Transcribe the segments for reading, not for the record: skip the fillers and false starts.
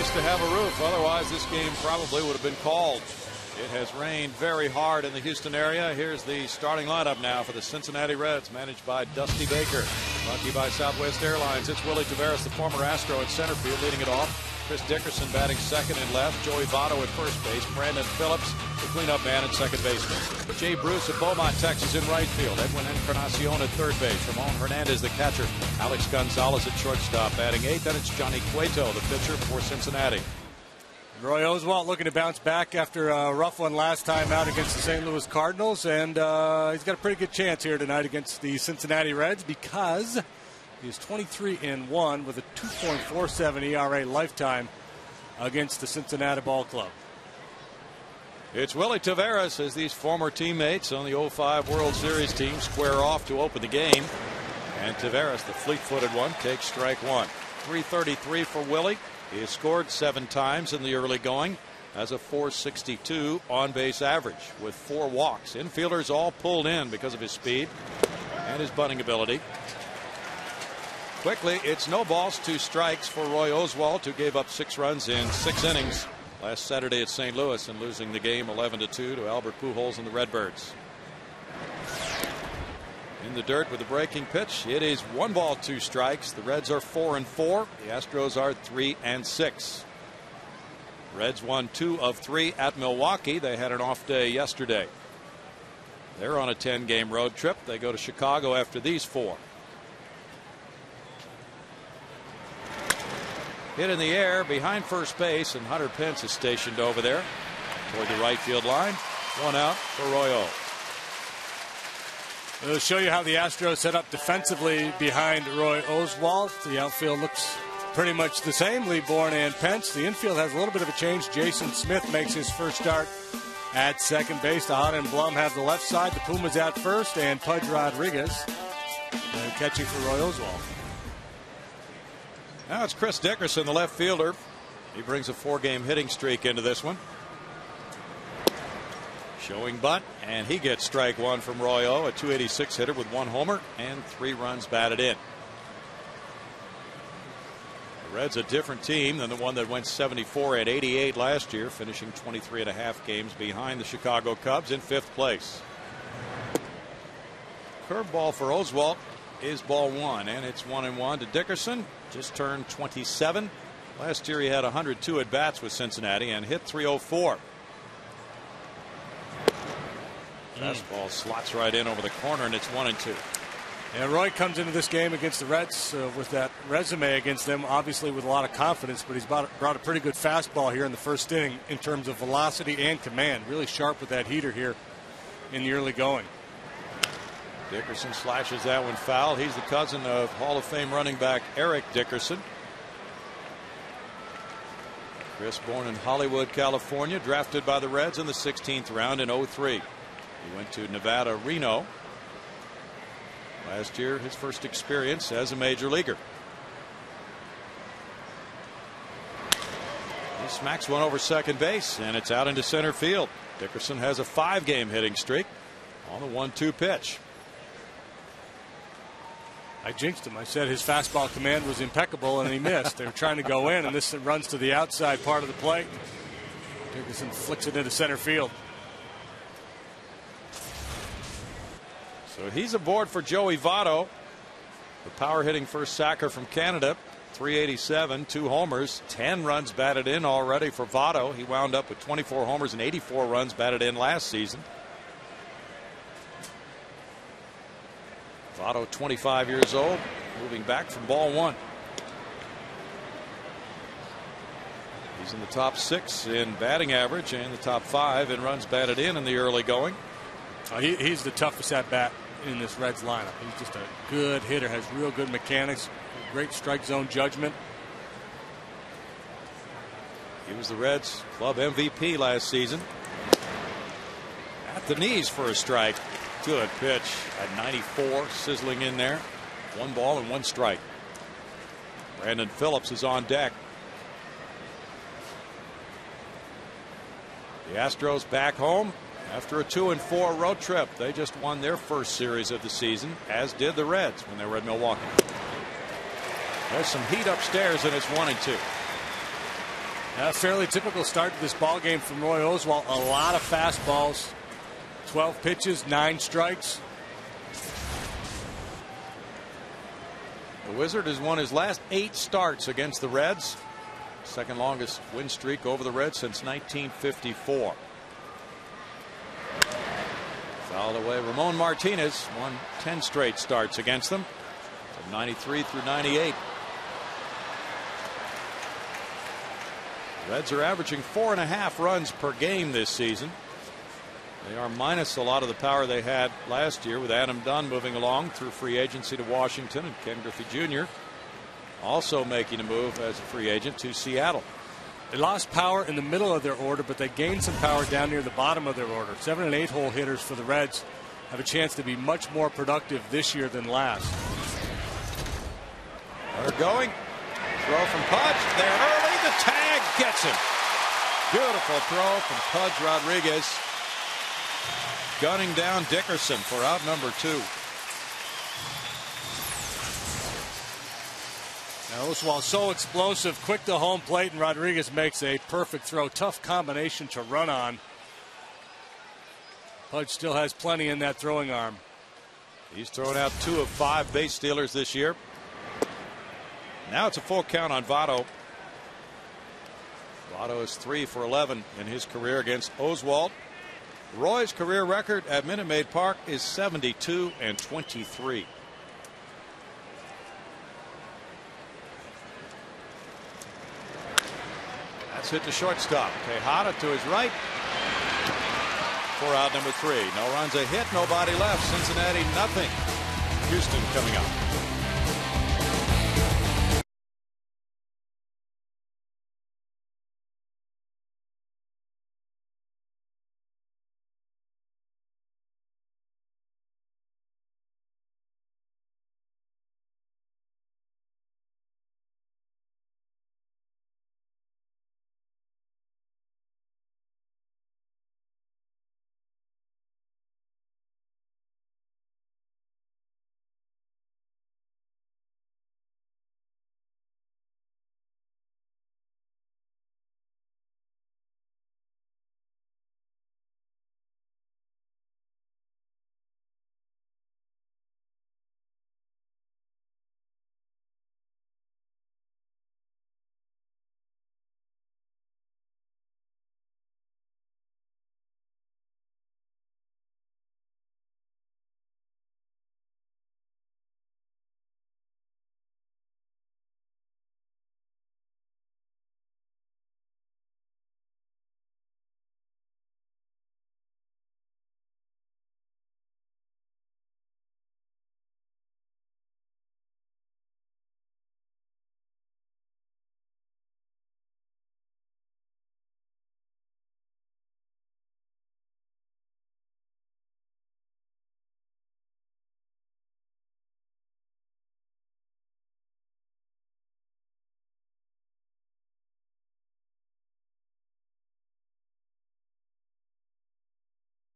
nice to have a roof. Otherwise, this game probably would have been called. It has rained very hard in the Houston area. Here's the starting lineup now for the Cincinnati Reds, managed by Dusty Baker. Brought to you by Southwest Airlines. It's Willie Taveras, the former Astro, at center field, leading it off. Chris Dickerson batting second and left. Joey Votto at first base. Brandon Phillips, the cleanup man, at second baseman. Jay Bruce at Beaumont, Texas, in right field. Edwin Encarnacion at third base. Ramon Hernandez, the catcher. Alex Gonzalez at shortstop, batting eighth. Then it's Johnny Cueto, the pitcher for Cincinnati. Roy Oswalt looking to bounce back after a rough one last time out against the St. Louis Cardinals, and he's got a pretty good chance here tonight against the Cincinnati Reds because he's 23-1 with a 2.47 ERA lifetime against the Cincinnati Ball Club. It's Willie Taveras as these former teammates on the 05 World Series team square off to open the game. And Taveras, the fleet-footed one, takes strike one. 333 for Willie. He has scored 7 times in the early going, has a .462 on-base average with 4 walks. Infielders all pulled in because of his speed and his bunting ability. Quickly, it's no balls, 2 strikes for Roy Oswalt, who gave up 6 runs in 6 innings last Saturday at St. Louis and losing the game 11-2 to Albert Pujols and the Redbirds. In the dirt with the breaking pitch. It is 1 ball, 2 strikes. The Reds are 4-4. The Astros are 3-6. Reds won 2 of 3 at Milwaukee. They had an off day yesterday. They're on a 10-game road trip. They go to Chicago after these 4. Hit in the air behind first base, and Hunter Pence is stationed over there toward the right field line. 1 out for Roy O. It'll show you how the Astros set up defensively behind Roy Oswalt. The outfield looks pretty much the same. Lee Bourne and Pence. The infield has a little bit of a change. Jason Smith makes his first start at second base. Tejada and Blum have the left side. The Pumas at first, and Pudge Rodriguez catching for Roy Oswalt. Now it's Chris Dickerson, the left fielder. He brings a 4-game hitting streak into this one. Showing bunt, and he gets strike one from Roy O, a .286 hitter with 1 homer and 3 runs batted in. The Reds a different team than the one that went 74 at 88 last year, finishing 23.5 games behind the Chicago Cubs in 5th place. Curveball for Oswalt is ball 1, and it's 1-1 to Dickerson. Just turned 27. Last year he had 102 at bats with Cincinnati and hit .304. Fastball slots right in over the corner, and it's 1-2. And Roy comes into this game against the Reds with that resume against them, obviously with a lot of confidence, but he's brought a pretty good fastball here in the first inning in terms of velocity and command. Really sharp with that heater here in the early going. Dickerson slashes that one foul. He's the cousin of Hall of Fame running back Eric Dickerson. Chris, born in Hollywood, California, drafted by the Reds in the 16th round in '03. He went to Nevada, Reno. Last year, his first experience as a major leaguer. He smacks one over second base, and it's out into center field. Dickerson has a 5-game hitting streak on the 1-2 pitch. I jinxed him. I said his fastball command was impeccable, and he missed. They were trying to go in, and this runs to the outside part of the plate. Dickerson flicks it into center field. So he's aboard for Joey Votto, the power hitting first sacker from Canada. 387, 2 homers, 10 runs batted in already for Votto. He wound up with 24 homers and 84 runs batted in last season. Votto, 25 years old, moving back from ball 1. He's in the top 6 in batting average and the top 5 in runs batted in the early going. He's the toughest at bat in this Reds lineup. He's just a good hitter, has real good mechanics, great strike zone judgment. He was the Reds club MVP last season. At the knees for a strike. Good pitch at 94, sizzling in there. 1 ball and 1 strike. Brandon Phillips is on deck. The Astros back home after a 2-4 road trip. They just won their first series of the season, as did the Reds when they were at Milwaukee. There's some heat upstairs, and it's 1-2. A fairly typical start to this ball game from Roy Oswalt. A lot of fastballs. 12 pitches, 9 strikes. The Wizard has won his last 8 starts against the Reds. Second longest win streak over the Reds since 1954. Fouled away. Ramon Martinez won 10 straight starts against them from 93 through 98. Reds are averaging 4.5 runs per game this season. They are minus a lot of the power they had last year, with Adam Dunn moving along through free agency to Washington, and Ken Griffey Jr. also making a move as a free agent to Seattle. They lost power in the middle of their order, but they gained some power down near the bottom of their order. 7 and 8 hole hitters for the Reds have a chance to be much more productive this year than last. They're going. Throw from Pudge. They're early. The tag gets him. Beautiful throw from Pudge Rodriguez. Gunning down Dickerson for out number 2. Now Oswalt so explosive, quick to home plate, and Rodriguez makes a perfect throw. Tough combination to run on. Pudge still has plenty in that throwing arm. He's thrown out 2 of 5 base stealers this year. Now it's a full count on Votto. Votto is 3 for 11 in his career against Oswalt. Roy's career record at Minute Maid Park is 72 and 23. That's hit to shortstop. Tejada to his right for out number 3. No runs, a hit, nobody left. Cincinnati nothing. Houston coming up.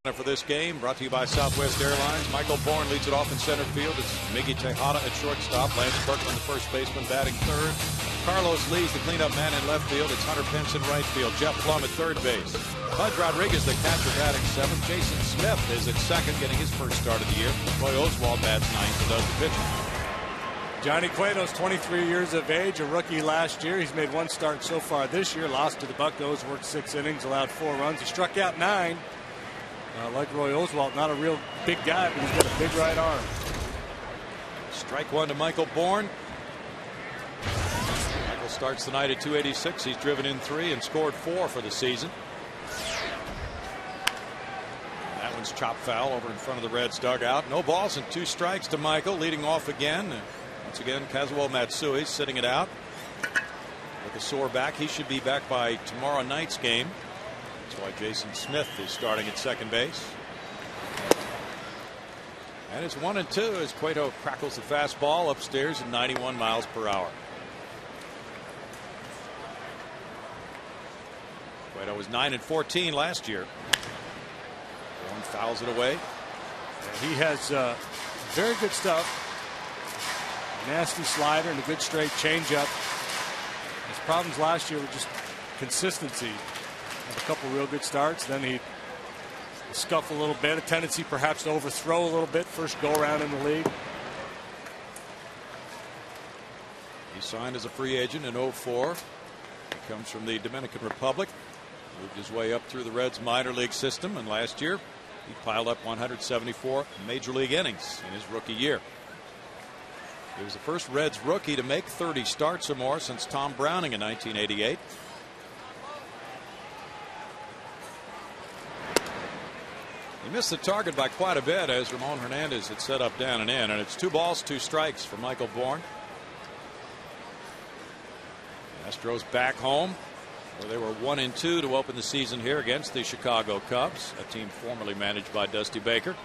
For this game, brought to you by Southwest Airlines. Michael Bourne leads it off in center field. It's Miggy Tejada at shortstop. Lance Berkman, the first baseman, batting third. Carlos Lee's the cleanup man in left field. It's Hunter Pence in right field. Jeff Plum at third base. Pudge Rodriguez, the catcher, batting seventh. Jason Smith is at second, getting his first start of the year. Roy Oswalt bats ninth and does the pitching. Johnny Cueto's 23 years of age, a rookie last year. He's made 1 start so far this year. Lost to the Buccos, worked 6 innings, allowed 4 runs. He struck out 9. Like Roy Oswalt, not a real big guy, but he's got a big right arm. Strike 1 to Michael Bourne. Michael starts the night at 286. He's driven in 3 and scored 4 for the season. That one's chopped foul over in front of the Reds dugout. No balls and 2 strikes to Michael. Leading off again. Once again, Kazuo Matsui sitting it out with a sore back. He should be back by tomorrow night's game. That's why Jason Smith is starting at second base. And it's 1-2 as Cueto crackles the fastball upstairs at 91 miles per hour. Cueto was 9-14 last year. Bourne fouls it away. He has very good stuff. Nasty slider and a good straight changeup. His problems last year were just consistency. Have a couple real good starts, then he'd scuff a little bit, a tendency perhaps to overthrow a little bit first go around in the league. He signed as a free agent in 04. He comes from the Dominican Republic. Moved his way up through the Reds minor league system, and last year he piled up 174 major league innings in his rookie year. He was the first Reds rookie to make 30 starts or more since Tom Browning in 1988. He missed the target by quite a bit as Ramon Hernandez had set up down and in, and it's 2 balls, 2 strikes for Michael Bourne. Astros back home, where they were 1-2 to open the season here against the Chicago Cubs, a team formerly managed by Dusty Baker.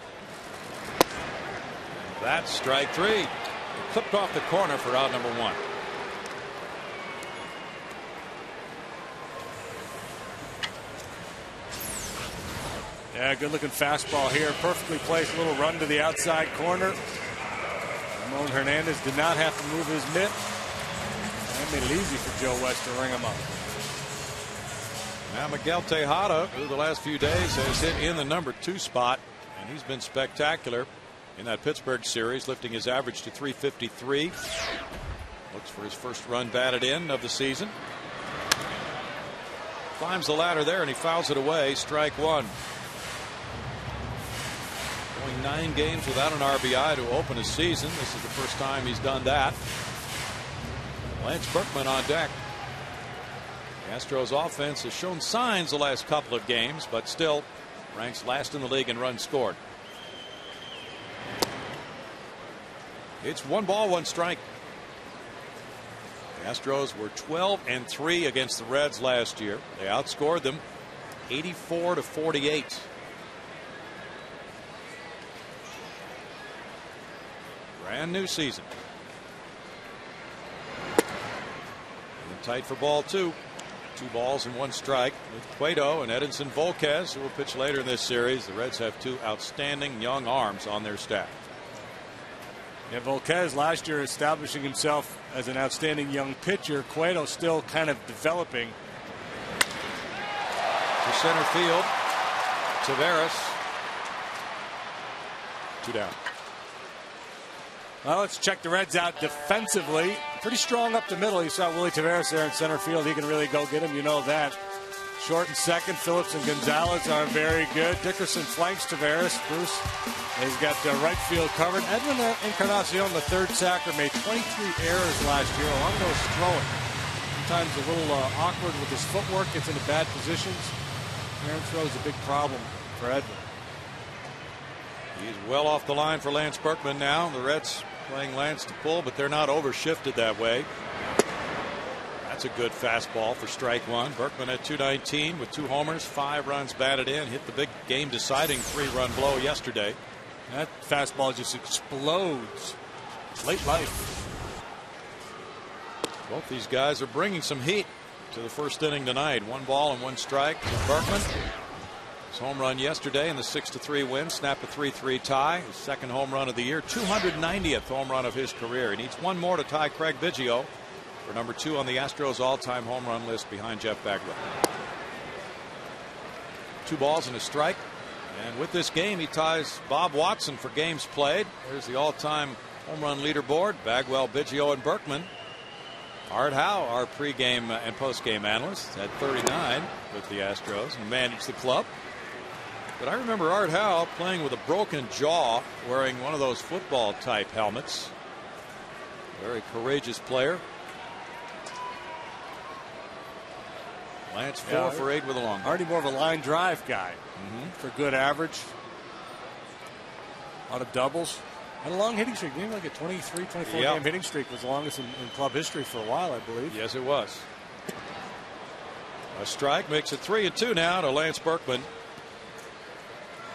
And that's strike 3. It clipped off the corner for out number 1. Yeah, good looking fastball here. Perfectly placed little run to the outside corner. Ramon Hernandez did not have to move his mitt. That made it easy for Joe West to ring him up. Now Miguel Tejada, who the last few days has hit in the number 2 spot, and he's been spectacular in that Pittsburgh series, lifting his average to 353. Looks for his first run batted in of the season. Climbs the ladder there and he fouls it away. Strike 1. Going 9 games without an RBI to open a season. This is the first time he's done that. Lance Berkman on deck. The Astros offense has shown signs the last couple of games, but still ranks last in the league in runs scored. It's 1 ball, 1 strike. The Astros were 12-3 against the Reds last year. They outscored them 84-48. Brand new season. And tight for ball 2. 2 balls and 1 strike with Cueto and Edinson Volquez, who will pitch later in this series. The Reds have 2 outstanding young arms on their staff. Yeah, Volquez last year establishing himself as an outstanding young pitcher. Cueto still kind of developing. To center field. Taveras. 2 down. Well, let's check the Reds out defensively. Pretty strong up the middle. You saw Willie Taveras there in center field. He can really go get him. You know that. Short and second, Phillips and Gonzalez are very good. Dickerson flanks Taveras. Bruce has got right field covered. Edwin Encarnacion, the 3rd sacker, made 23 errors last year. A lot of those throwing. Sometimes a little awkward with his footwork. Gets into bad positions. Errant throw is a big problem for Edwin. He's well off the line for Lance Berkman now. The Reds playing Lance to pull, but they're not overshifted that way. That's a good fastball for strike 1. Berkman at 219 with 2 homers, 5 runs batted in. Hit the big game deciding 3-run blow yesterday. That fastball just explodes. Late life. Both these guys are bringing some heat to the first inning tonight. 1 ball and 1 strike to Berkman. His home run yesterday in the 6-3 win, snapped a 3-3 tie. His 2nd home run of the year, 290th home run of his career. He needs 1 more to tie Craig Biggio for number 2 on the Astros all-time home run list behind Jeff Bagwell. 2 balls and a strike. And with this game, he ties Bob Watson for games played. There's the all-time home run leaderboard. Bagwell, Biggio, and Berkman. Art Howe, our pregame and postgame analyst, had 39 with the Astros and managed the club. But I remember Art Howe playing with a broken jaw, wearing one of those football type helmets. Very courageous player. Lance 4 for 8 with a long. Already more of a line drive guy. For good average. A lot of doubles. Had a long hitting streak. Maybe like a 23, 24 game hitting streak was the longest in club history for a while, I believe. Yes, it was. A strike makes it 3-2 now to Lance Berkman.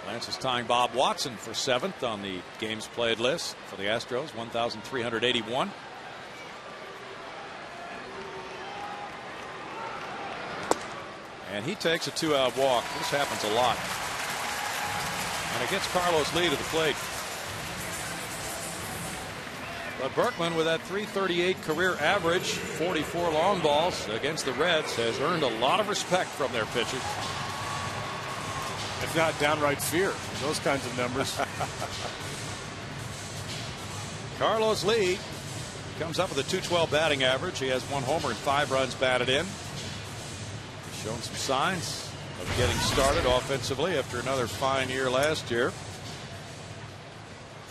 Lance is tying Bob Watson for 7th on the games played list for the Astros, 1,381. And he takes a 2-out walk. This happens a lot. And it gets Carlos Lee to the plate. But Berkman, with that .338 career average, 44 long balls against the Reds, has earned a lot of respect from their pitchers. If not downright fear, those kinds of numbers. Carlos Lee comes up with a .212 batting average. He has 1 homer and 5 runs batted in. He's shown some signs of getting started offensively after another fine year last year.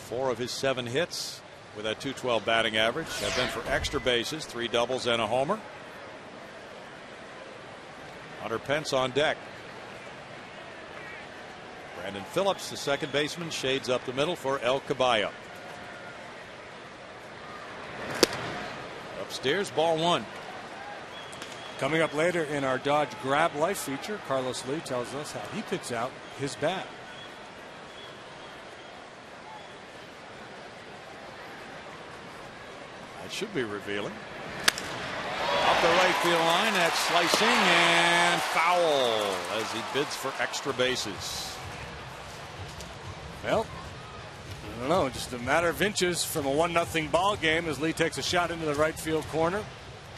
4 of his 7 hits with that .212 batting average have been for extra bases, 3 doubles and a homer. Hunter Pence on deck. Brandon Phillips, the second baseman, shades up the middle for El Caballo. Upstairs, ball 1. Coming up later in our Dodge Grab Life feature, Carlos Lee tells us how he picks out his bat. That should be revealing. Up the right field line, that's slicing and foul as he bids for extra bases. Well, I don't know, just a matter of inches from a 1-0 ball game as Lee takes a shot into the right field corner.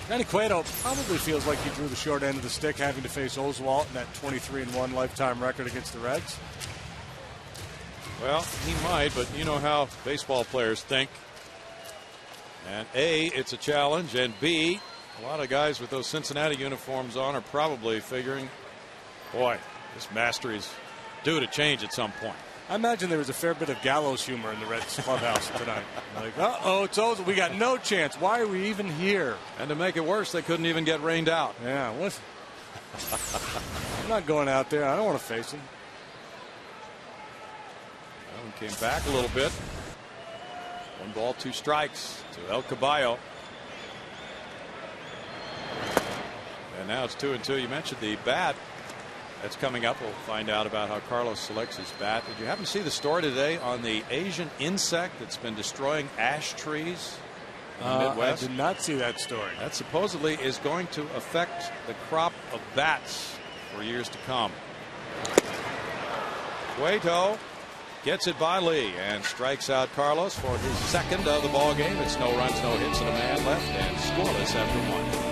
Manny Cueto probably feels like he drew the short end of the stick, having to face Oswalt in that 23-1 lifetime record against the Reds. Well, he might, but you know how baseball players think. And A, it's a challenge, and B, a lot of guys with those Cincinnati uniforms on are probably figuring, boy, this mastery is due to change at some point. I imagine there was a fair bit of gallows humor in the Reds clubhouse tonight. Like, uh-oh, it's over. We got no chance. Why are we even here? And to make it worse, they couldn't even get rained out. Yeah, what? I'm not going out there. I don't want to face him. Well, he came back a little bit. 1 ball, 2 strikes to El Caballo. And now it's 2-2. You mentioned the bat that's coming up. We'll find out about how Carlos selects his bat. Did you happen to see the story today on the Asian insect that's been destroying ash trees in the Midwest? I did not see that story. That supposedly is going to affect the crop of bats for years to come. Cueto gets it by Lee and strikes out Carlos for his second of the ball game. It's no runs, no hits, and a man left, and scoreless after 1.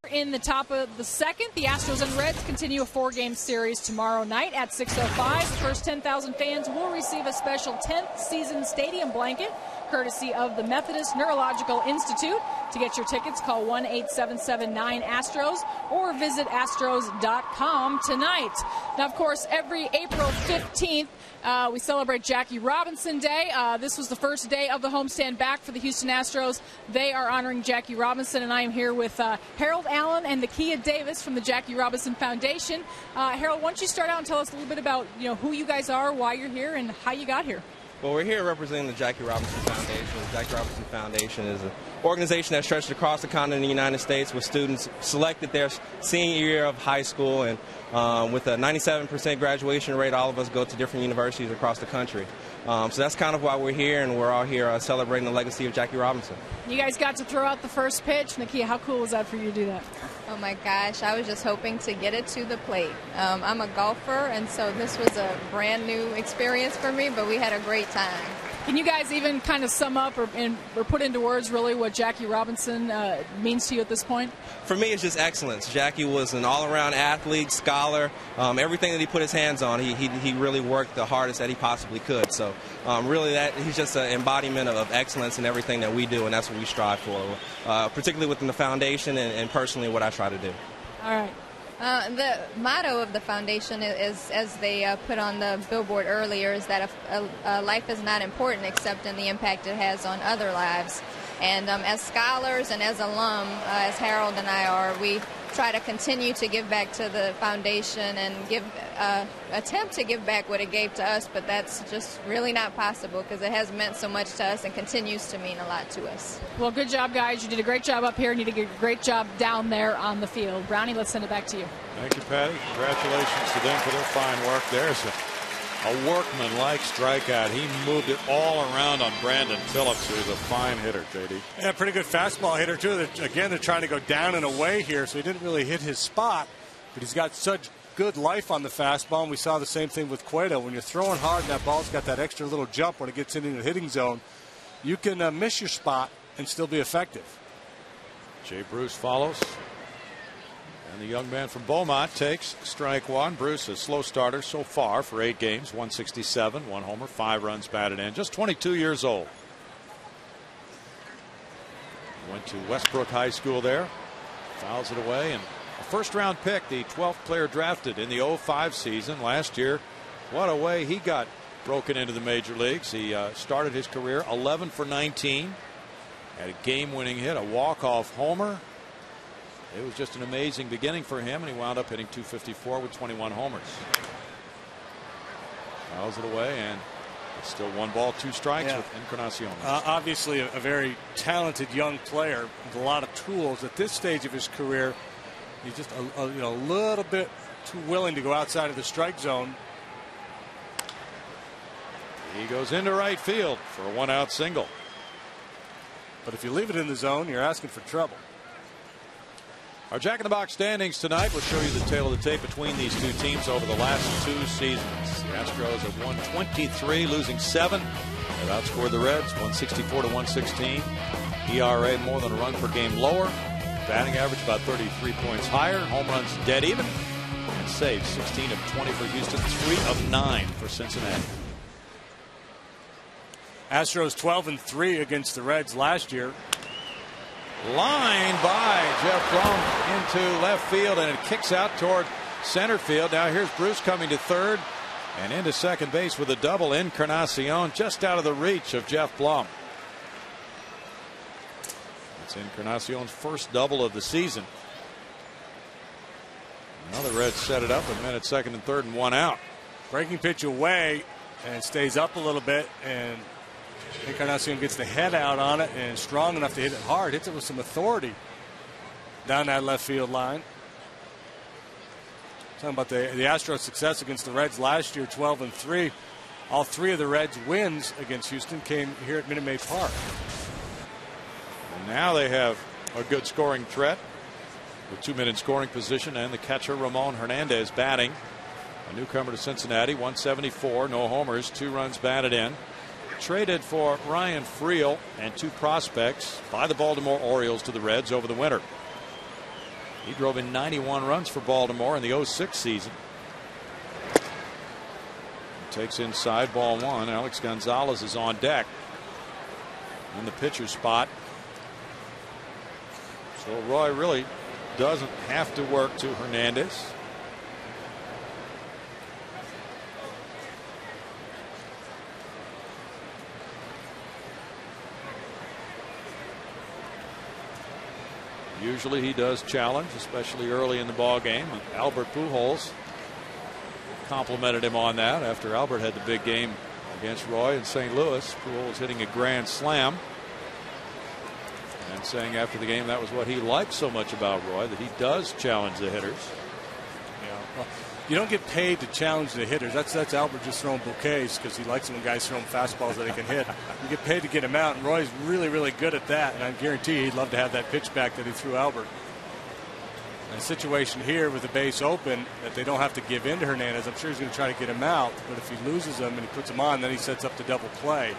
In the top of the second, the Astros and Reds continue a 4-game series tomorrow night at 6:05. The first 10,000 fans will receive a special 10th season stadium blanket courtesy of the Methodist Neurological Institute. To get your tickets, call 1-877-9-ASTROS or visit astros.com tonight. Now, of course, every April 15th, we celebrate Jackie Robinson Day. This was the first day of the homestand back for the Houston Astros. They are honoring Jackie Robinson, and I am here with Harold Allen and Nakia Davis from the Jackie Robinson Foundation. Harold, why don't you start out and tell us a little bit about who you guys are, why you're here, and how you got here? Well, we're here representing the Jackie Robinson Foundation. The Jackie Robinson Foundation is an organization that stretched across the continent of the United States, with students selected their senior year of high school, and with a 97% graduation rate, all of us go to different universities across the country. So that's kind of why we're here, and we're all here celebrating the legacy of Jackie Robinson. You guys got to throw out the first pitch. Nakia, how cool was that for you to do that? Oh my gosh, I was just hoping to get it to the plate. I'm a golfer, and so this was a brand new experience for me, but we had a great time. Can you guys even kind of sum up or put into words really what Jackie Robinson means to you at this point? For me, it's just excellence. Jackie was an all-around athlete, scholar. Everything that he put his hands on, he really worked the hardest that he possibly could. So really, he's just an embodiment of excellence in everything that we do, and that's what we strive for, particularly within the foundation and personally what I try to do. All right. The motto of the foundation is, as they put on the billboard earlier, is that a life is not important except in the impact it has on other lives. And as scholars and as alum, as Harold and I are, we try to continue to give back to the foundation and attempt to give back what it gave to us, but that's just really not possible because it has meant so much to us and continues to mean a lot to us. Well, good job, guys. You did a great job up here, and you did a great job down there on the field. Brownie, let's send it back to you. Thank you, Patty. Congratulations to them for their fine work. There's a workman-like strikeout. He moved it all around on Brandon Phillips, who's a fine hitter, JD. Yeah, pretty good fastball hitter, too. Again, they're trying to go down and away here, so he didn't really hit his spot, but he's got such good life on the fastball, and we saw the same thing with Cueto. When you're throwing hard and that ball's got that extra little jump when it gets into the hitting zone, you can miss your spot and still be effective. Jay Bruce follows. And the young man from Beaumont takes strike one. Bruce, a slow starter so far for 8 games, 167, 1 homer, 5 runs batted in. Just 22 years old. Went to Westbrook High School there. Fouls it away, and a first-round pick, the 12th player drafted in the 05 season last year. What a way he got broken into the major leagues. He started his career 11 for 19. Had a game-winning hit, a walk-off homer. It was just an amazing beginning for him, and he wound up hitting .254 with 21 homers. Fouls it away, and it's still 1 ball, 2 strikes with Encarnacion. Obviously, a very talented young player with a lot of tools. At this stage of his career, he's just a little bit too willing to go outside of the strike zone. He goes into right field for a 1-out single. But if you leave it in the zone, you're asking for trouble. Our Jack in the Box standings tonight will show you the tail of the tape between these two teams over the last 2 seasons. The Astros have won 23, losing 7. They've outscored the Reds 164 to 116. ERA more than a run per game lower. Batting average about 33 points higher. Home runs dead even. And saves 16 of 20 for Houston, 3 of 9 for Cincinnati. Astros 12-3 against the Reds last year. Line by Jeff Blum into left field, and it kicks out toward center field. Now here's Bruce coming to third and into second base with a double. Encarnacion just out of the reach of Jeff Blum. It's Encarnacion's first double of the season. Now the Reds set it up, a minute, second and third, and 1 out. Breaking pitch away, and it stays up a little bit, and Encarnacion gets the head out on it and strong enough to hit it hard. Hits it with some authority down that left field line. Talking about the Astros' success against the Reds last year, 12-3. All 3 of the Reds' wins against Houston came here at Minute Maid Park. And now they have a good scoring threat with 2-men in scoring position, and the catcher Ramon Hernandez batting. A newcomer to Cincinnati, 174, no homers, 2 runs batted in. Traded for Ryan Friel and 2 prospects by the Baltimore Orioles to the Reds over the winter. He drove in 91 runs for Baltimore in the 06 season. Takes inside, ball 1. Alex Gonzalez is on deck in the pitcher's spot. So Roy really doesn't have to work to Hernandez. Usually he does challenge, especially early in the ball game. Albert Pujols complimented him on that after Albert had the big game against Roy in St. Louis. Pujols hitting a grand slam. And saying after the game that was what he liked so much about Roy, that he does challenge the hitters. Yeah, well, you don't get paid to challenge the hitters. That's Albert just throwing bouquets because he likes it when guys throw him fastballs that he can hit. You get paid to get him out, and Roy's really, really good at that. And I guarantee he'd love to have that pitch back that he threw Albert. And a situation here with the base open that they don't have to give in to Hernandez. I'm sure he's going to try to get him out, but if he loses him and he puts him on, then he sets up the double play.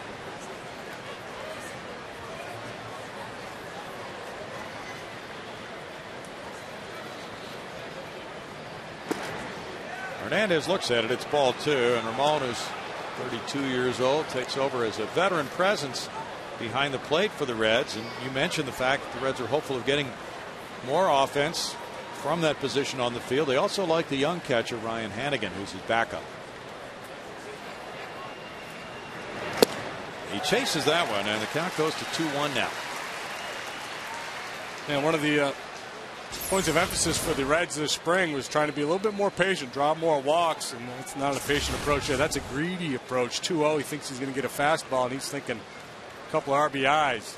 Hernandez looks at it. It's ball 2, and Ramon, who's 32 years old, takes over as a veteran presence behind the plate for the Reds. And you mentioned the fact that the Reds are hopeful of getting more offense from that position on the field. They also like the young catcher Ryan Hannigan, who's his backup. He chases that one, and the count goes to 2-1 now. And one of the points of emphasis for the Reds this spring was trying to be a little bit more patient, draw more walks, and that's not a patient approach there. That's a greedy approach. 2-0, he thinks he's going to get a fastball, and he's thinking a couple of RBIs.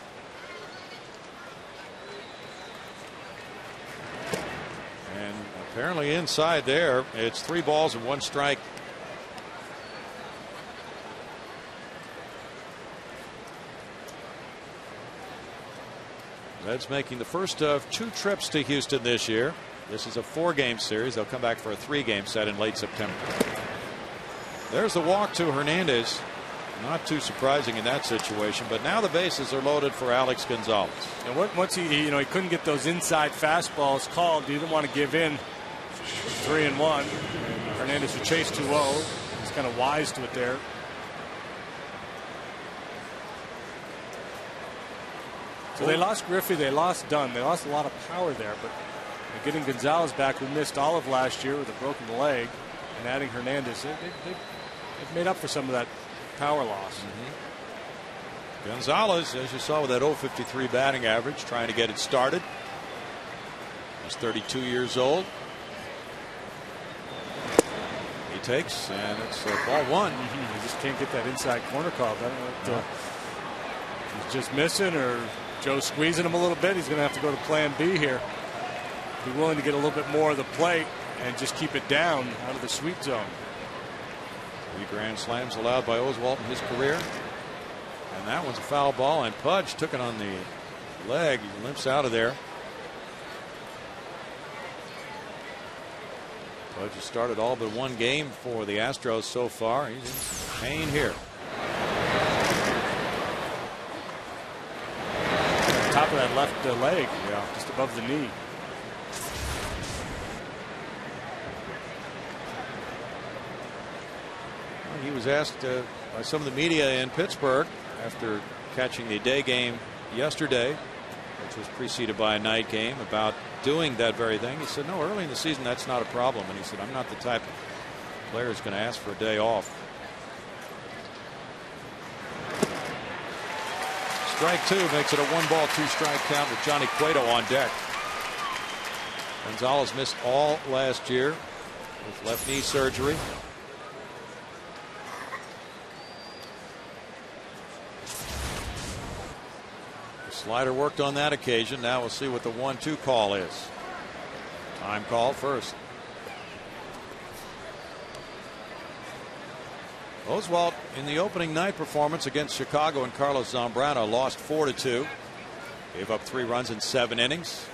And apparently inside there, it's 3 balls and 1 strike. Reds making the first of 2 trips to Houston this year. This is a 4-game series. They'll come back for a 3-game set in late September. There's the walk to Hernandez. Not too surprising in that situation, but now the bases are loaded for Alex Gonzalez. And once he couldn't get those inside fastballs called, he didn't want to give in. 3-1. Hernandez would chase 2-0. He's kind of wise to it there. So they lost Griffey, they lost Dunn, they lost a lot of power there, but getting Gonzalez back, who missed all of last year with a broken leg, and adding Hernandez, they've made up for some of that power loss. Gonzalez, as you saw with that 0.53 batting average, trying to get it started. He's 32 years old. He takes, and it's ball 1. He just can't get that inside corner call. I don't know if he's just missing or Joe's squeezing him a little bit. He's going to have to go to plan B here. Be willing to get a little bit more of the plate and just keep it down out of the sweet zone. 3 grand slams allowed by Oswalt in his career. And that one's a foul ball, and Pudge took it on the leg. He limps out of there. Pudge has started all but 1 game for the Astros so far. He's in pain here. Top of that left leg, just above the knee. Well, he was asked by some of the media in Pittsburgh after catching the day game yesterday, which was preceded by a night game, about doing that very thing. He said, no, early in the season that's not a problem. And he said, I'm not the type of player who's going to ask for a day off. Strike 2 makes it a 1-ball 2-strike count with Johnny Cueto on deck. Gonzalez missed all last year with left knee surgery. The slider worked on that occasion. Now we'll see what the 1-2 call is. Time call first. Oswalt in the opening night performance against Chicago and Carlos Zambrano lost 4-2. Gave up 3 runs in 7 innings.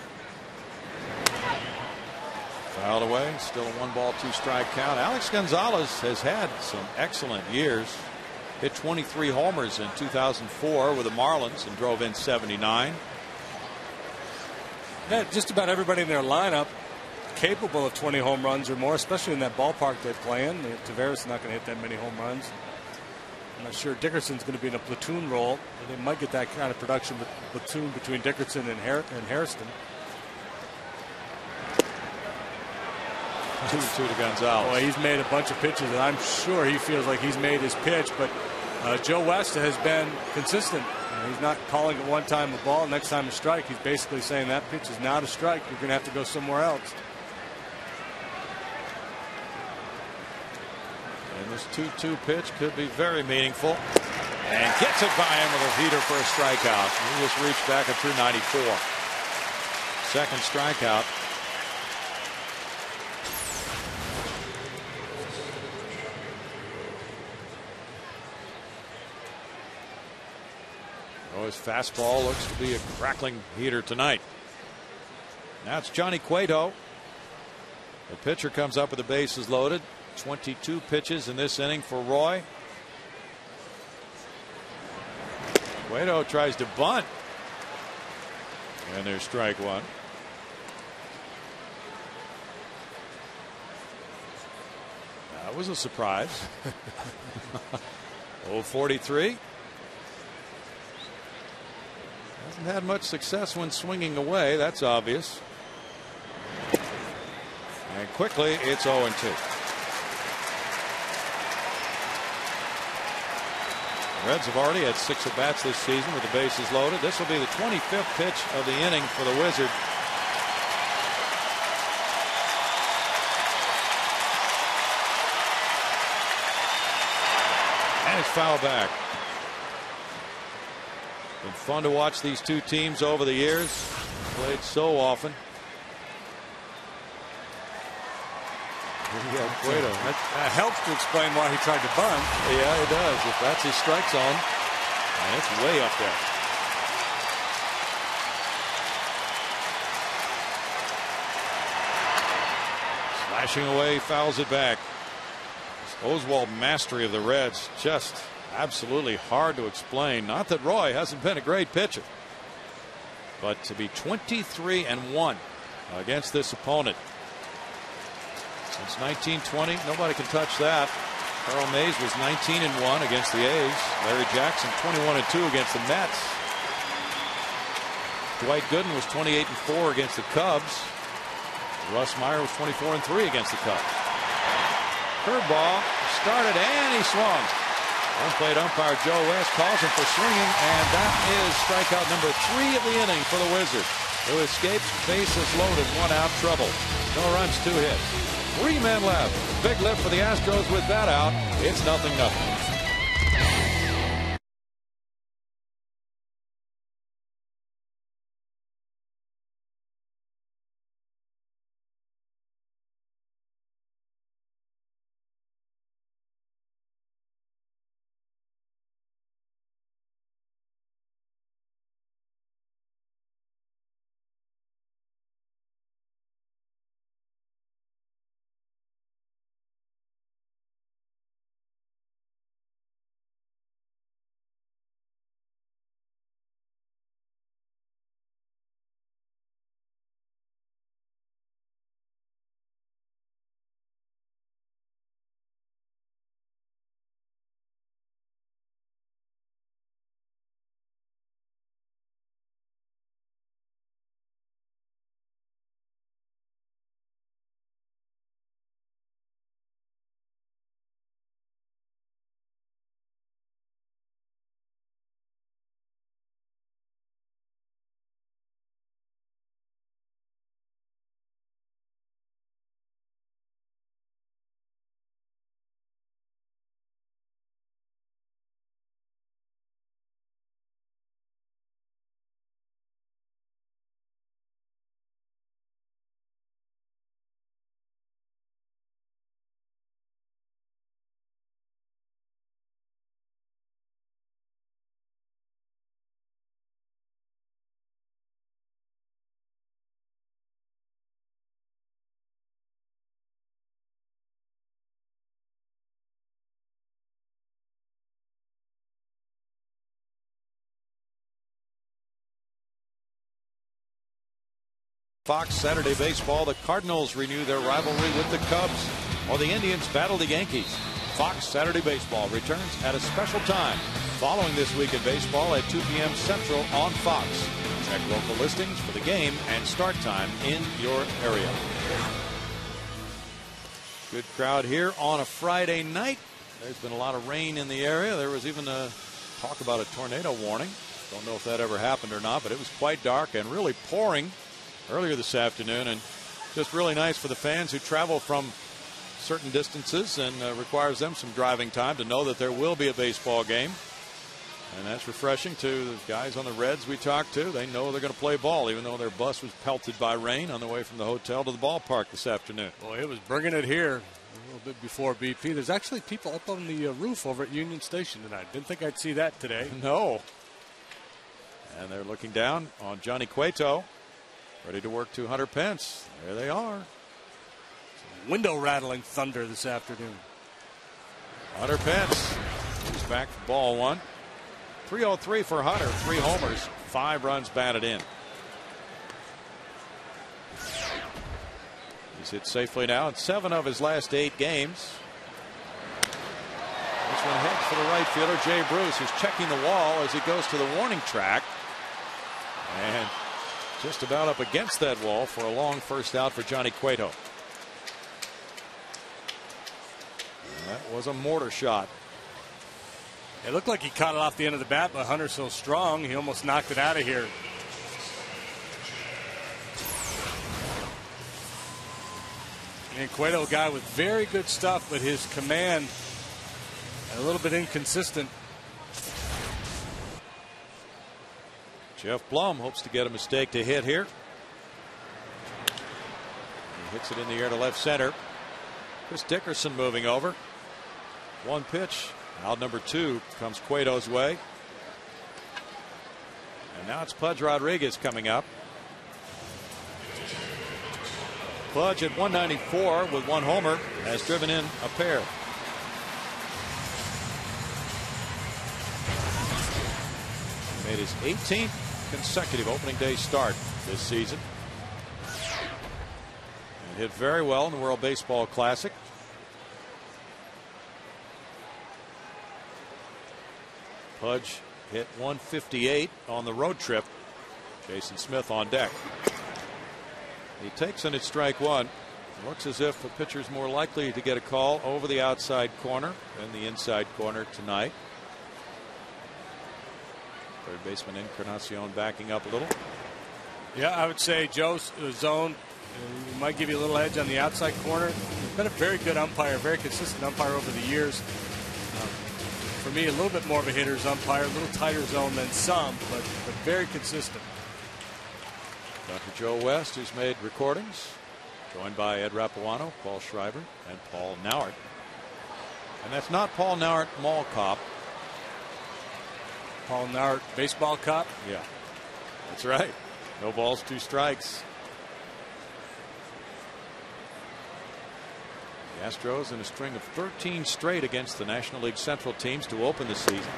Fouled away. Still a 1-ball 2-strike count. Alex Gonzalez has had some excellent years. Hit 23 homers in 2004 with the Marlins and drove in 79. Yeah, just about everybody in their lineup capable of 20 home runs or more, especially in that ballpark they play in. Taveras is not going to hit that many home runs. I'm not sure Dickerson's going to be in a platoon role. They might get that kind of production with platoon between Dickerson and Hairston. 2-2 to Gonzalez. Boy, he's made a bunch of pitches, and I'm sure he feels like he's made his pitch. But Joe West has been consistent. He's not calling it one time a ball, next time a strike. He's basically saying that pitch is not a strike. You're going to have to go somewhere else. And this 2-2 pitch could be very meaningful. And gets it by him with a heater for a strikeout. He just reached back at 294. Second strikeout. Oh, his fastball looks to be a crackling heater tonight. Now it's Johnny Cueto. The pitcher comes up with the bases loaded. 22 pitches in this inning for Roy. Cueto tries to bunt. And there's strike one. That was a surprise. 0-43. Hasn't had much success when swinging away. That's obvious. And quickly it's 0-2. Reds have already had 6 at-bats this season with the bases loaded. This will be the 25th pitch of the inning for the Wizard. And it's foul back. Been fun to watch these two teams over the years. Played so often. Cueto. That helps to explain why he tried to bunt. Yeah, it does. If that's his strike zone, and it's way up there. Slashing away, fouls it back. This Oswalt mastery of the Reds, just absolutely hard to explain. Not that Roy hasn't been a great pitcher, but to be 23-1 against this opponent. Since 1920, nobody can touch that. Carl Mays was 19-1 against the A's. Larry Jackson 21-2 against the Mets. Dwight Gooden was 28-4 against the Cubs. Russ Meyer was 24-3 against the Cubs. Curveball started and he swung. Home plate umpire Joe West calls him for swinging, and that is strikeout number 3 of the inning for the Wizard, who escapes bases loaded, 1 out, trouble. No runs, 2 hits. 3 men left. Big lift for the Astros with that out. It's 0-0. Fox Saturday Baseball, the Cardinals renew their rivalry with the Cubs, while the Indians battle the Yankees. Fox Saturday Baseball returns at a special time following this week in baseball at 2 p.m. Central on Fox. Check local listings for the game and start time in your area. Good crowd here on a Friday night. There's been a lot of rain in the area. There was even talk about a tornado warning. Don't know if that ever happened or not, but it was quite dark and really pouring earlier this afternoon, and just really nice for the fans who travel from certain distances and requires them some driving time to know that there will be a baseball game. And that's refreshing to the guys on the Reds we talked to. They know they're going to play ball, even though their bus was pelted by rain on the way from the hotel to the ballpark this afternoon. Boy, it was bringing it here a little bit before BP. There's actually people up on the roof over at Union Station tonight. Didn't think I'd see that today. No. And they're looking down on Johnny Cueto, ready to work to Hunter Pence. There they are. Window rattling thunder this afternoon. Hunter Pence, he's back for ball one. 303 for Hunter, 3 homers, 5 runs batted in. He's hit safely now in 7 of his last 8 games. This one hits for the right fielder, Jay Bruce, who's checking the wall as he goes to the warning track. And just about up against that wall for a long first out for Johnny Cueto. And that was a mortar shot. It looked like he caught it off the end of the bat, but Hunter's so strong, he almost knocked it out of here. And Cueto, a guy with very good stuff, but his command a little bit inconsistent. Jeff Blum hopes to get a mistake to hit here. He hits it in the air to left center. Chris Dickerson moving over. 1 pitch. Out number 2 comes Cueto's way. And now it's Pudge Rodriguez coming up. Pudge at 194 with 1 homer has driven in a pair. He made his 18th consecutive opening day start this season. And hit very well in the World Baseball Classic. Pudge hit 158 on the road trip. Jason Smith on deck. He takes in at strike 1. Looks as if the pitcher's more likely to get a call over the outside corner than the inside corner tonight. Third baseman Encarnacion backing up a little. Yeah, I would say Joe's zone might give you a little edge on the outside corner. He's been a very good umpire, very consistent umpire over the years. For me, a little bit more of a hitter's umpire, a little tighter zone than some, but very consistent. Dr. Joe West, who's made recordings, joined by Ed Rapuano, Paul Schreiber, and Paul Nauert. And that's not Paul Nauert, mall cop. Paul Nauert, baseball cop? Yeah, that's right. No balls, 2 strikes. The Astros in a string of 13 straight against the National League Central teams to open the season.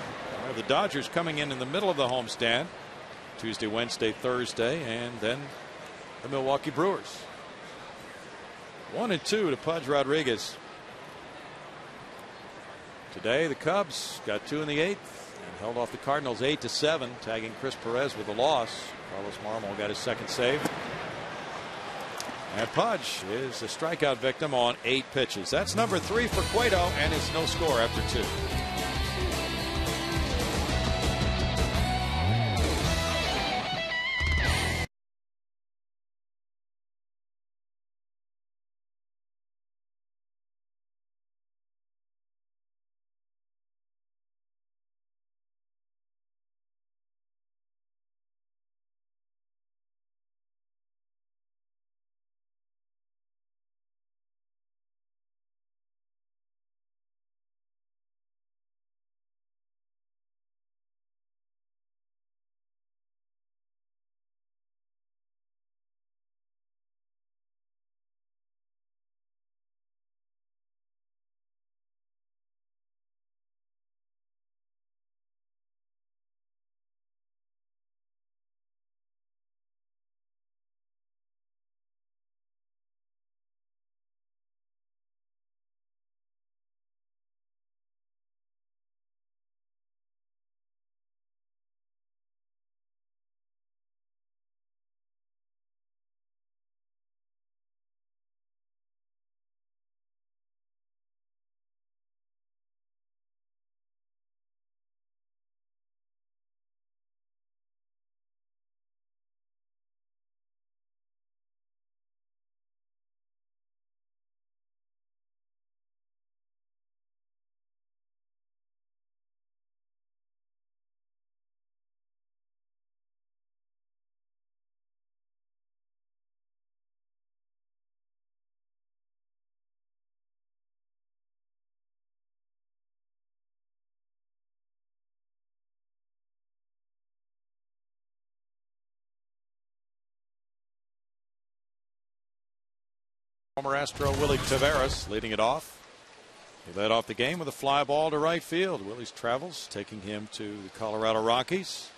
The Dodgers coming in the middle of the homestand. Tuesday, Wednesday, Thursday, and then the Milwaukee Brewers. 1-2 to Pudge Rodriguez. Today, the Cubs got 2 in the 8th and held off the Cardinals 8-7, tagging Chris Perez with a loss. Carlos Marmol got his 2nd save. And Pudge is a strikeout victim on 8 pitches. That's number 3 for Cueto, and it's no score after 2. Former Astro Willie Taveras leading it off. He led off the game with a fly ball to right field. Willie's travels taking him to the Colorado Rockies.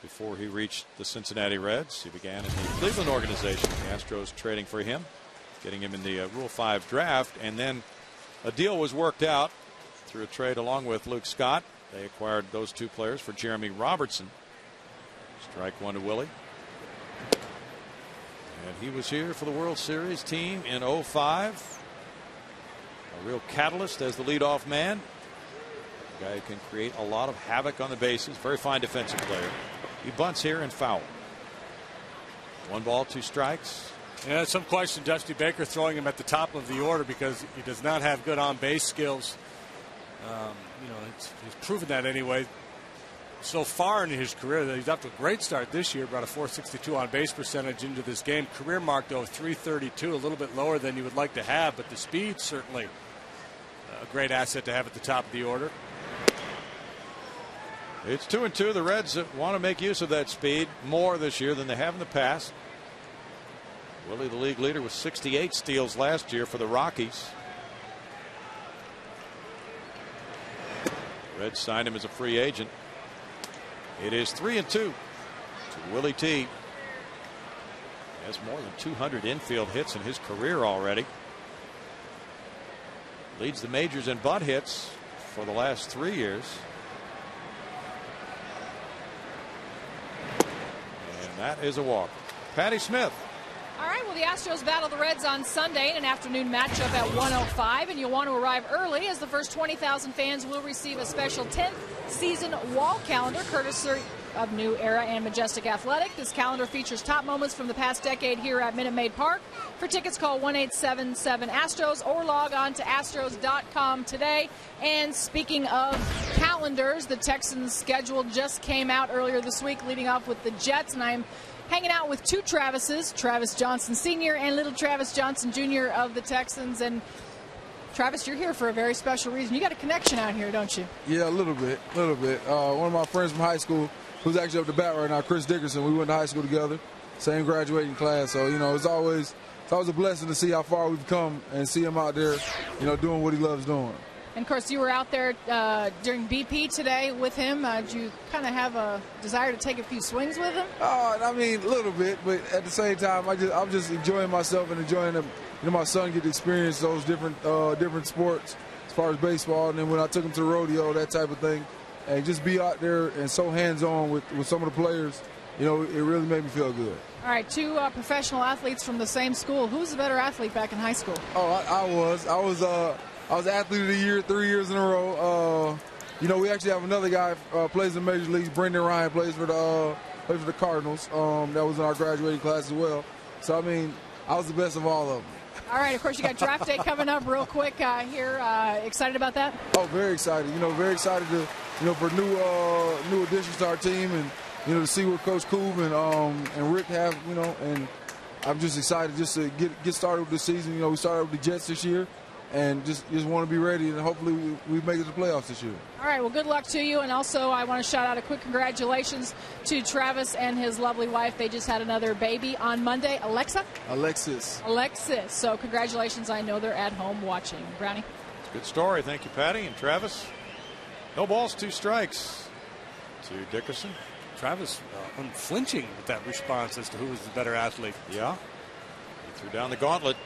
Before he reached the Cincinnati Reds, he began in the Cleveland organization. The Astros trading for him, getting him in the Rule 5 draft, and then a deal was worked out through a trade along with Luke Scott. They acquired those two players for Jeremy Robertson. Strike one to Willie. And he was here for the World Series team in 05. A real catalyst as the leadoff man. A guy who can create a lot of havoc on the bases. Very fine defensive player. He bunts here and foul. 1 ball, 2 strikes. Yeah, some question Dusty Baker throwing him at the top of the order because he does not have good on base skills. He's proven that anyway. So far in his career, he's up to a great start this year. Brought a .462 on base percentage into this game. Career mark though .332, a little bit lower than you would like to have, but the speed certainly a great asset to have at the top of the order. It's 2-2. The Reds want to make use of that speed more this year than they have in the past. Willie, the league leader, with 68 steals last year for the Rockies. The Reds signed him as a free agent. It is 3-2 to Willie T. He has more than 200 infield hits in his career already. Leads the majors in bunt hits for the last 3 years. And that is a walk. Patty Smith. All right, well, the Astros battle the Reds on Sunday in an afternoon matchup at 1:05, and you'll want to arrive early as the first 20,000 fans will receive a special 10th season wall calendar courtesy of New Era and Majestic Athletic. This calendar features top moments from the past decade here at Minute Maid Park. For tickets, call 1-877-ASTROS or log on to astros.com today. And speaking of calendars, the Texans' schedule just came out earlier this week, leading off with the Jets, and I'm hanging out with 2 Travises, Travis Johnson Sr. and little Travis Johnson Jr. of the Texans. And Travis, you're here for a very special reason. You got a connection out here, don't you? Yeah, a little bit. One of my friends from high school, who's actually up the bat right now, Chris Dickerson, we went to high school together, same graduating class. So, it's always a blessing to see how far we've come and see him out there, doing what he loves doing. And, of course, you were out there during BP today with him. Did you kind of have a desire to take a few swings with him? A little bit, but at the same time, I'm just enjoying myself and enjoying my son get to experience those different sports as far as baseball. And then when I took him to the rodeo, that type of thing, and just be out there and so hands-on with some of the players, it really made me feel good. All right, 2 professional athletes from the same school. Who's the better athlete back in high school? I was athlete of the year 3 years in a row. We actually have another guy plays in major leagues. Brendan Ryan plays for the Cardinals. That was in our graduating class as well. So I was the best of all of them. All right, of course, you got draft day coming up real quick here. Excited about that? Oh, very excited. Very excited to for new additions to our team, and to see what Coach Koob and Rick have. And I'm just excited just to get started with the season. We started with the Jets this year. And just want to be ready, and hopefully we make it to the playoffs this year. All right, well, good luck to you. And also, I want to shout out a quick congratulations to Travis and his lovely wife. They just had another baby on Monday. Alexis. So congratulations. I know they're at home watching. Brownie? It's a good story. Thank you, Patty and Travis. No balls, 2 strikes to Dickerson. Travis unflinching with that response as to who was the better athlete. Yeah. He threw down the gauntlet.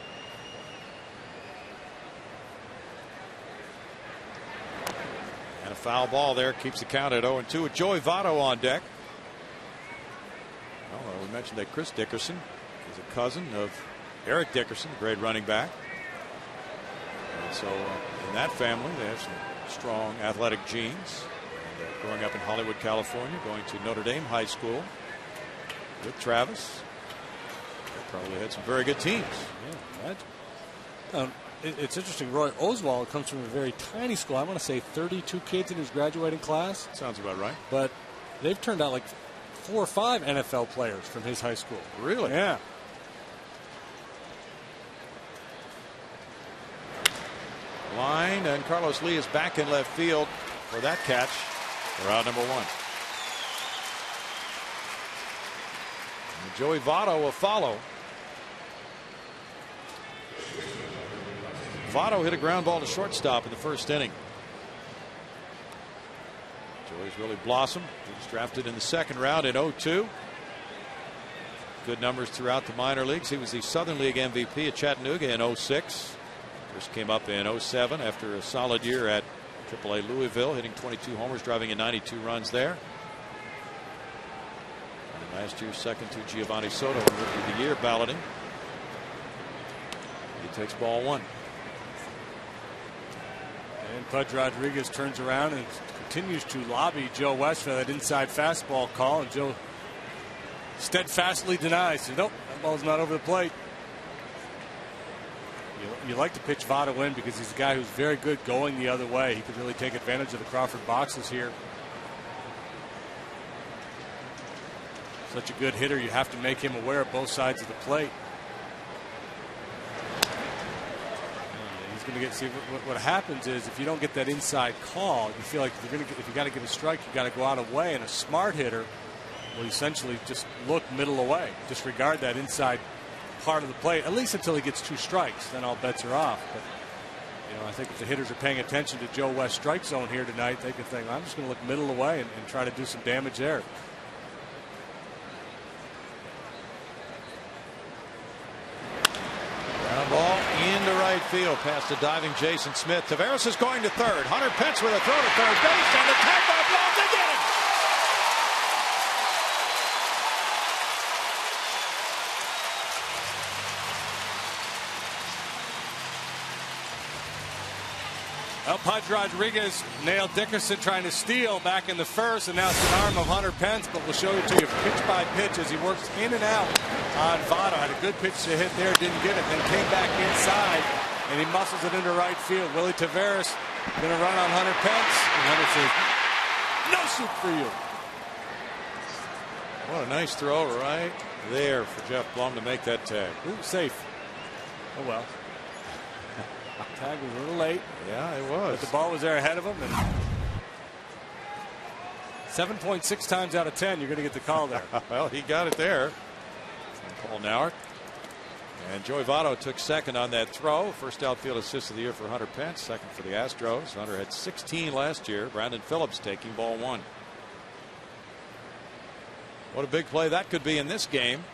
And a foul ball there keeps the count at 0-2 with Joey Votto on deck. Well, we mentioned that Chris Dickerson is a cousin of Eric Dickerson, a great running back. And so in that family, they have some strong athletic genes. And, growing up in Hollywood, California, going to Notre Dame High School with Travis. They probably had some very good teams. Yeah, right. It's interesting. Roy Oswald comes from a very tiny school. I want to say 32 kids in his graduating class. Sounds about right. But they've turned out like 4 or 5 NFL players from his high school. Really? Yeah. Line, and Carlos Lee is back in left field for that catch for out number 1. And Joey Votto will follow. Votto hit a ground ball to shortstop in the first inning. Joey's really blossomed. He was drafted in the second round in 02. Good numbers throughout the minor leagues. He was the Southern League MVP at Chattanooga in 06. First came up in 07 after a solid year at AAA Louisville, hitting 22 homers, driving in 92 runs there. And last year, second to Giovanni Soto in Rookie of the Year balloting. He takes ball one. And Pudge Rodriguez turns around and continues to lobby Joe West for that inside fastball call, and Joe steadfastly denies. Says, nope, that ball's not over the plate. You like to pitch Votto in because he's a guy who's very good going the other way. He could really take advantage of the Crawford boxes here. Such a good hitter, you have to make him aware of both sides of the plate. He's going to get. See, what happens is if you don't get that inside call, you feel like if you got to give a strike, you got to go out of the way. And a smart hitter will essentially just look middle away, disregard that inside part of the plate, at least until he gets 2 strikes. Then all bets are off. But I think if the hitters are paying attention to Joe West's strike zone here tonight, they can think, I'm just going to look middle away and try to do some damage there. Ground ball into right field past the diving Jason Smith. Taveras is going to third. Hunter Pence with a throw to third base, and the tag ball blows to get him. Well, Pudge Rodriguez nailed Dickerson trying to steal back in the first, and now it's an arm of Hunter Pence, but we'll show it to you pitch by pitch as he works in and out on Votto. Had a good pitch to hit there, didn't get it, then came back inside, and he muscles it into right field. Willie Taveras going to run on Hunter Pence, and Hunter says, no shoot for you. What a nice throw right there for Jeff Blum to make that tag. Ooh, safe. Oh, well. Tag was a little late. Yeah, it was. But the ball was there ahead of him. And 7.6 times out of 10, you're going to get the call there. Well, he got it there. Paul Nauert. And Joey Votto took second on that throw. First outfield assist of the year for Hunter Pence. Second for the Astros. Hunter had 16 last year. Brandon Phillips taking ball one. What a big play that could be in this game.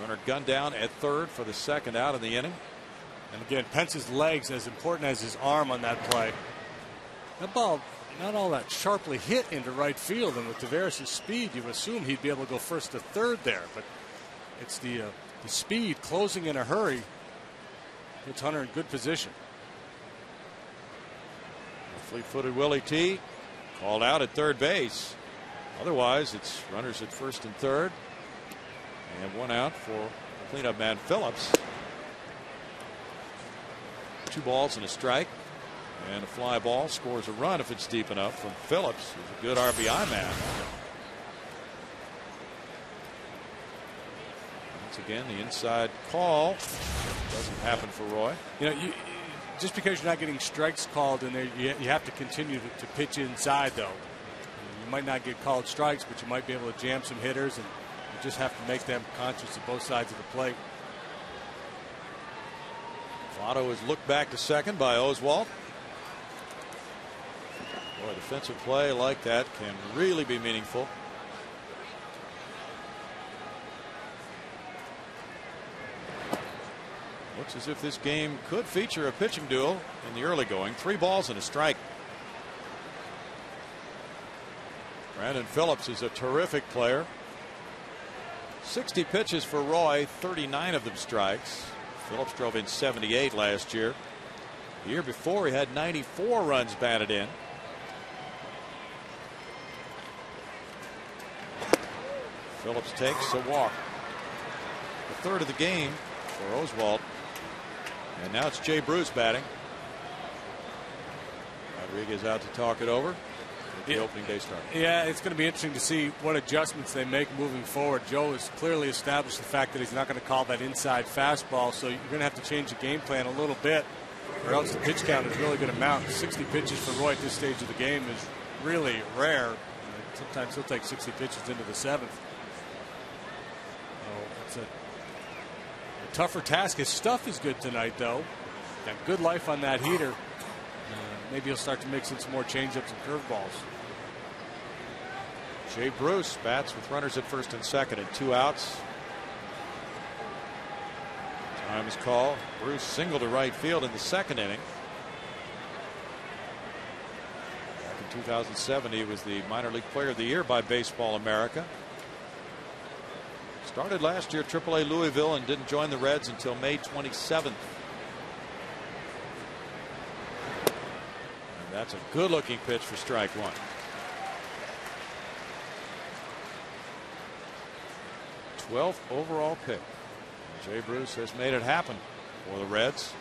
Runner gunned down at third for the second out of the inning. And again, Pence's legs as important as his arm on that play. That ball not all that sharply hit into right field, and with Taveras' speed, you would assume he'd be able to go first to third there. But it's the speed closing in a hurry. Puts Hunter in good position. Fleet-footed Willie T. called out at third base. Otherwise, it's runners at first and third, and one out for cleanup man Phillips. 2 balls and a strike, and a fly ball scores a run if it's deep enough from Phillips, who's a good RBI man. Once again, the inside call doesn't happen for Roy. Just because you're not getting strikes called in there, you have to continue to pitch inside, though. You might not get called strikes, but you might be able to jam some hitters, and you just have to make them conscious of both sides of the plate. Votto is looked back to second by Oswalt. Boy, defensive play like that can really be meaningful. Looks as if this game could feature a pitching duel in the early going. 3 balls and a strike. Brandon Phillips is a terrific player. 60 pitches for Roy, 39 of them strikes. Phillips drove in 78 last year. The year before, he had 94 runs batted in. Phillips takes a walk. The third of the game for Oswalt. And now it's Jay Bruce batting. Rodriguez out to talk it over. The opening day start. Yeah, it's going to be interesting to see what adjustments they make moving forward. Joe has clearly established the fact that he's not going to call that inside fastball, so you're going to have to change the game plan a little bit, or else the pitch count is really going to mount. 60 pitches for Roy at this stage of the game is really rare. Sometimes he'll take 60 pitches into the 7th. It's a tougher task. His stuff is good tonight, though. Got good life on that heater. Maybe he'll start to mix in some more changeups and curveballs. Jay Bruce bats with runners at first and second and 2 outs. Time is called. Bruce singled to right field in the second inning. Back in 2007, he was the minor league player of the year by Baseball America. Started last year AAA Louisville and didn't join the Reds until May 27th. And that's a good looking pitch for strike one. #12th overall pick. Jay Bruce has made it happen for the Reds.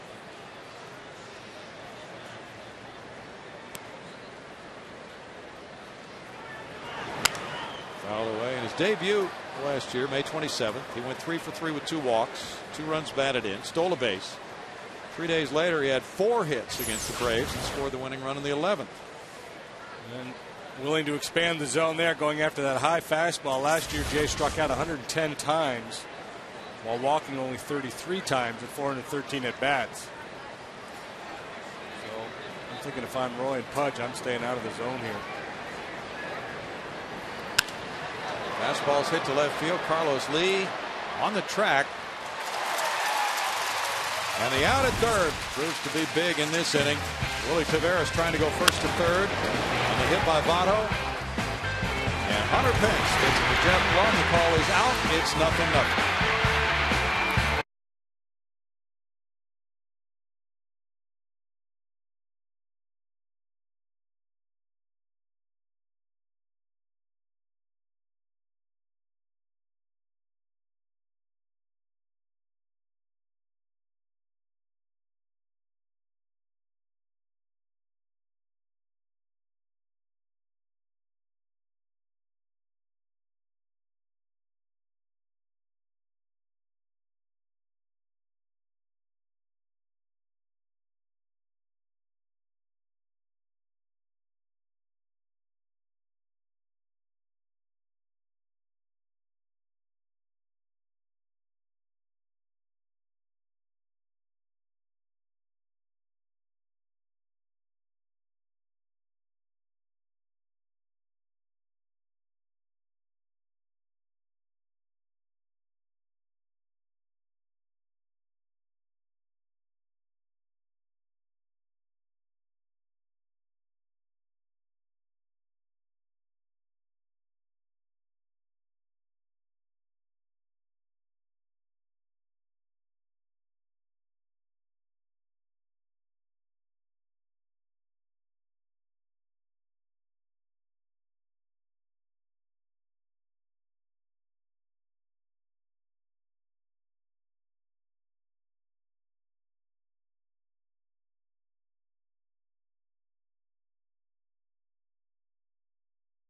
Fouled away in his debut last year, May 27th. He went 3 for 3 with 2 walks, 2 runs batted in, stole a base. 3 days later, he had 4 hits against the Braves and scored the winning run in the 11th. And willing to expand the zone there, going after that high fastball. Last year, Jay struck out 110 times while walking only 33 times at 413 at bats. So I'm thinking if I'm Roy and Pudge, I'm staying out of the zone here. Fastball's hit to left field. Carlos Lee on the track. And the out at third proves to be big in this inning. Willie Taveras trying to go first to third. On the hit by Votto. And Hunter Pence gets it to Jeff Blum. The call is out. It's 0-0.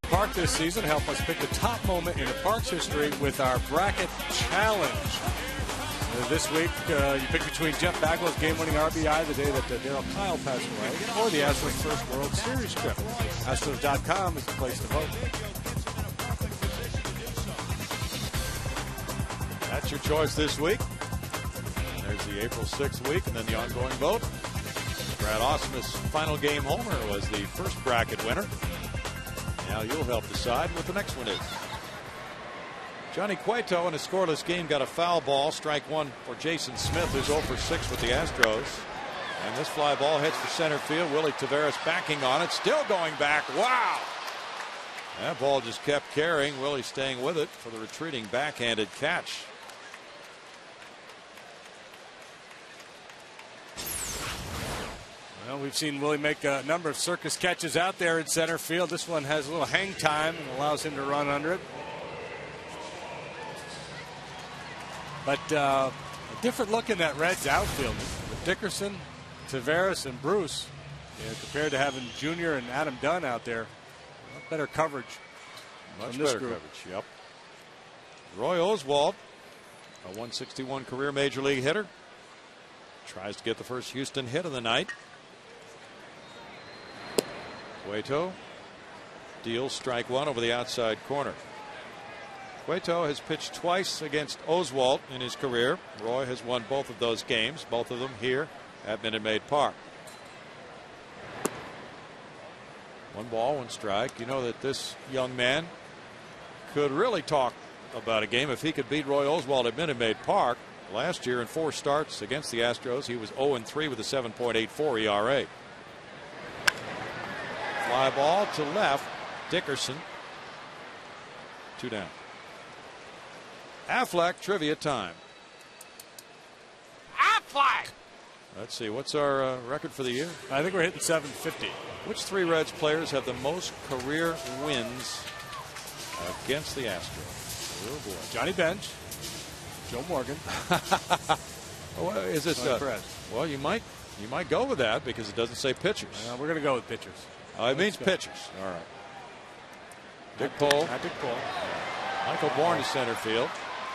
Park this season. Help us pick the top moment in the Park's history with our bracket challenge. This week, you pick between Jeff Bagwell's game-winning RBI the day that Darryl Kyle passed away, or the Astros' first World Series trip. Astros.com is the place to vote. That's your choice this week. There's the April 6th week, and then the ongoing vote. Brad Ausmus' final game homer was the first bracket winner. Now you'll help decide what the next one is. Johnny Cueto in a scoreless game got a foul ball. Strike one for Jason Smith, who's 0 for 6 with the Astros. And this fly ball heads for center field. Willie Taveras backing on it. Still going back. Wow! That ball just kept carrying. Willie staying with it for the retreating backhanded catch. Well, we've seen Willie make a number of circus catches out there in center field. This one has a little hang time and allows him to run under it. But a different look in that Reds outfield with Dickerson, Taveras, and Bruce. Compared to having Junior and Adam Dunn out there. Much better coverage. Much better coverage, yep. Roy Oswalt, a 161 career major league hitter. Tries to get the first Houston hit of the night. Cueto deals strike one over the outside corner. Cueto has pitched twice against Oswalt in his career. Roy has won both of those games, both of them here at Minute Maid Park. 1 ball, 1 strike. You know that this young man could really talk about a game if he could beat Roy Oswalt at Minute Maid Park. Last year in 4 starts against the Astros, he was 0-3 with a 7.84 ERA. Fly ball to left. Dickerson. 2 down. Affleck trivia time. Affleck! Let's see, what's our record for the year? I think we're hitting 750. Which 3 Reds players have the most career wins against the Astros? Oh boy. Johnny Bench, Joe Morgan. Well, is this well, you might go with that because it doesn't say pitchers. We're going to go with pitchers. It means pitchers. All right. Dick Pole. Dick Pole. Michael Bourne to center field.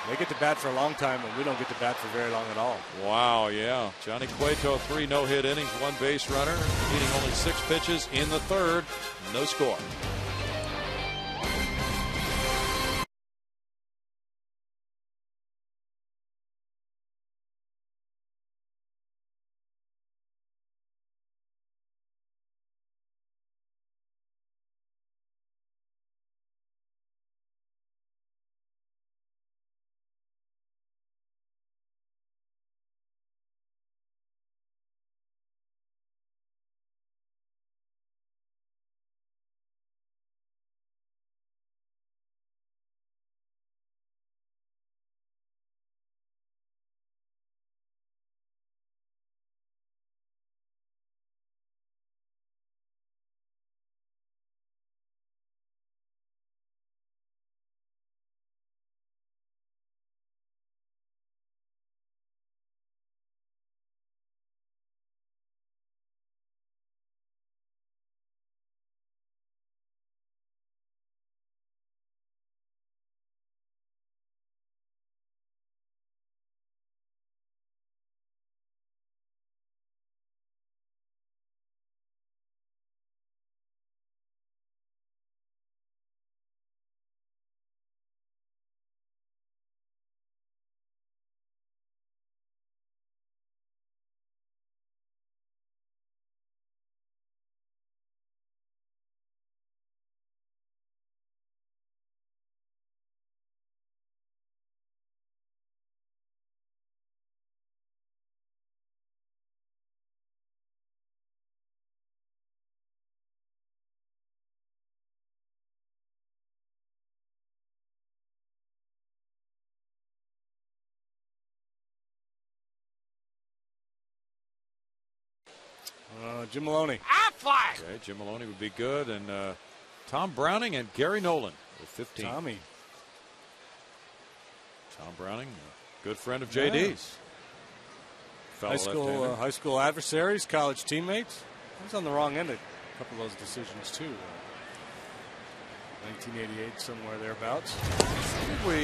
They get to bat for a long time, and we don't get to bat for very long at all. Wow, yeah. Johnny Cueto, 3 no-hit innings, 1 base runner, eating only 6 pitches in the 3rd. No score. Jim Maloney. Okay, Jim Maloney would be good. And Tom Browning and Gary Nolan with 15. Tommy. Tom Browning, a good friend of JD's. Yeah. High school adversaries, college teammates. He was on the wrong end of a couple of those decisions, too. 1988, somewhere thereabouts. I think we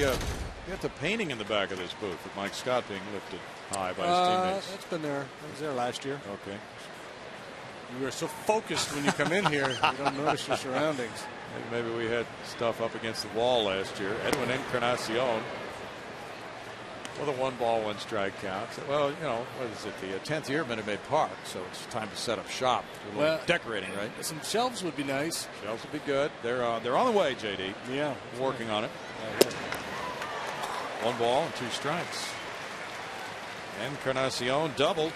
got the painting in the back of this booth with Mike Scott being lifted high by his teammates. That's been there. It was there last year. Okay. You are so focused when you come in here, you don't notice your surroundings. Maybe we had stuff up against the wall last year. Edwin Encarnacion with a 1 ball, 1 strike count. So, well, you know, what is it? The 10th year at Minute Maid Park, so it's time to set up shop. A little decorating, right? Some shelves would be nice. Shelves would be good. They're on the way, JD. Yeah, working on it. 1 ball and 2 strikes. Encarnacion doubled.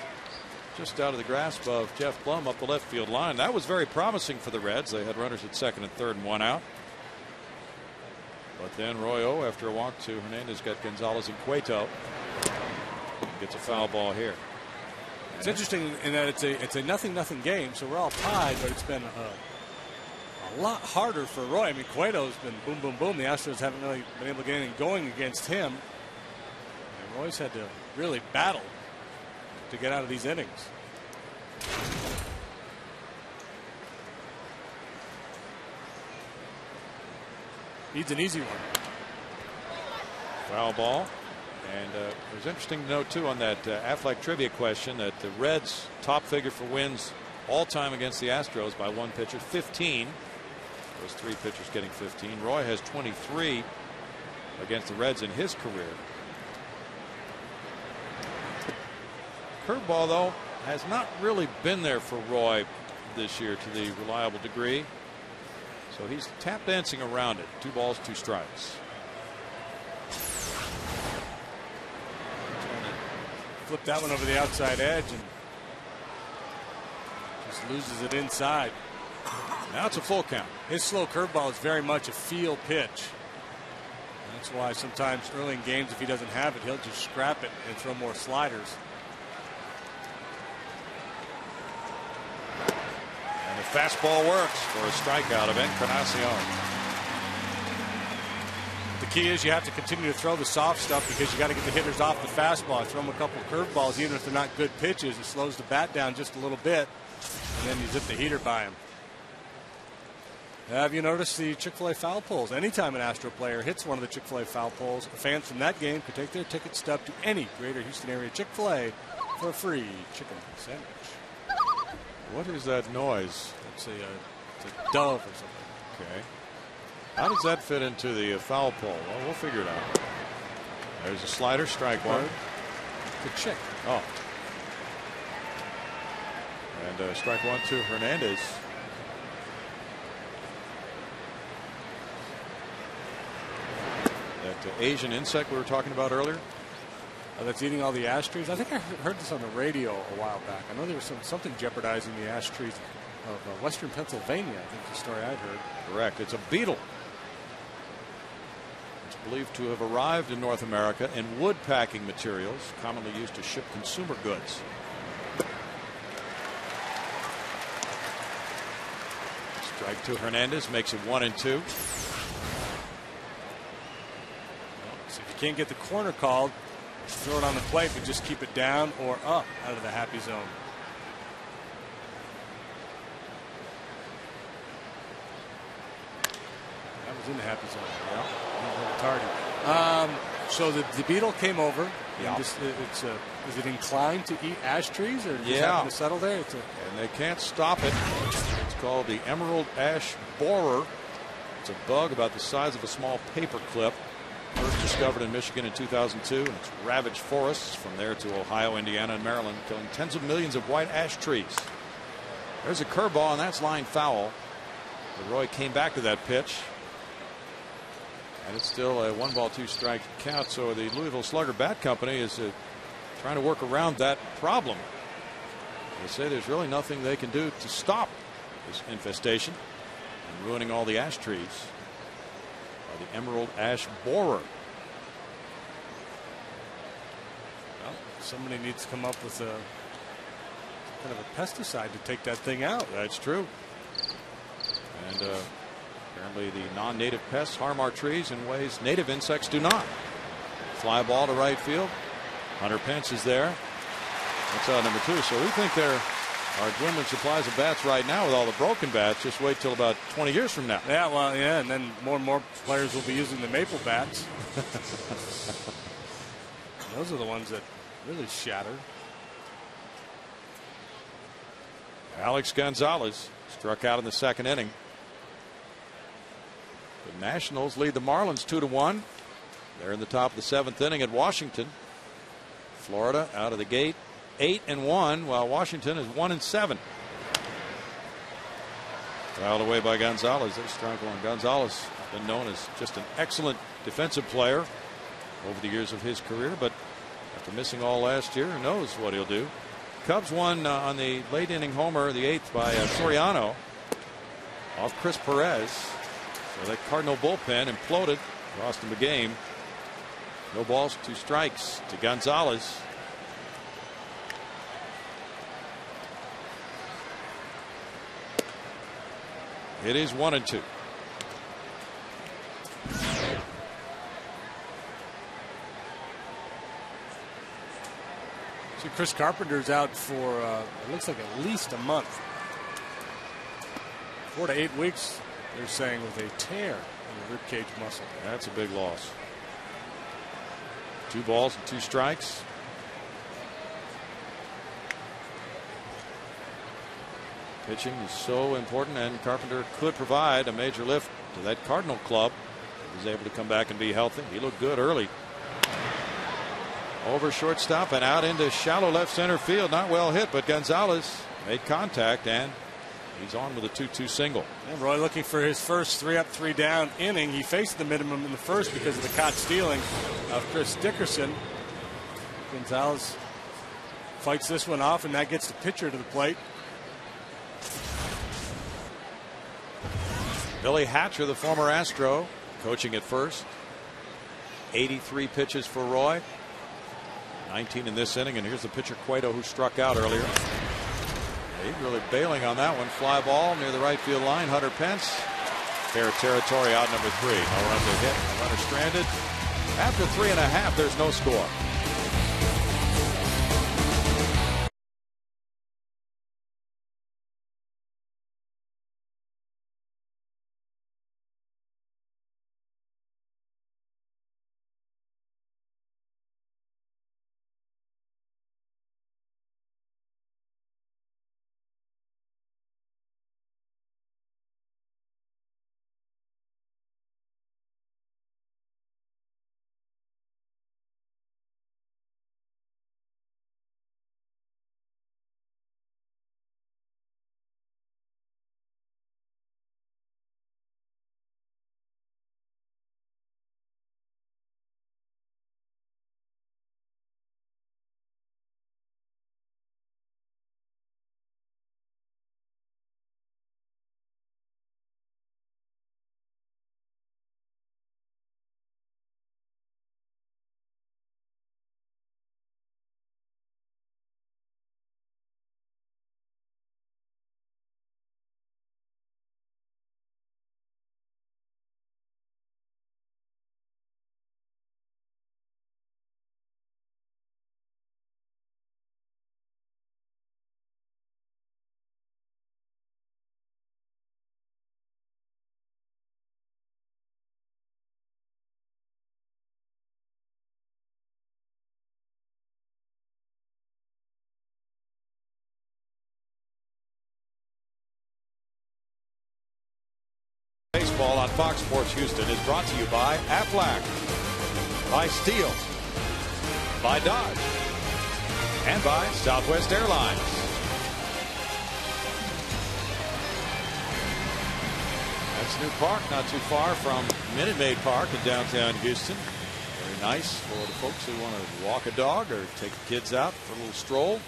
Just out of the grasp of Jeff Blum up the left field line. That was very promising for the Reds. They had runners at 2nd and 3rd and 1 out. But then Royo, after a walk to Hernandez, got Gonzalez and Cueto. Gets a foul ball here. It's interesting in that it's a 0-0 game, so we're all tied, but it's been a lot harder for Roy. I mean, Cueto's been boom, boom, boom. The Astros haven't really been able to get anything going against him. And Roy's had to really battle to get out of these innings. Needs an easy one. Foul ball. And it was interesting to note, too, on that Affleck trivia question that the Reds' top figure for wins all time against the Astros by 1 pitcher, 15. Those 3 pitchers getting 15. Roy has 23 against the Reds in his career. Curveball, though, has not really been there for Roy this year to the reliable degree. So he's tap dancing around it. 2 balls, 2 strikes. Trying to flip that one over the outside edge and just loses it inside. Now it's a full count. His slow curveball is very much a feel pitch. That's why sometimes early in games, if he doesn't have it, he'll just scrap it and throw more sliders. And the fastball works for a strikeout of Encarnacion. The key is you have to continue to throw the soft stuff because you got to get the hitters off the fastball. Throw them a couple of curveballs, even if they're not good pitches. It slows the bat down just a little bit, and then you zip the heater by him. Have you noticed the Chick-fil-A foul poles? Anytime an Astro player hits one of the Chick-fil-A foul poles, fans from that game could take their ticket stub to any Greater Houston area Chick-fil-A for a free chicken sandwich. What is that noise? It's a dove or something. Okay. How does that fit into the foul pole? Well, we'll figure it out. There's a slider, strike one. The chick. Oh. And strike 1 to Hernandez. That Asian insect we were talking about earlier. That's eating all the ash trees. I think I heard this on the radio a while back. I know there was something jeopardizing the ash trees of western Pennsylvania. I think the story I'd heard. Correct. It's a beetle. It's believed to have arrived in North America in wood packing materials commonly used to ship consumer goods. Strike to Hernandez makes it 1-2. So if you can't get the corner called, throw it on the plate, but just keep it down or up out of the happy zone. That was in the happy zone. Yeah. Tardy. So the beetle came over. Yeah. Is it inclined to eat ash trees or just happen to settle there? And they can't stop it. It's called the emerald ash borer. It's a bug about the size of a small paper clip. First discovered in Michigan in 2002, and it's ravaged forests from there to Ohio, Indiana, and Maryland, killing tens of millions of white ash trees. There's a curveball, and that's line foul. But Roy came back to that pitch. And it's still a 1-ball, 2-strike count. So the Louisville Slugger Bat Company is trying to work around that problem. They say there's really nothing they can do to stop this infestation and ruining all the ash trees. The emerald ash borer. Well, somebody needs to come up with a kind of a pesticide to take that thing out. That's true. And apparently the non-native pests harm our trees in ways native insects do not. Fly ball to right field. Hunter Pence is there. That's out number 2. So we think there are dwindling supplies of bats right now with all the broken bats. Just wait till about 20 years from now. Yeah, well, yeah, and then more and more players will be using the maple bats. Those are the ones that really shatter. Alex Gonzalez struck out in the 2nd inning. The Nationals lead the Marlins 2-1. They're in the top of the 7th inning at Washington. Florida out of the gate 8-1, while Washington is 1-7. Fouled away by Gonzalez. There's strike one. Gonzalez has been known as just an excellent defensive player over the years of his career, but after missing all last year, who knows what he'll do. Cubs won on the late inning homer, the 8th, by Soriano off Chris Perez. So that Cardinal bullpen imploded, lost him the game. No balls, 2 strikes to Gonzalez. It is 1-2. See, Chris Carpenter's out for it looks like at least a month. 4 to 8 weeks, they're saying, with a tear in the ribcage muscle. That's a big loss. 2 balls and 2 strikes. Pitching is so important, and Carpenter could provide a major lift to that Cardinal club. He was able to come back and be healthy. He looked good early. over shortstop and out into shallow left center field. Not well hit, but Gonzalez made contact and he's on with a 2-2 single. And Roy looking for his first 3 up, 3 down inning. He faced the minimum in the first because of the caught stealing of Chris Dickerson. Gonzalez fights this one off, and that gets the pitcher to the plate. Billy Hatcher, the former Astro, coaching at first. 83 pitches for Roy. 19 in this inning, and here's the pitcher Cueto, who struck out earlier. He's really bailing on that one. Fly ball near the right field line. Hunter Pence. Fair territory, out number 3. No runs are hit. Runner stranded. After 3.5, there's no score. Baseball on Fox Sports Houston is brought to you by Aflac, by Steel, by Dodge, and by Southwest Airlines. That's New Park, not too far from Maid Park in downtown Houston. Very nice for the folks who want to walk a dog or take the kids out for a little stroll.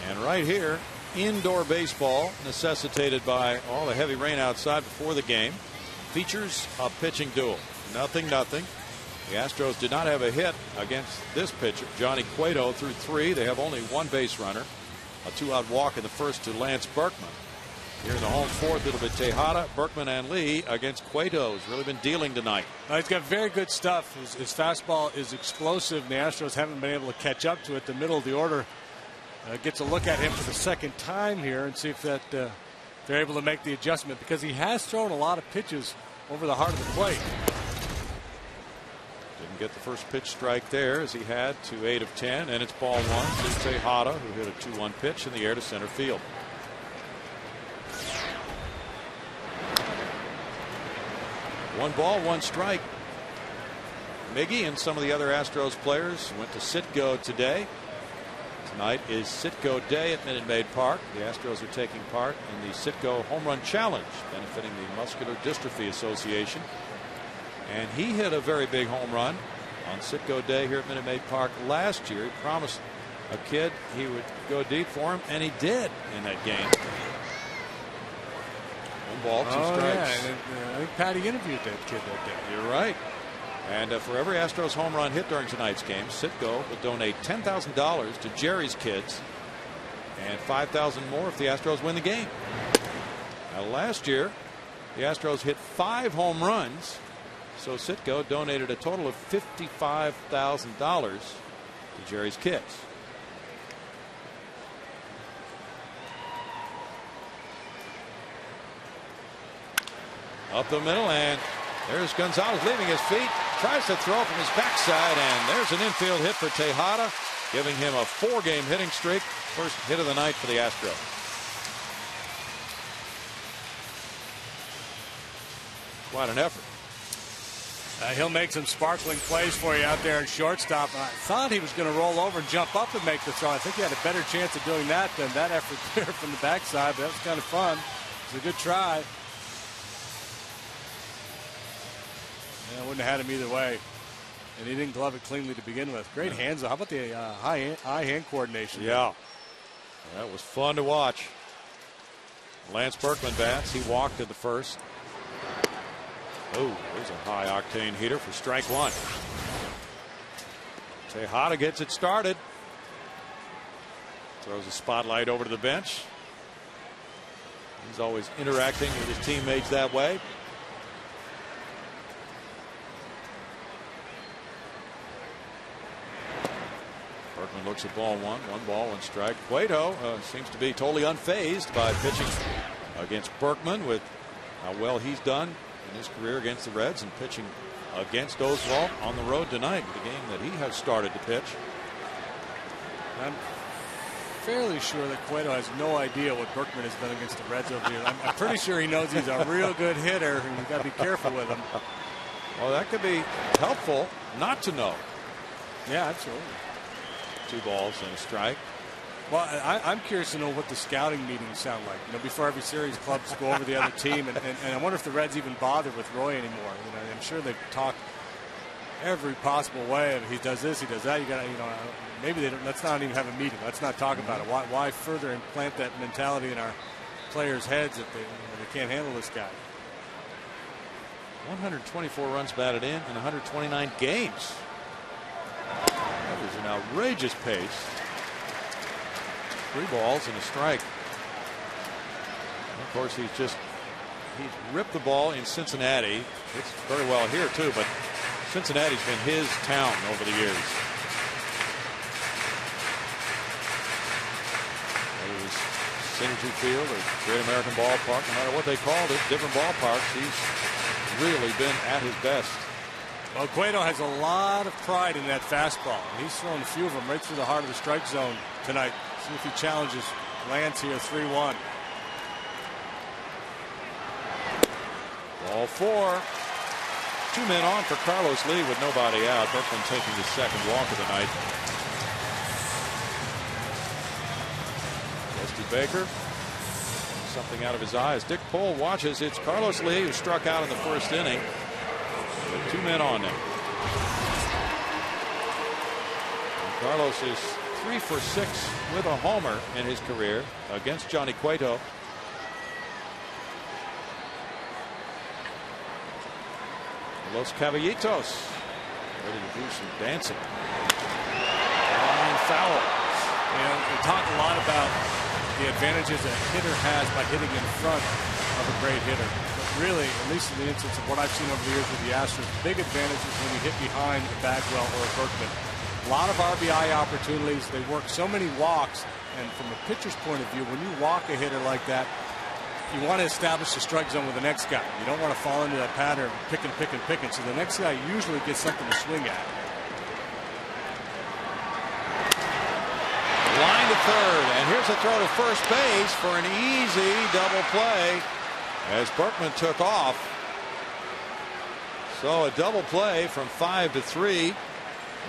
And right here, indoor baseball, necessitated by all the heavy rain outside before the game, features a pitching duel. 0-0. The Astros did not have a hit against this pitcher, Johnny Cueto, through 3. They have only 1 base runner. A 2-out walk in the first to Lance Berkman. Here in the home fourth, it'll be Tejada, Berkman, and Lee against Cueto, who's really been dealing tonight. He's got very good stuff. His fastball is explosive, and the Astros haven't been able to catch up to it. The middle of the order gets a look at him for the second time here and see if that they're able to make the adjustment, because he has thrown a lot of pitches over the heart of the plate. Didn't get the first pitch strike there as he had to 8 of 10, and it's ball 1 to Tejada, who hit a 2-1 pitch in the air to center field. One ball, 1 strike. Miggy and some of the other Astros players went to Citgo today. Tonight is Citgo Day at Minute Maid Park. The Astros are taking part in the Citgo Home Run Challenge, benefiting the Muscular Dystrophy Association. And he hit a very big home run on Citgo Day here at Minute Maid Park last year. He promised a kid he would go deep for him, and he did in that game. 1 ball, 2 strikes. Yeah. I think Patty interviewed that kid that day. You're right. And for every Astros home run hit during tonight's game, Citgo will donate $10,000 to Jerry's kids and $5,000 more if the Astros win the game. Now, last year, the Astros hit 5 home runs, so Citgo donated a total of $55,000 to Jerry's kids. Up the middle, and there's Gonzalez leaving his feet. Tries to throw from his backside, and there's an infield hit for Tejada, giving him a 4-game hitting streak. First hit of the night for the Astros. Quite an effort. He'll make some sparkling plays for you out there at shortstop. I thought he was going to roll over and jump up and make the throw. I think he had a better chance of doing that than that effort there from the backside. But that was kind of fun. It was a good try. Yeah, I wouldn't have had him either way. And he didn't glove it cleanly to begin with. Great hands. How about the eye-hand coordination? Yeah. That was fun to watch. Lance Berkman bats. He walked in the first. Oh, there's a high-octane heater for strike one. Tejada gets it started. Throws a spotlight over to the bench. He's always interacting with his teammates that way. Berkman looks at ball one. 1 ball, 1 strike. Cueto seems to be totally unfazed by pitching against Berkman with how well he's done in his career against the Reds and pitching against Oswalt on the road tonight, the game that he has started to pitch. I'm fairly sure that Cueto has no idea what Berkman has done against the Reds over here. I'm pretty sure he knows he's a real good hitter, and you've got to be careful with him. Well, that could be helpful not to know. Yeah, absolutely. 2 balls and a strike. Well, I'm curious to know what the scouting meetings sound like. You know, before every series, clubs go over the other team, and I wonder if the Reds even bother with Roy anymore. You know, I'm sure they've talked every possible way. If he does this, he does that. You got to, you know, maybe they don't. Let's not even have a meeting. Let's not talk about it. Why further implant that mentality in our players' heads if they can't handle this guy? 124 runs batted in 129 games. That is an outrageous pace. 3 balls and a strike. And of course, he's ripped the ball in Cincinnati. It's very well here too, but Cincinnati's been his town over the years. Whether it was Synergy Field or Great American Ballpark, no matter what they called it, different ballparks, he's really been at his best. Well, Cueto has a lot of pride in that fastball. He's thrown a few of them right through the heart of the strike zone tonight. See if he challenges Lance here. 3-1. Ball 4. 2 men on for Carlos Lee with nobody out. Berkman taking his second walk of the night. Dusty Baker, something out of his eyes. Dick Pohl watches. It's Carlos Lee who struck out in the first inning. With 2 men on now. And Carlos is 3 for 6 with a homer in his career against Johnny Cueto. Los Caballitos ready to do some dancing. Line foul. You know, we talk a lot about the advantages a hitter has by hitting in front of a great hitter. Really, at least in the instance of what I've seen over the years with the Astros, big advantage is when you hit behind a Bagwell or a Berkman. A lot of RBI opportunities. They work so many walks, and from a pitcher's point of view, when you walk a hitter like that, you want to establish the strike zone with the next guy. You don't want to fall into that pattern of picking. So the next guy usually gets something to swing at. Line to third, and here's a throw to first base for an easy double play as Berkman took off. So a double play from 5 to 3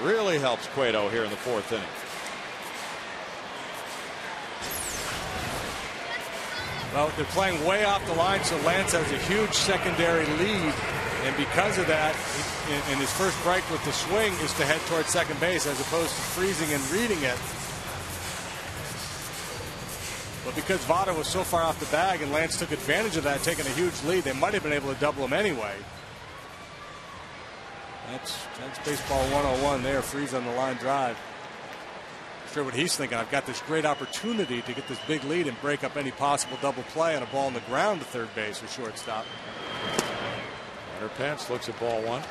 really helps Cueto here in the 4th inning. Well, they're playing way off the line, so Lance has a huge secondary lead, and because of that, in his first break with the swing is to head towards second base as opposed to freezing and reading it. But because Votto was so far off the bag and Lance took advantage of that, taking a huge lead, they might have been able to double him anyway. That's baseball 101 there, freeze on the line drive. I'm sure what he's thinking, I've got this great opportunity to get this big lead and break up any possible double play on a ball on the ground to third base or shortstop. Hunter Pence looks at ball 1.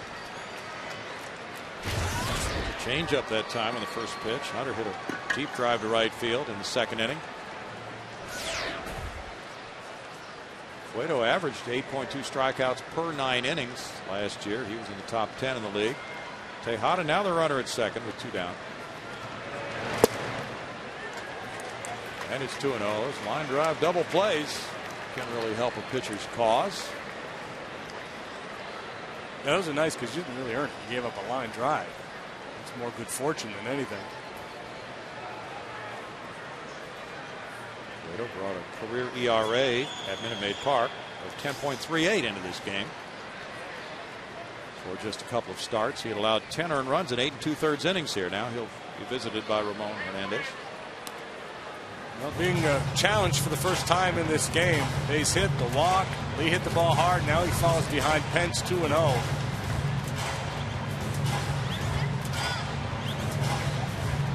Change up that time on the first pitch. Hunter hit a deep drive to right field in the 2nd inning. Cueto averaged 8.2 strikeouts per 9 innings last year. He was in the top 10 in the league. Tejada now the runner at second with 2 down. And it's 2-0. Those line drive double plays can really help a pitcher's cause. That was nice because you didn't really earn it. You gave up a line drive. It's more good fortune than anything. Cueto brought a career ERA at Minute Maid Park of 10.38 into this game. For just a couple of starts, he had allowed 10 earned runs in 8 2/3 innings here. Now he'll be visited by Ramon Hernandez. Well, being challenged for the first time in this game. Base hit, the walk. Lee hit the ball hard. Now he falls behind Pence 2-0.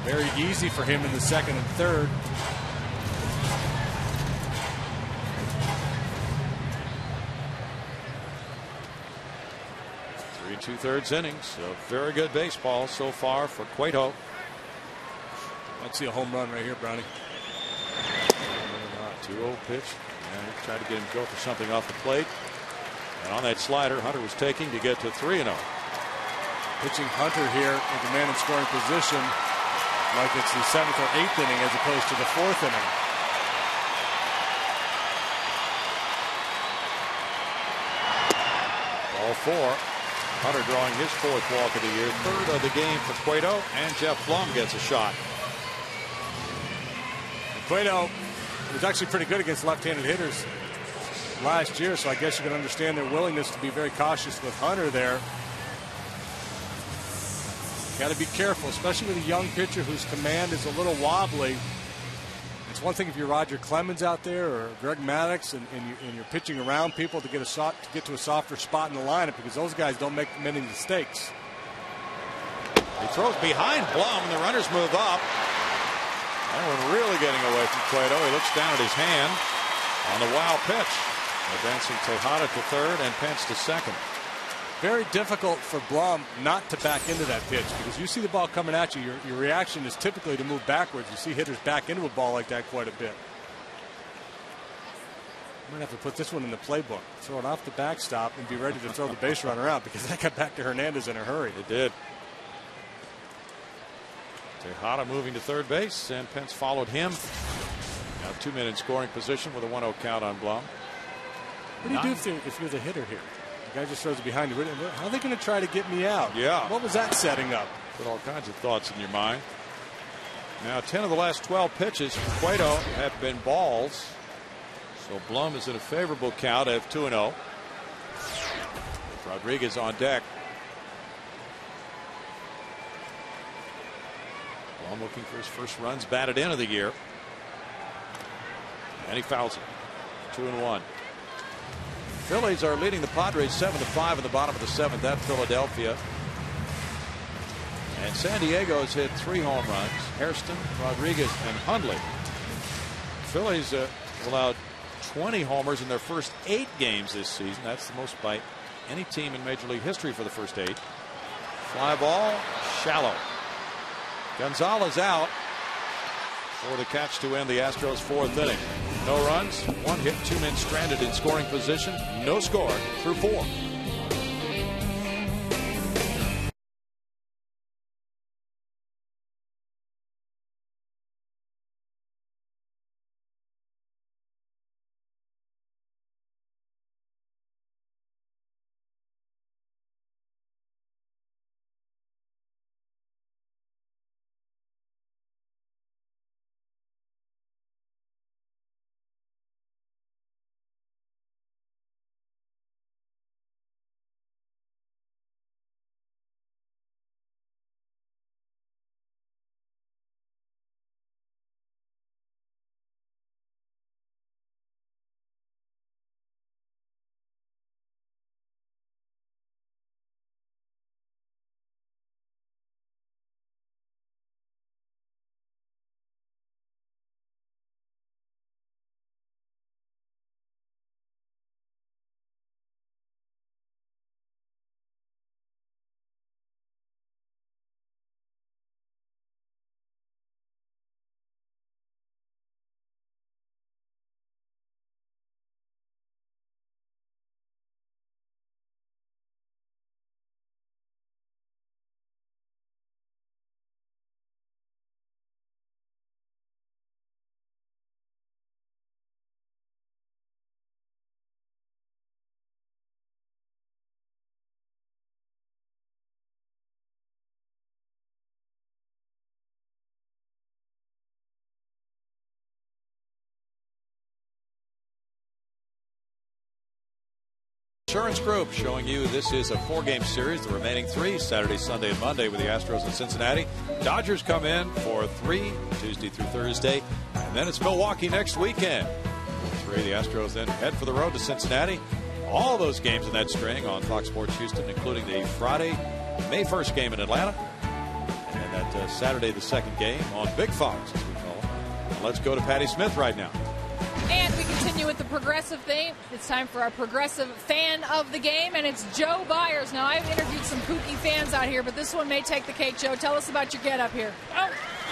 Very easy for him in the second and third. Three 2/3 innings. So very good baseball so far for Cueto. Let's see a home run right here, Brownie. 2-0 pitch. And he tried to get him to go for something off the plate. And on that slider, Hunter was taking to get to 3-0. Pitching Hunter here with the man in scoring position like it's the 7th or 8th inning as opposed to the 4th inning. Ball 4. Hunter drawing his 4th walk of the year, 3rd of the game for Cueto, and Jeff Blum gets a shot. Cueto was actually pretty good against left-handed hitters last year, so I guess you can understand their willingness to be very cautious with Hunter there. Got to be careful, especially with a young pitcher whose command is a little wobbly. It's one thing if you're Roger Clemens out there or Greg Maddux and you're pitching around people to get to a softer spot in the lineup, because those guys don't make many mistakes. He throws behind Blum. The runners move up. That one really getting away from Cueto. He looks down at his hand on the wild pitch. Advancing Tejada to third and Pence to second. Very difficult for Blum not to back into that pitch, because you see the ball coming at you. Your reaction is typically to move backwards. You see hitters back into a ball like that quite a bit. I'm going to have to put this one in the playbook. Throw it off the backstop and be ready to throw the base runner out, because that got back to Hernandez in a hurry. It did. Tejada moving to third base, and Pence followed him. Now 2 men in scoring position with a 1-0 count on Blum. What do you do if you're the hitter here? The guy just throws it behind you. How are they going to try to get me out? Yeah. What was that setting up? Put all kinds of thoughts in your mind. Now 10 of the last 12 pitches from Cueto have been balls. So Blum is in a favorable count of 2-0. Rodriguez on deck. Blum looking for his first runs batted in of the year. And he fouls it. 2-1. Phillies are leading the Padres 7-5 in the bottom of the 7th at Philadelphia. And San Diego's hit 3 home runs. Hairston, Rodriguez, and Hundley. Phillies allowed 20 homers in their first 8 games this season. That's the most by any team in Major League history for the first 8. Fly ball, shallow. Gonzalez out for the catch to end the Astros 4th inning. No runs, 1 hit, 2 men stranded in scoring position. No score through 4. Insurance Group showing you this is a 4-game series. The remaining 3, Saturday, Sunday, and Monday with the Astros in Cincinnati. Dodgers come in for 3, Tuesday through Thursday. And then it's Milwaukee next weekend. 3, the Astros then head for the road to Cincinnati. All those games in that string on Fox Sports Houston, including the Friday, May 1st game in Atlanta. And that Saturday, the 2nd game on Big Fox, as we call it. And let's go to Patty Smith right now. And we continue with the progressive theme. It's time for our progressive fan of the game, and it's Joe Byers. Now, I've interviewed some kooky fans out here, but this one may take the cake. Joe, tell us about your get-up here. Oh,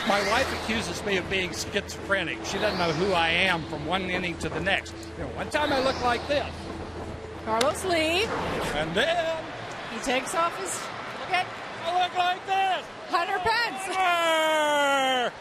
my wife accuses me of being schizophrenic. She doesn't know who I am from one inning to the next. You know, one time I looked like this. Carlos Lee. And then He takes off his... Okay. I look like this. Hunter Pence. Arr!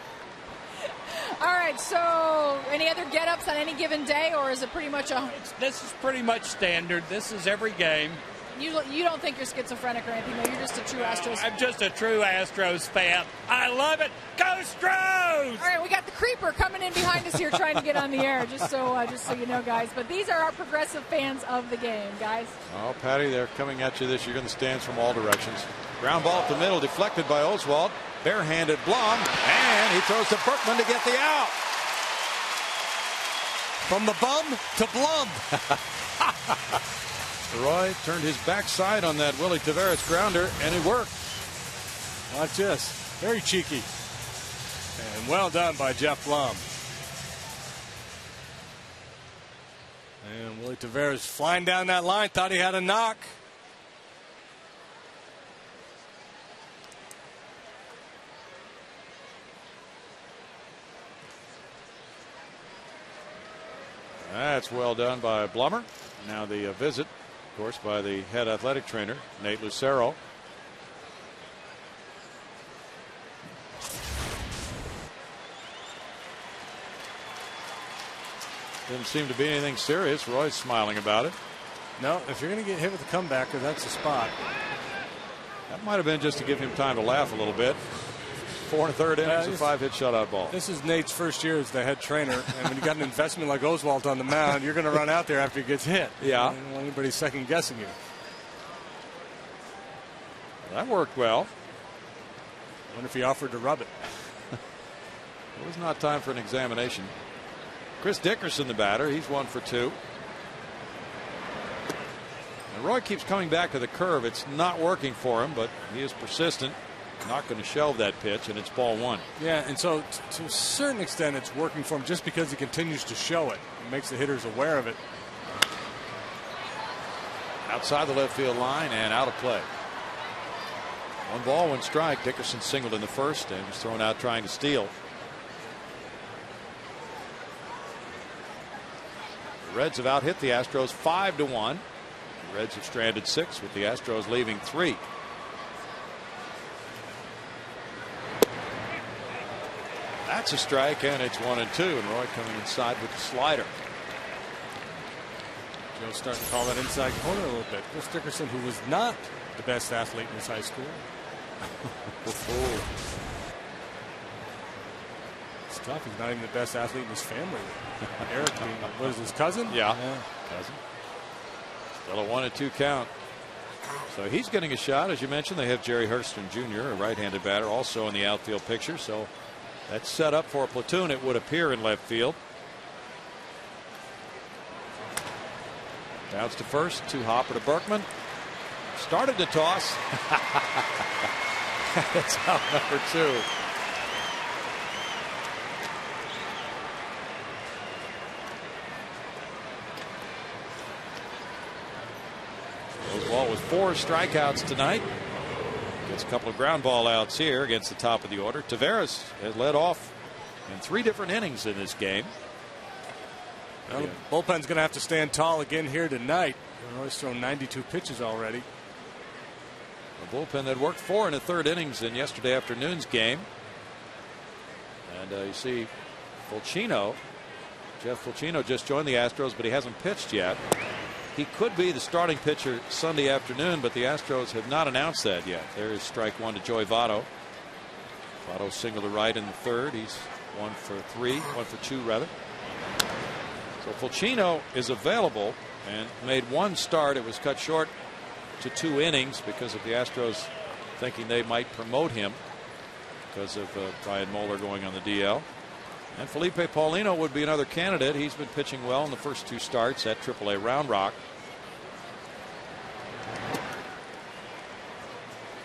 All right, so any other get-ups on any given day, or is it pretty much a... This is pretty much standard. This is every game. You don't think you're schizophrenic or anything, though. You're just a true Astros fan. I'm just a true Astros fan. I love it. Go Stros! All right, we got the creeper coming in behind us here trying to get on the air, just so you know, guys. But these are our progressive fans of the game, guys. Oh, Patty, they're coming at you this year in the stands from all directions. Ground ball up the middle, deflected by Oswalt. Barehanded Blum, and he throws to Berkman to get the out. From the bum to Blum. Roy turned his backside on that Willie Taveras grounder, and it worked. Watch this. Very cheeky. And well done by Jeff Blum. And Willie Taveras flying down that line, thought he had a knock. That's well done by Blummer. Now the visit, of course, by the head athletic trainer, Nate Lucero. Didn't seem to be anything serious. Roy's smiling about it. No, if you're going to get hit with a comebacker, that's the spot. That might have been just to give him time to laugh a little bit. 4 1/3 innings, a 5-hit shutout ball. This is Nate's first year as the head trainer, and when you got an investment like Oswalt on the mound, you're going to run out there after he gets hit. Yeah. You don't want anybody second guessing you. That worked well. I wonder if he offered to rub it. It was not time for an examination. Chris Dickerson, the batter, he's 1 for 2. And Roy keeps coming back to the curve. It's not working for him, but he is persistent. Not going to shelve that pitch, and it's ball 1. Yeah, and so to a certain extent it's working for him just because he continues to show it. It makes the hitters aware of it. Outside the left field line and out of play. 1 ball, 1 strike. Dickerson singled in the first and was thrown out trying to steal. The Reds have out hit the Astros 5-1. The Reds have stranded 6 with the Astros leaving 3. That's a strike, and it's 1-2. And Roy coming inside with the slider. Joe's starting to call that inside corner a little bit. Chris Dickerson, who was not the best athlete in his high school. It's tough. He's not even the best athlete in his family. Eric, what is his cousin? Yeah. Cousin. Still a 1-2 count. So he's getting a shot. As you mentioned, they have Jerry Hurston Jr., a right-handed batter, also in the outfield picture. So that's set up for a platoon, it would appear, in left field. Bounce to first, to Hopper to Berkman. Started to toss. That's out number 2. Oswalt with 4 strikeouts tonight. Gets a couple of ground ball outs here against the top of the order. Taveras has led off in 3 different innings in this game. Well, the bullpen's going to have to stand tall again here tonight. Roy's thrown 92 pitches already. The bullpen that worked 4 1/3 innings in yesterday afternoon's game. And you see Fulcino. Jeff Fulcino just joined the Astros, but he hasn't pitched yet. He could be the starting pitcher Sunday afternoon, but the Astros have not announced that yet. There is strike 1 to Joey Votto. Votto single to right in the 3rd. He's 1 for 2 rather. So Fulcino is available, and made one start. It was cut short to 2 innings because of the Astros thinking they might promote him because of Brian Moeller going on the DL. And Felipe Paulino would be another candidate. He's been pitching well in the first 2 starts at AAA Round Rock.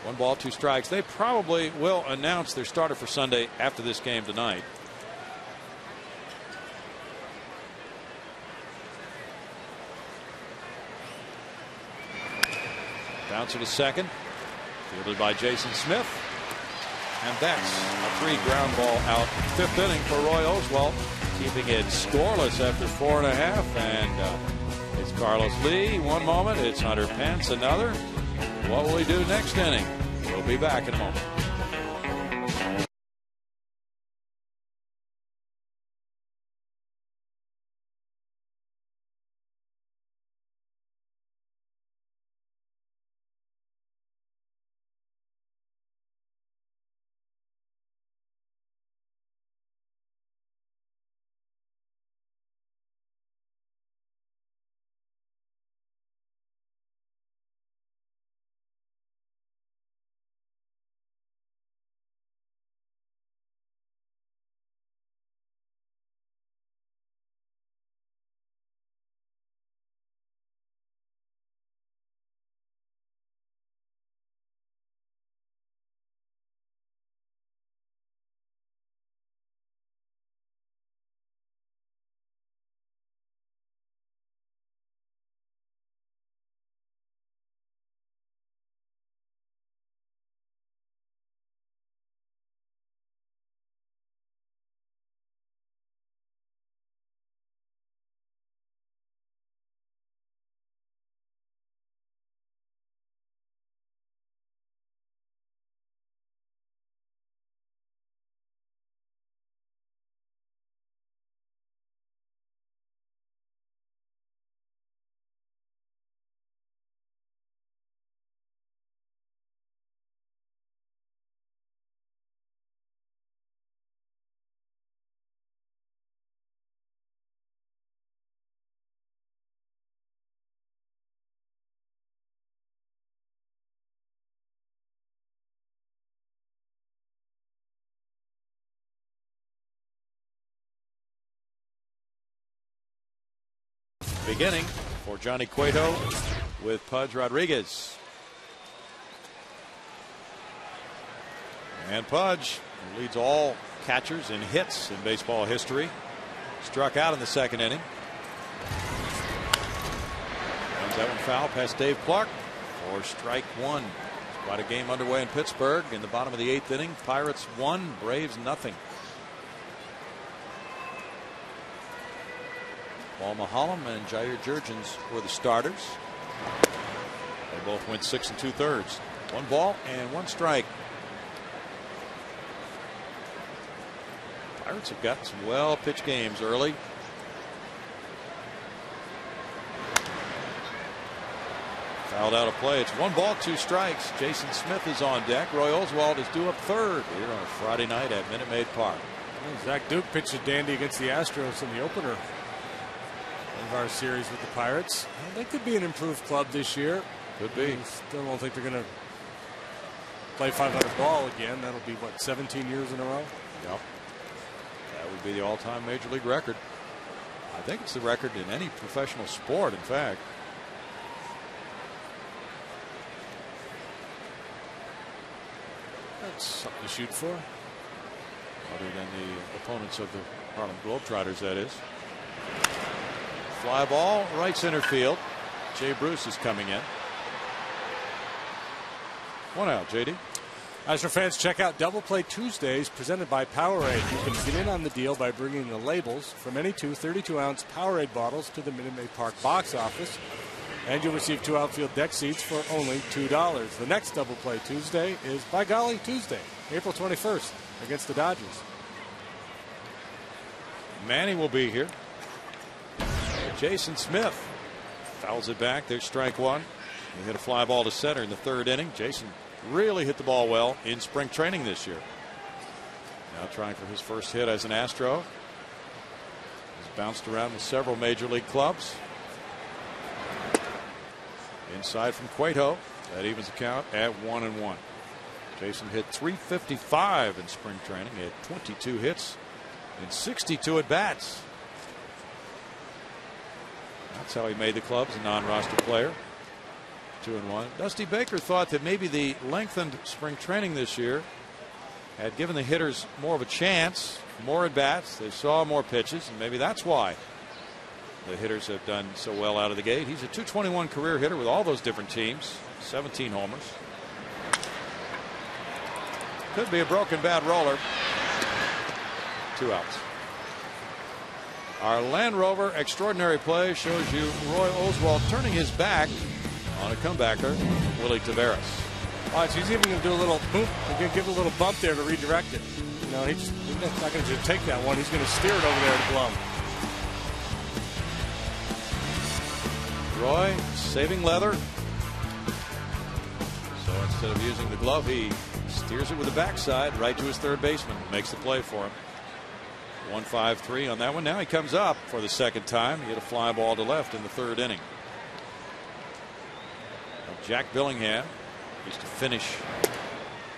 1 ball, 2 strikes. They probably will announce their starter for Sunday after this game tonight. Bouncer to second. Fielded by Jason Smith. And that's a 3 ground ball out. 5th inning for Roy Oswalt, keeping it scoreless after 4 1/2. And it's Carlos Lee 1 moment. It's Hunter Pence another. What will he do next inning? We'll be back in a moment. Beginning for Johnny Cueto with Pudge Rodriguez. And Pudge leads all catchers in hits in baseball history. Struck out in the 2nd inning. Runs that one foul past Dave Clark for strike 1. Quite a game underway in Pittsburgh in the bottom of the 8th inning. Pirates 1, Braves nothing. Paul Mahallam and Jair Jurgens were the starters. They both went 6 2/3. 1 ball and 1 strike. Pirates have got some well-pitched games early. Fouled out of play. It's 1 ball, 2 strikes. Jason Smith is on deck. Roy Oswalt is due up 3rd here on a Friday night at Minute Maid Park. Well, Zach Duke pitched a dandy against the Astros in the opener of our series with the Pirates. Well, they could be an improved club this year. Could be. Still don't think they're going to play 500 ball again. That'll be what, 17 years in a row? Yep. That would be the all-time major league record. I think it's the record in any professional sport, in fact. That's something to shoot for. Other than the opponents of the Harlem Globetrotters, that is. Fly ball, right center field. Jay Bruce is coming in. 1 out, JD. Astro fans, check out Double Play Tuesdays presented by Powerade. You can get in on the deal by bringing the labels from any 2 32-ounce Powerade bottles to the Minute Maid Park box office. And you'll receive 2 outfield deck seats for only $2. The next Double Play Tuesday is, by golly, Tuesday, April 21st, against the Dodgers. Manny will be here. Jason Smith fouls it back. There's strike 1. He hit a fly ball to center in the 3rd inning. Jason really hit the ball well in spring training this year. Now trying for his first hit as an Astro. He's bounced around with several major league clubs. Inside from Cueto. That evens the count at 1-1. Jason hit .355 in spring training. He had 22 hits and 62 at bats. That's how he made the club as a non-roster player. 2-1. Dusty Baker thought that maybe the lengthened spring training this year had given the hitters more of a chance, more at bats. They saw more pitches, and maybe that's why the hitters have done so well out of the gate. He's a .221 career hitter with all those different teams, 17 homers. Could be a broken bad roller. 2 outs. Our Land Rover extraordinary play shows you Roy Oswalt turning his back on a comebacker, Willie Taveras. Watch, he's even going to do a little boop. He's going to give it a little bump there to redirect it. You know, he's not going to just take that one. He's going to steer it over there to Blum. Roy saving leather. So instead of using the glove, he steers it with the backside right to his third baseman. Makes the play for him. 1-5-3 on that one. Now he comes up for the second time. He hit a fly ball to left in the third inning. Jack Billingham used to finish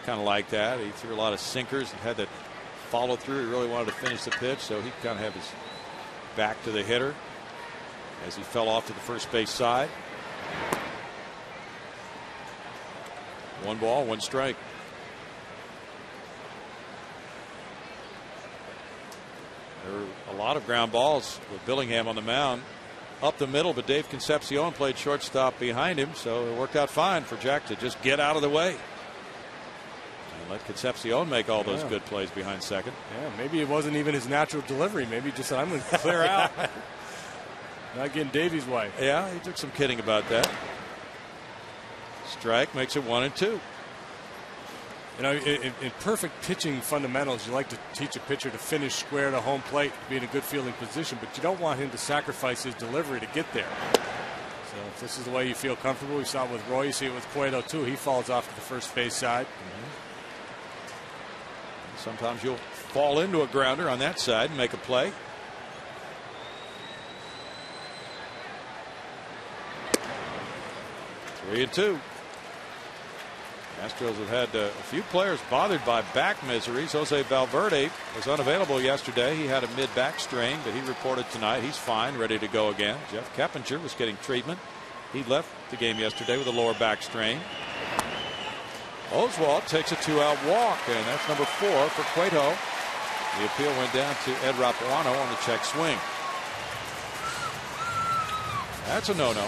kind of like that. He threw a lot of sinkers and had that follow through. He really wanted to finish the pitch, so he kind of had his back to the hitter as he fell off to the first base side. 1 ball, 1 strike. There were a lot of ground balls with Billingham on the mound up the middle, but Dave Concepcion played shortstop behind him, so it worked out fine for Jack to just get out of the way and let Concepcion make all those good plays behind second. Yeah, maybe it wasn't even his natural delivery. Maybe he just said, I'm going to clear out. Not getting Davey's way. Yeah, he took some kidding about that. Strike makes it 1-2. You know, in perfect pitching fundamentals, you like to teach a pitcher to finish square to home plate, be in a good fielding position, but you don't want him to sacrifice his delivery to get there. So if this is the way you feel comfortable, we saw it with Roy, you see it with Cueto too. He falls off to the first base side. Sometimes you'll fall into a grounder on that side and make a play. Three and 2. Astros have had a few players bothered by back miseries. Jose Valverde was unavailable yesterday. He had a mid-back strain, but he reported tonight he's fine, ready to go again. Jeff Keppinger was getting treatment. He left the game yesterday with a lower back strain. Oswalt takes a 2-out walk, and that's number 4 for Cueto. The appeal went down to Ed Rapuano on the check swing. That's a no-no.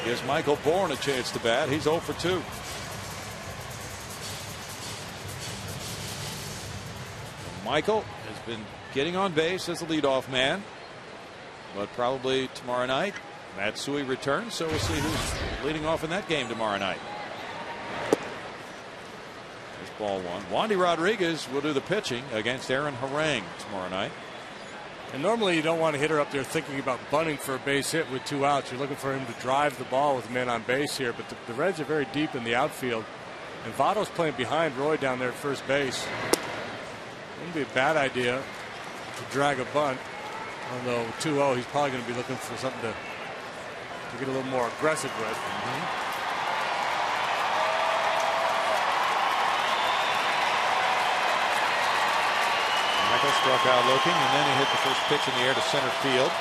Gives Michael Bourne a chance to bat. He's 0 for 2. Michael has been getting on base as the leadoff man, but probably tomorrow night Matsui returns, so we'll see who's leading off in that game tomorrow night. There's ball 1. Wandy Rodriguez will do the pitching against Aaron Harang tomorrow night. And normally you don't want a hitter up there thinking about bunting for a base hit with 2 outs. You're looking for him to drive the ball with men on base here. But the Reds are very deep in the outfield. And Votto's playing behind Roy down there at first base. Wouldn't be a bad idea to drag a bunt. Although 2-0, he's probably going to be looking for something to get a little more aggressive with. Michael struck out looking, and then he hit the first pitch in the air to center field.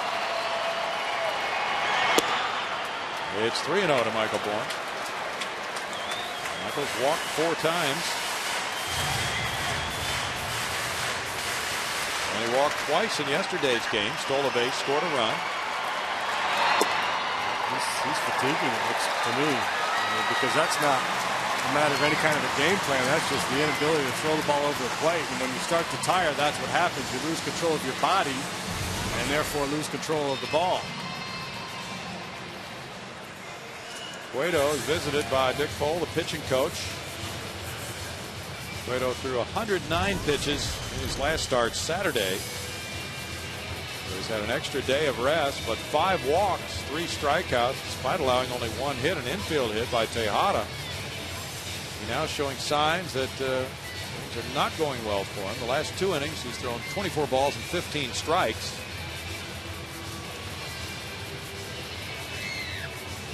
It's 3-0 to Michael Bourne. Michael's walked 4 times. And he walked twice in yesterday's game. Stole a base, scored a run. He's fatiguing, it looks to me, because that's not a matter of any kind of a game plan. That's just the inability to throw the ball over the plate. And when you start to tire, that's what happens. You lose control of your body and therefore lose control of the ball. Cueto is visited by Dick Fole, the pitching coach. Cueto threw 109 pitches in his last start Saturday. So he's had an extra day of rest, but 5 walks, 3 strikeouts, despite allowing only 1 hit, an infield hit by Tejada. He's now showing signs that things are not going well for him. The last 2 innings, he's thrown 24 balls and 15 strikes.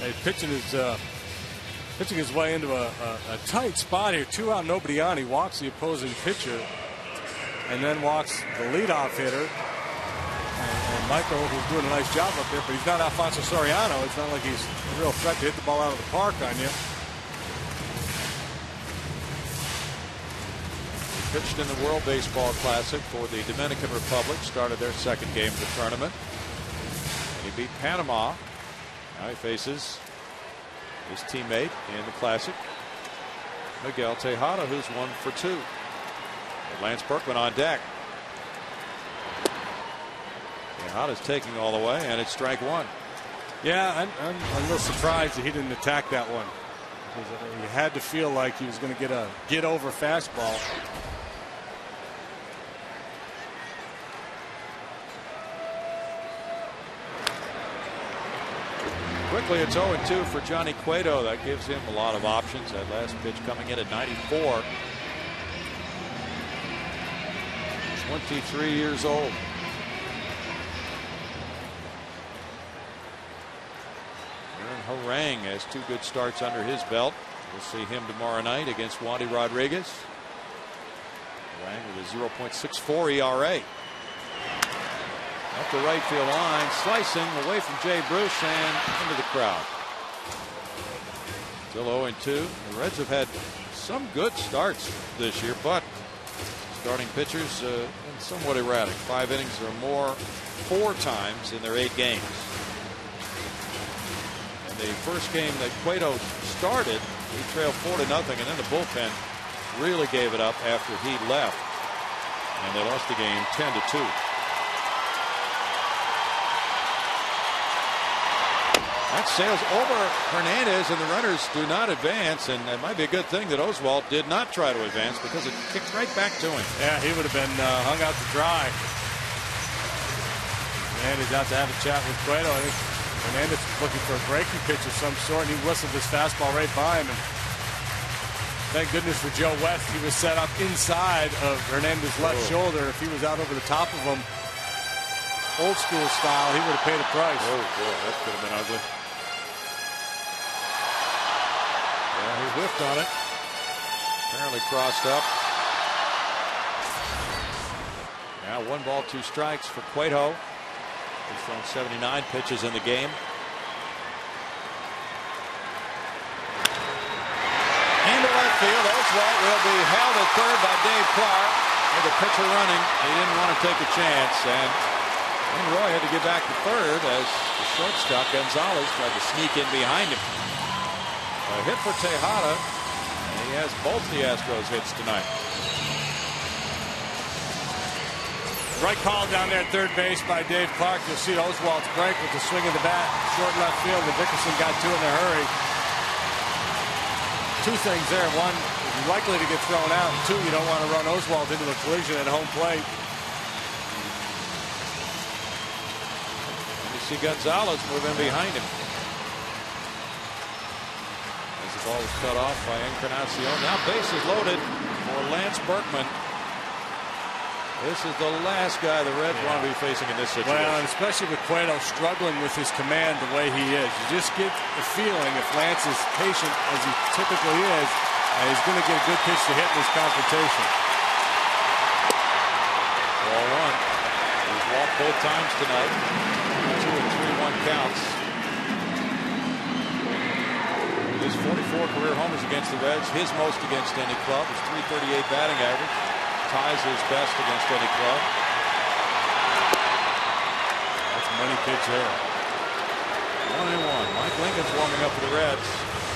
He's pitching his way into a tight spot here. 2 out, nobody on. He walks the opposing pitcher and then walks the leadoff hitter. And Michael, who's doing a nice job up there, but he's not Alfonso Soriano. It's not like he's a real threat to hit the ball out of the park on you. He pitched in the World Baseball Classic for the Dominican Republic. Started their second game of the tournament. And he beat Panama. Now he faces his teammate in the Classic, Miguel Tejada, who's 1 for 2. And Lance Berkman on deck. Tejada's taking all the way, and it's strike 1. Yeah, I'm a little surprised that he didn't attack that one. He had to feel like he was going to get a get-over fastball. Quickly, it's 0-2 for Johnny Cueto. That gives him a lot of options. That last pitch coming in at 94. 23 years old. Aaron Harang has 2 good starts under his belt. We'll see him tomorrow night against Wandy Rodriguez. Harang with a 0.64 ERA. Up the right field line, slicing away from Jay Bruce and into the crowd. Still 0-2. The Reds have had some good starts this year, but starting pitchers somewhat erratic. 5 innings or more 4 times in their 8 games. And the first game that Cueto started, he trailed 4-0, and then the bullpen really gave it up after he left. And they lost the game 10-2. That sails over Hernandez, and the runners do not advance, and it might be a good thing that Oswalt did not try to advance because it kicked right back to him. Yeah, he would have been hung out to dry. Hernandez out to have a chat with Cueto. I think Hernandez was looking for a breaking pitch of some sort, and he whistled this fastball right by him. And thank goodness for Joe West, he was set up inside of Hernandez's left shoulder. If he was out over the top of him, old school style, he would have paid a price. Oh boy, that could have been ugly. Yeah, he whiffed on it. Apparently crossed up. Now 1 ball, 2 strikes for Cueto. He's thrown 79 pitches in the game. Into left field. Oswalt will be held at third by Dave Clark. With the pitcher running, he didn't want to take a chance, and Roy had to get back to third as the shortstop Gonzalez tried to sneak in behind him. A hit for Tejada, and he has both the Astros hits tonight. Right call down there at third base by Dave Clark. You'll see Oswalt's break with the swing of the bat, short left field, and Dickerson got 2 in a hurry. 2 things there. 1, you're likely to get thrown out. 2, you don't want to run Oswalt into a collision at home plate. See Gonzalez move in behind him. As the ball was cut off by Encarnacion. Now bases loaded for Lance Berkman. This is the last guy the Reds want to be facing in this situation. Well, and especially with Cueto struggling with his command the way he is. You just get the feeling if Lance is patient as he typically is, he's going to get a good pitch to hit in this confrontation. Ball 1. He's walked both times tonight. 2 and 3-1 counts. His 44 career homers against the Reds, his most against any club, his .338 batting average, ties his best against any club. That's a money pitch there. 1-1. Mike Lincoln's warming up for the Reds.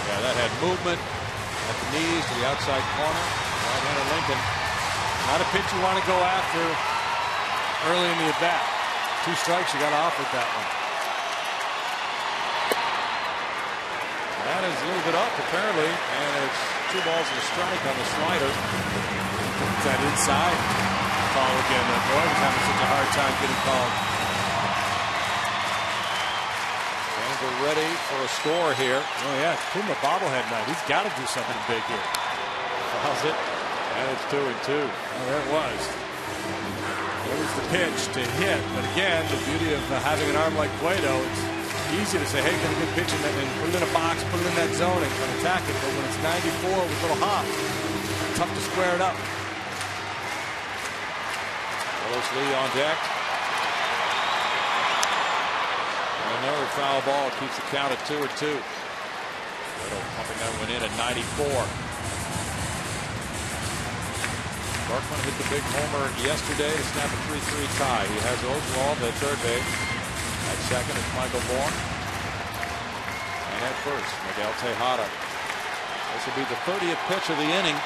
Yeah, that had movement at the knees to the outside corner. Right-hander Lincoln. Not a pitch you want to go after early in the at-bat. 2 strikes, you got to offer that one. That is a little bit up, apparently, and it's 2 balls and a strike on the slider. Is that inside? Call again. Boy was having such a hard time getting called. And we're ready for a score here. Oh, yeah. Puma bobblehead night. He's got to do something big here. Fouls it, and it's 2-2. Oh, there it was. There was the pitch to hit, but again, the beauty of having an arm like Cueto, it's easy to say, hey, get a good pitch and put it in a box, put it in that zone and attack it. But when it's 94 with a little hop, tough to square it up. Carlos Lee on deck. Another foul ball keeps the count at 2-2. Pumping that one in at 94. Berkman hit the big homer yesterday to snap a 3-3 tie. He has Oswald at third base. At second is Michael Bourne. And at first, Miguel Tejada. This will be the 30th pitch of the inning.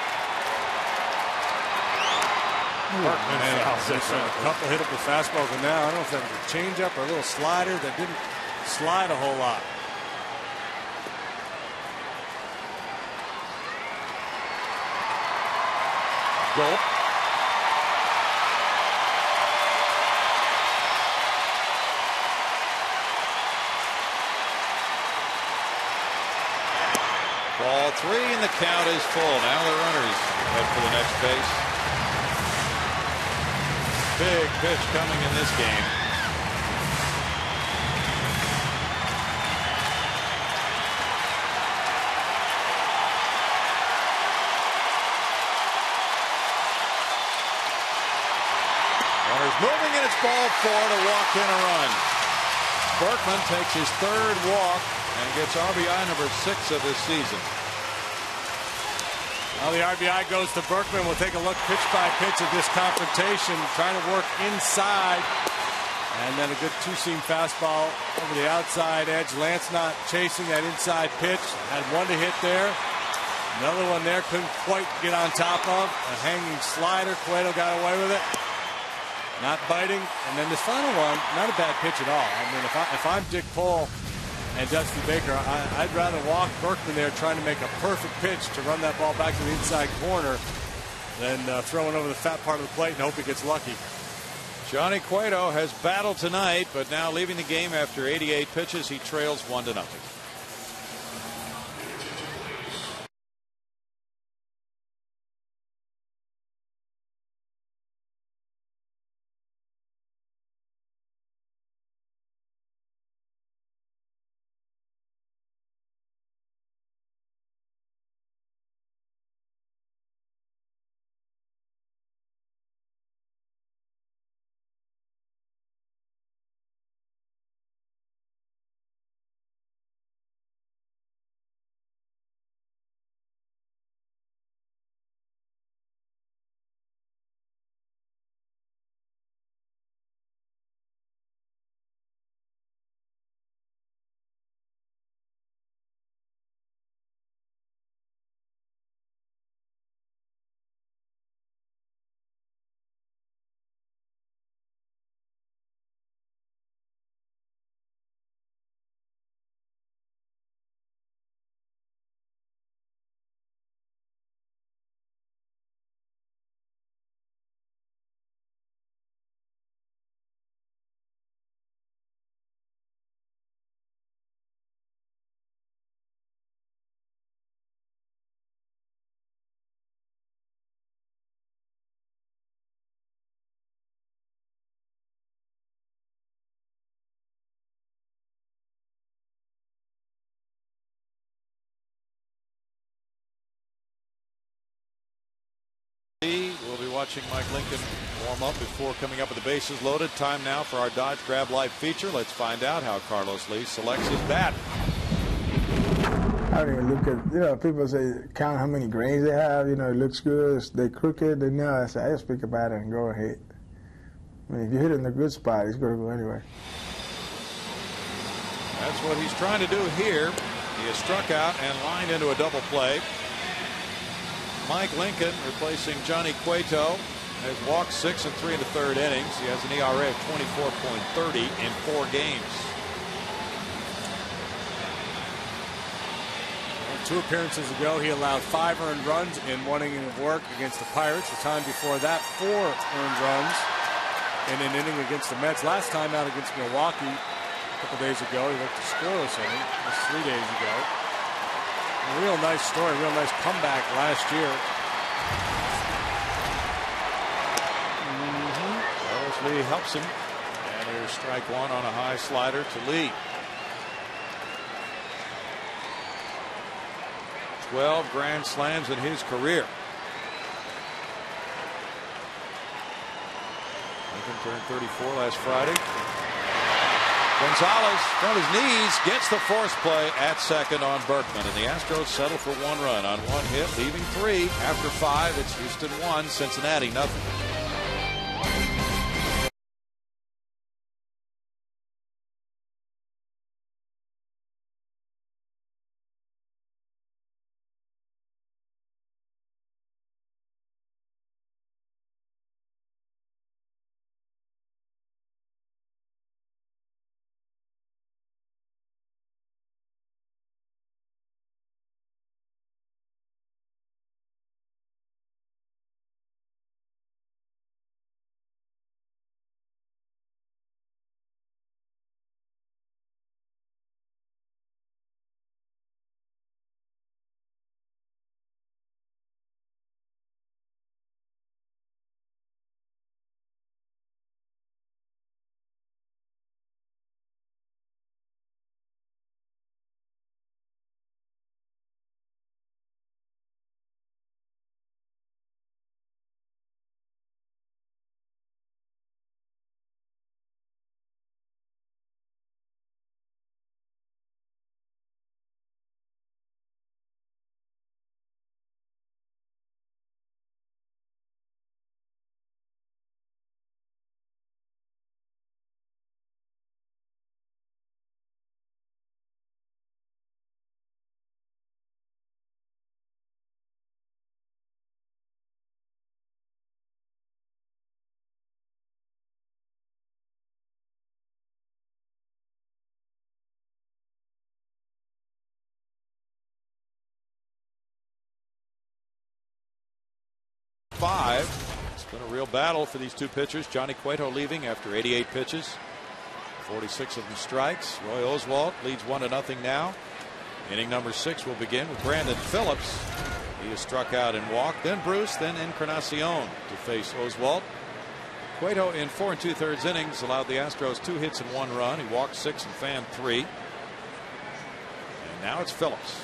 Berkman fouls it. A couple hit up with fastballs, and now I don't know if that was a changeup or a little slider that didn't slide a whole lot. Gulp. Ball 3 and the count is full. Now the runners head for the next base. Big pitch coming in this game. Runners moving, and it's ball 4 to walk in a run. Berkman takes his third walk and gets RBI number 6 of this season. Well, the RBI goes to Berkman. We'll take a look pitch by pitch at this confrontation, trying to work inside. And then a good two-seam fastball over the outside edge. Lance not chasing that inside pitch. Had one to hit there. Another one there, couldn't quite get on top of. A hanging slider. Cueto got away with it. Not biting. And then this final one, not a bad pitch at all. I mean, if I'm Dick Pohl and Dusty Baker, I'd rather walk Berkman there trying to make a perfect pitch to run that ball back to the inside corner than throwing over the fat part of the plate and hope he gets lucky. Johnny Cueto has battled tonight, but now leaving the game after 88 pitches. He trails 1-0. We'll be watching Mike Lincoln warm up before coming up with the bases loaded. Time now for our Dodge Grab Life feature. Let's find out how Carlos Lee selects his bat. I don't even look at, people say count how many grains they have, it looks good, they're crooked, and I say, I just pick a bat and go ahead. I mean, if you hit it in a good spot, it's going to go anywhere. That's what he's trying to do here. He has struck out and lined into a double play. Mike Lincoln replacing Johnny Cueto has walked 6 and 3 in the third innings. He has an ERA of 24.30 in 4 games. Well, 2 appearances ago, he allowed 5 earned runs in 1 inning of work against the Pirates. The time before that, 4 earned runs in an inning against the Mets. Last time out against Milwaukee a couple days ago, he worked a scoreless inning. That was 3 days ago. A real nice story, real nice comeback last year. Carlos Lee helps him. And here's strike 1 on a high slider to Lee. 12 grand slams in his career. Lincoln turned 34 last Friday. Gonzalez from his knees gets the force play at second on Berkman, and the Astros settle for 1 run on 1 hit, leaving 3 after 5. It's Houston 1, Cincinnati nothing. It's been a real battle for these two pitchers. Johnny Cueto leaving after 88 pitches, 46 of them strikes. Roy Oswalt leads 1-0 now. Inning number 6 will begin with Brandon Phillips. He is struck out and walked. Then Bruce, then Encarnacion to face Oswalt. Cueto in 4 2/3 innings allowed the Astros 2 hits and 1 run. He walked 6 and fanned 3. And now it's Phillips.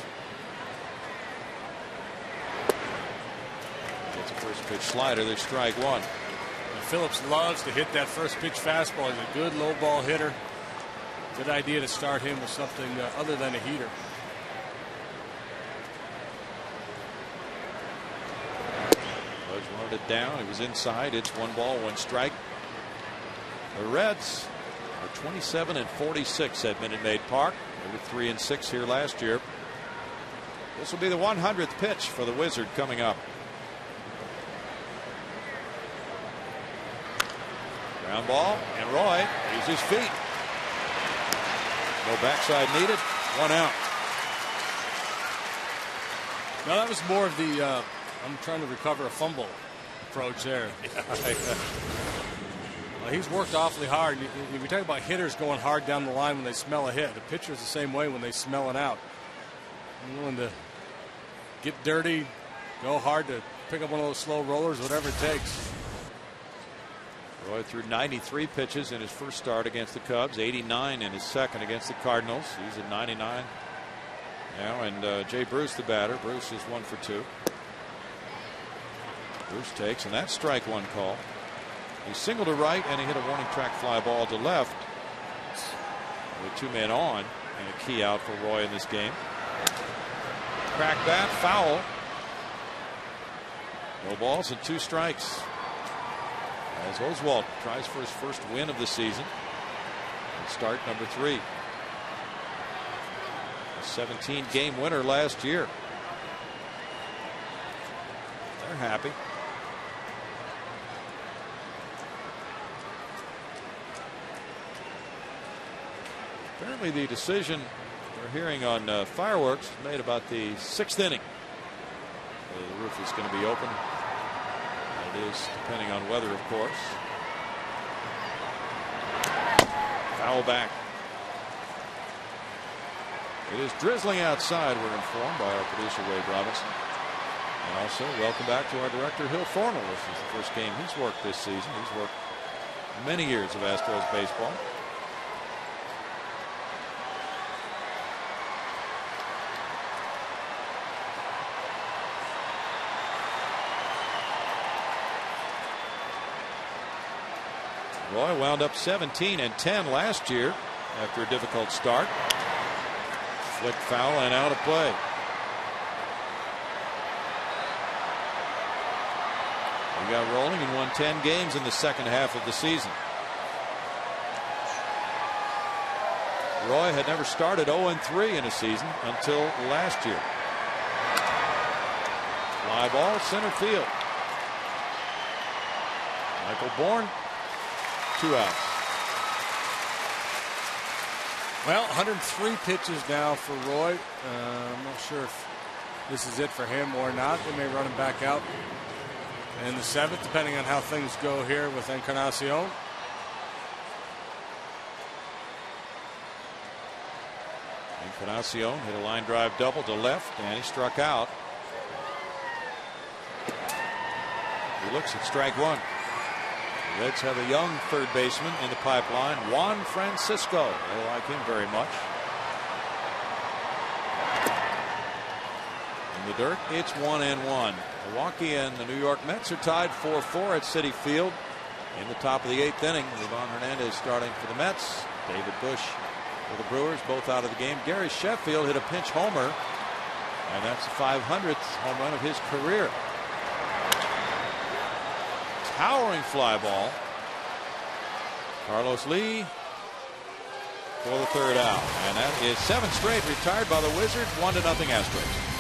It's a first pitch slider. There's strike 1. And Phillips loves to hit that first pitch fastball. He's a good low ball hitter. Good idea to start him with something other than a heater. Rhodes wanted it down. He was inside. It's 1 ball, 1 strike. The Reds are 27 and 46 at Minute Maid Park. They were 3 and 6 here last year. This will be the 100th pitch for the Wizard coming up. Ground ball, and Roy uses his feet. No backside needed. 1 out. Now that was more of the I'm trying to recover a fumble approach there. He's worked awfully hard. If you talk about hitters going hard down the line when they smell a hit, the pitcher's the same way when they smell it out. I'm willing to get dirty, go hard to pick up one of those slow rollers, whatever it takes. Roy threw 93 pitches in his first start against the Cubs, 89 in his second against the Cardinals. He's at 99 now, and Jay Bruce, the batter. Bruce is 1 for 2. Bruce takes, and that's strike 1 call. He singled to right, and he hit a warning track fly ball to left with 2 men on, and a key out for Roy in this game. Crack bat, foul. No balls and 2 strikes. As Oswalt tries for his first win of the season. And start number 3. A 17-game winner last year. They're happy. Apparently the decision we're hearing on fireworks made about the 6th inning. The roof is going to be open. It is, depending on weather, of course. Foul back. It is drizzling outside, we're informed by our producer Wade Robinson. And also, welcome back to our director Hill Fornell. This is the first game he's worked this season. He's worked many years of Astros baseball. Roy wound up 17-10 last year after a difficult start. Flick foul and out of play. He got rolling and won 10 games in the second half of the season. Roy had never started 0-3 in a season until last year. Fly ball, center field. Michael Bourne, 2 outs. Well, 103 pitches now for Roy. I'm not sure if this is it for him or not. They may run him back out in the 7th, depending on how things go here with Encarnacion. Encarnacion hit a line drive double to left, and he struck out. He looks at strike 1. The Reds have a young third baseman in the pipeline, Juan Francisco. They like him very much. In the dirt, it's 1-1. Milwaukee and the New York Mets are tied 4-4 at Citi Field. In the top of the 8th inning, Livan Hernandez starting for the Mets. David Bush for the Brewers, both out of the game. Gary Sheffield hit a pinch homer, and that's the 500th home run of his career. Towering fly ball. Carlos Lee for the 3rd out. And that is 7 straight retired by the Wizards. 1-0 Astros.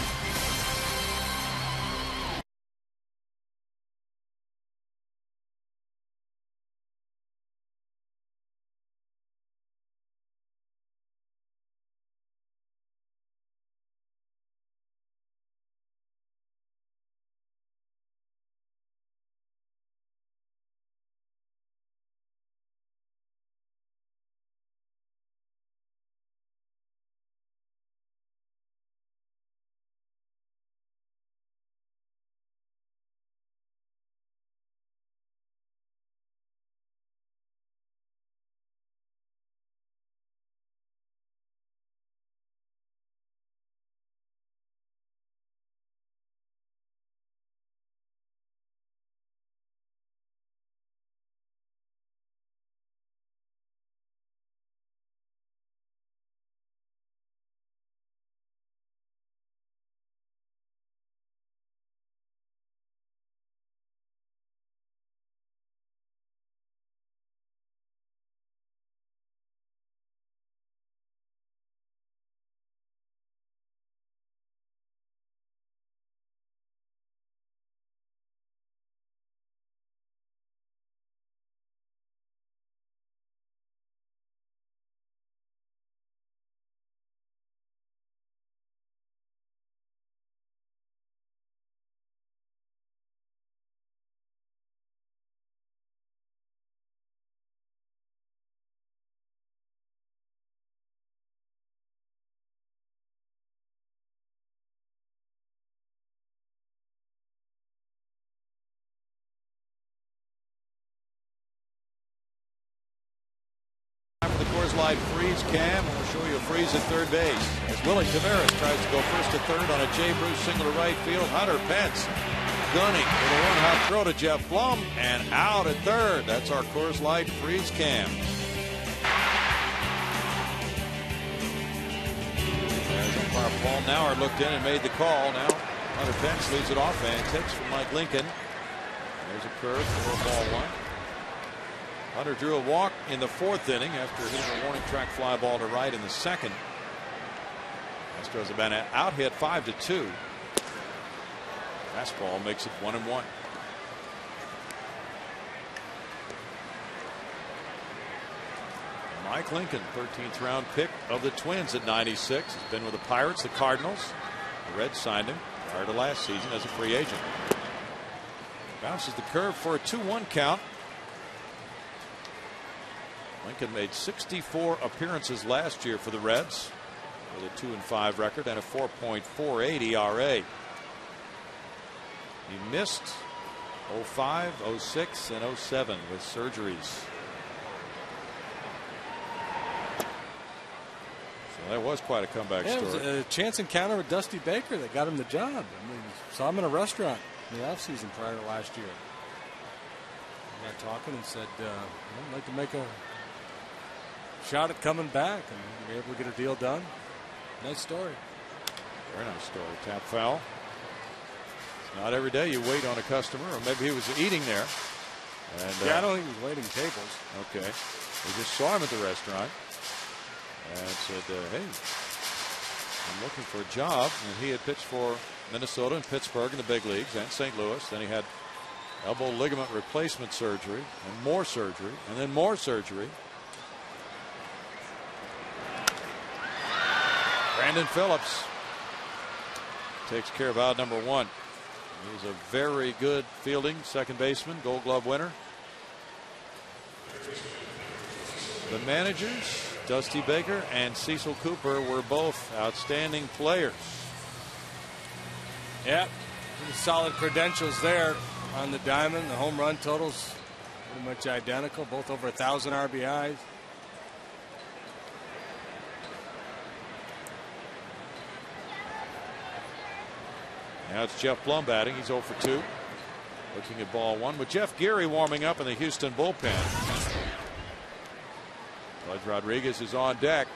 Coors Light freeze cam, and we'll show you a freeze at third base as Willie Taveras tries to go first to third on a Jay Bruce single to right field. Hunter Pence gunning with a one-hop throw to Jeff Blum, and out at third. That's our Coors Light freeze cam. As umpire Paul Nauer looked in and made the call. Now Hunter Pence leaves it off and takes from Mike Lincoln. There's a curve for ball 1. Hunter drew a walk in the 4th inning after hitting a warning track fly ball to right in the 2nd. Astros have been out hit 5-2. Fastball makes it 1-1. Mike Lincoln, 13th round pick of the Twins at 96. He's been with the Pirates, the Cardinals. The Reds signed him prior to last season as a free agent. Bounces the curve for a 2-1 count. Lincoln made 64 appearances last year for the Reds with a 2-5 record and a 4.48 ERA. He missed 05, 06, and 07 with surgeries. So that was quite a comeback story. It was a chance encounter with Dusty Baker that got him the job. I mean, saw him in a restaurant in the offseason prior to last year. got talking and said, I'd like to make a shot at coming back and be able to get a deal done. Nice story. Very nice story. Tap foul. It's not every day you wait on a customer, or maybe he was eating there. And, yeah, I don't think he was waiting tables. Okay. We just saw him at the restaurant and said, hey, I'm looking for a job. And he had pitched for Minnesota and Pittsburgh in the big leagues and St. Louis. Then he had elbow ligament replacement surgery and more surgery and then more surgery. Brandon Phillips takes care of out number 1. He's a very good fielding second baseman, Gold Glove winner. The managers, Dusty Baker and Cecil Cooper, were both outstanding players. Yeah, pretty solid credentials there on the diamond. The home run totals pretty much identical, both over 1,000 RBIs. Now it's Jeff Blum batting. He's 0 for 2. Looking at ball 1 with Jeff Geary warming up in the Houston bullpen. Bud Rodriguez is on deck.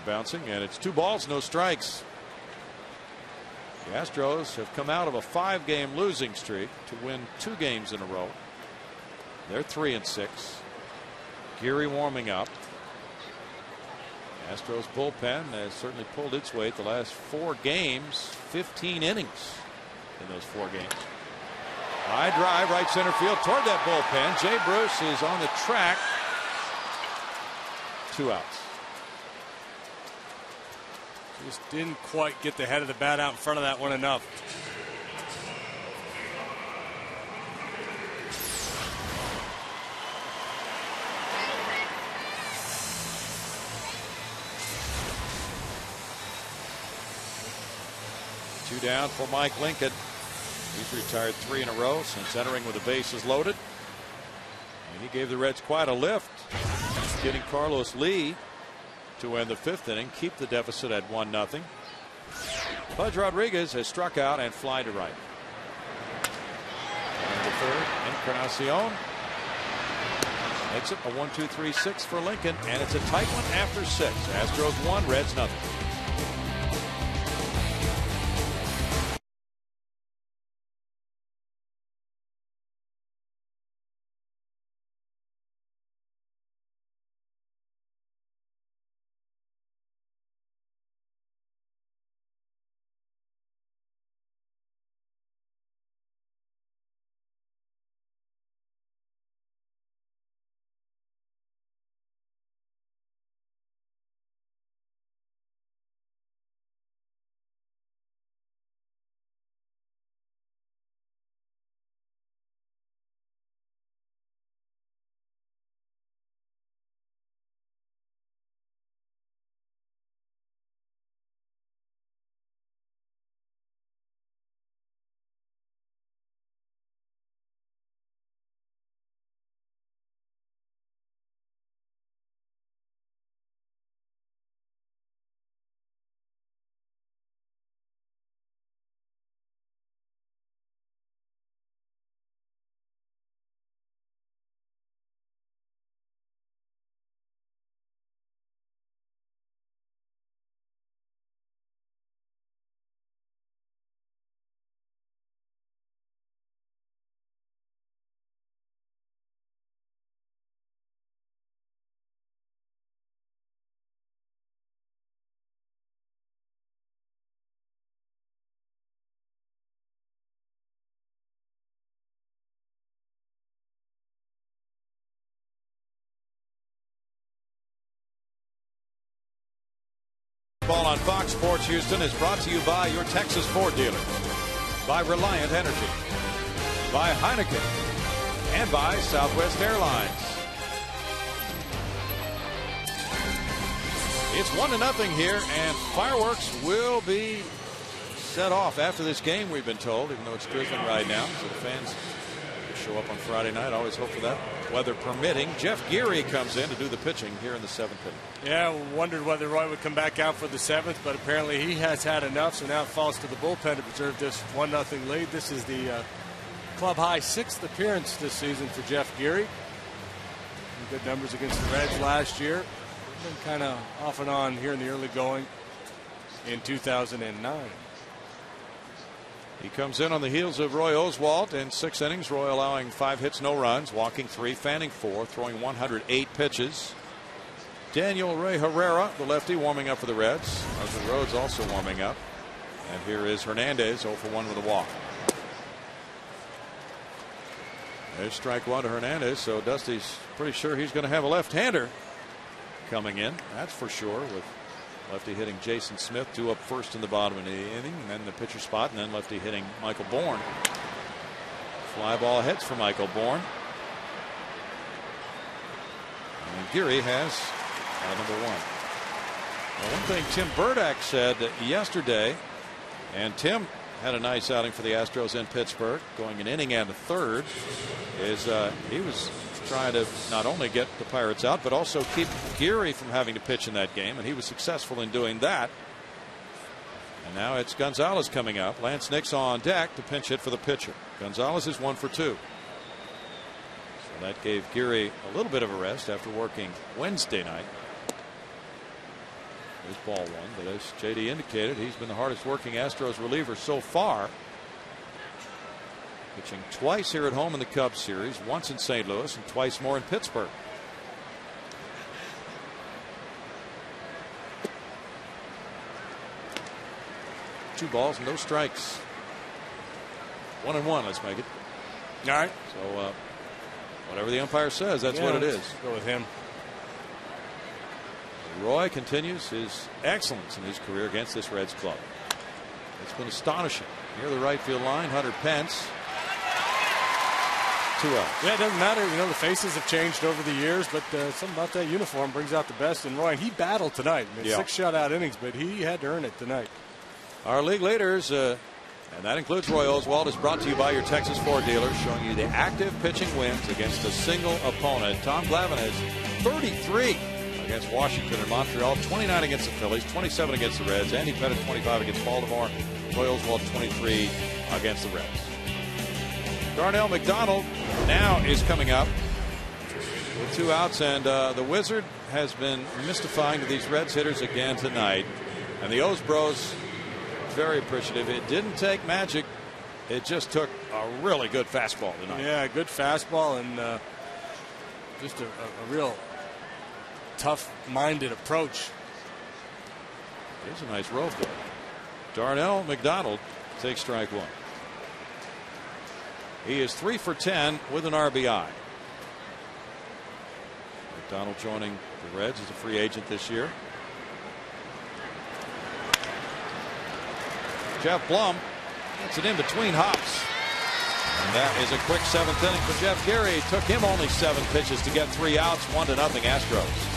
Bouncing, and it's 2 balls, no strikes. The Astros have come out of a 5-game losing streak to win 2 games in a row. They're 3-6. Geary warming up. Astros bullpen has certainly pulled its weight the last 4 games, 15 innings in those 4 games. High drive, right center field toward that bullpen. Jay Bruce is on the track. 2 outs. Just didn't quite get the head of the bat out in front of that one enough. Two down for Mike Lincoln. He's retired 3 in a row since entering with the bases loaded. And he gave the Reds quite a lift, getting Carlos Lee to end the 5th inning, keep the deficit at 1-0. Pudge Rodriguez has struck out and fly to right. And the 3rd, Encarnacion makes it a 1-2-3-6 for Lincoln, and it's a tight one after 6. Astros 1, Reds 0. Ball on Fox Sports Houston is brought to you by your Texas Ford dealer, by Reliant Energy, by Heineken, and by Southwest Airlines. It's 1-0 here, and fireworks will be set off after this game, we've been told, even though it's drizzling right now. So the fans show up on Friday night. Always hope for that. Weather permitting. Jeff Geary comes in to do the pitching here in the 7th inning. Yeah, wondered whether Roy would come back out for the 7th, but apparently he has had enough, so now it falls to the bullpen to preserve this 1-0 lead. This is the club high 6th appearance this season for Jeff Geary. Good numbers against the Reds last year. Been kind of off and on here in the early going in 2009. He comes in on the heels of Roy Oswalt in 6 innings. Roy allowing 5 hits, no runs, walking 3, fanning 4, throwing 108 pitches. Daniel Ray Herrera, the lefty, warming up for the Reds. Arthur Rhodes also warming up. And here is Hernandez, 0 for 1 with a walk. There's strike 1 to Hernandez, so Dusty's pretty sure he's going to have a left-hander coming in. That's for sure, with lefty hitting Jason Smith, 2 up first in the bottom of the inning, and then the pitcher spot, and then lefty hitting Michael Bourne. Fly ball hits for Michael Bourne. And Geary has number 1. Well, one thing Tim Burdack said yesterday, and Tim had a nice outing for the Astros in Pittsburgh, going an inning and a third, is he was trying to not only get the Pirates out, but also keep Geary from having to pitch in that game, and he was successful in doing that. And now it's Gonzalez coming up. Lance Nix on deck to pinch hit for the pitcher. Gonzalez is 1 for 2. So that gave Geary a little bit of a rest after working Wednesday night. There's ball 1, but as JD indicated, he's been the hardest working Astros reliever so far. Pitching twice here at home in the Cubs series, once in St. Louis and twice more in Pittsburgh. Two balls, no strikes. 1-1, let's make it. All right. So whatever the umpire says, that's what it is. Go with him. Roy continues his excellence in his career against this Reds club. It's been astonishing. Near the right field line, Hunter Pence. 2 outs. Yeah, it doesn't matter. You know, the faces have changed over the years, but something about that uniform brings out the best in Roy. And he battled tonight. I mean, 6 shutout innings, but he had to earn it tonight. Our league leaders, and that includes Roy Oswalt, is brought to you by your Texas Ford dealers, showing you the active pitching wins against a single opponent. Tom Glavine has 33 against Washington and Montreal, 29 against the Phillies, 27 against the Reds. Andy Pettit 25 against Baltimore. Roy Oswalt 23 against the Reds. Darnell McDonald now is coming up with 2 outs, and the Wizard has been mystifying to these Reds hitters again tonight. And the O's Bros very appreciative. It didn't take magic. It just took a really good fastball tonight. Yeah, good fastball and just a real tough-minded approach. Here's a nice rope there. Darnell McDonald takes strike 1. He is 3 for 10 with an RBI. McDonald joining the Reds as a free agent this year. Jeff Blum gets it in between hops. And that is a quick 7th inning for Jeff Geary. It took him only 7 pitches to get 3 outs, 1-0 Astros.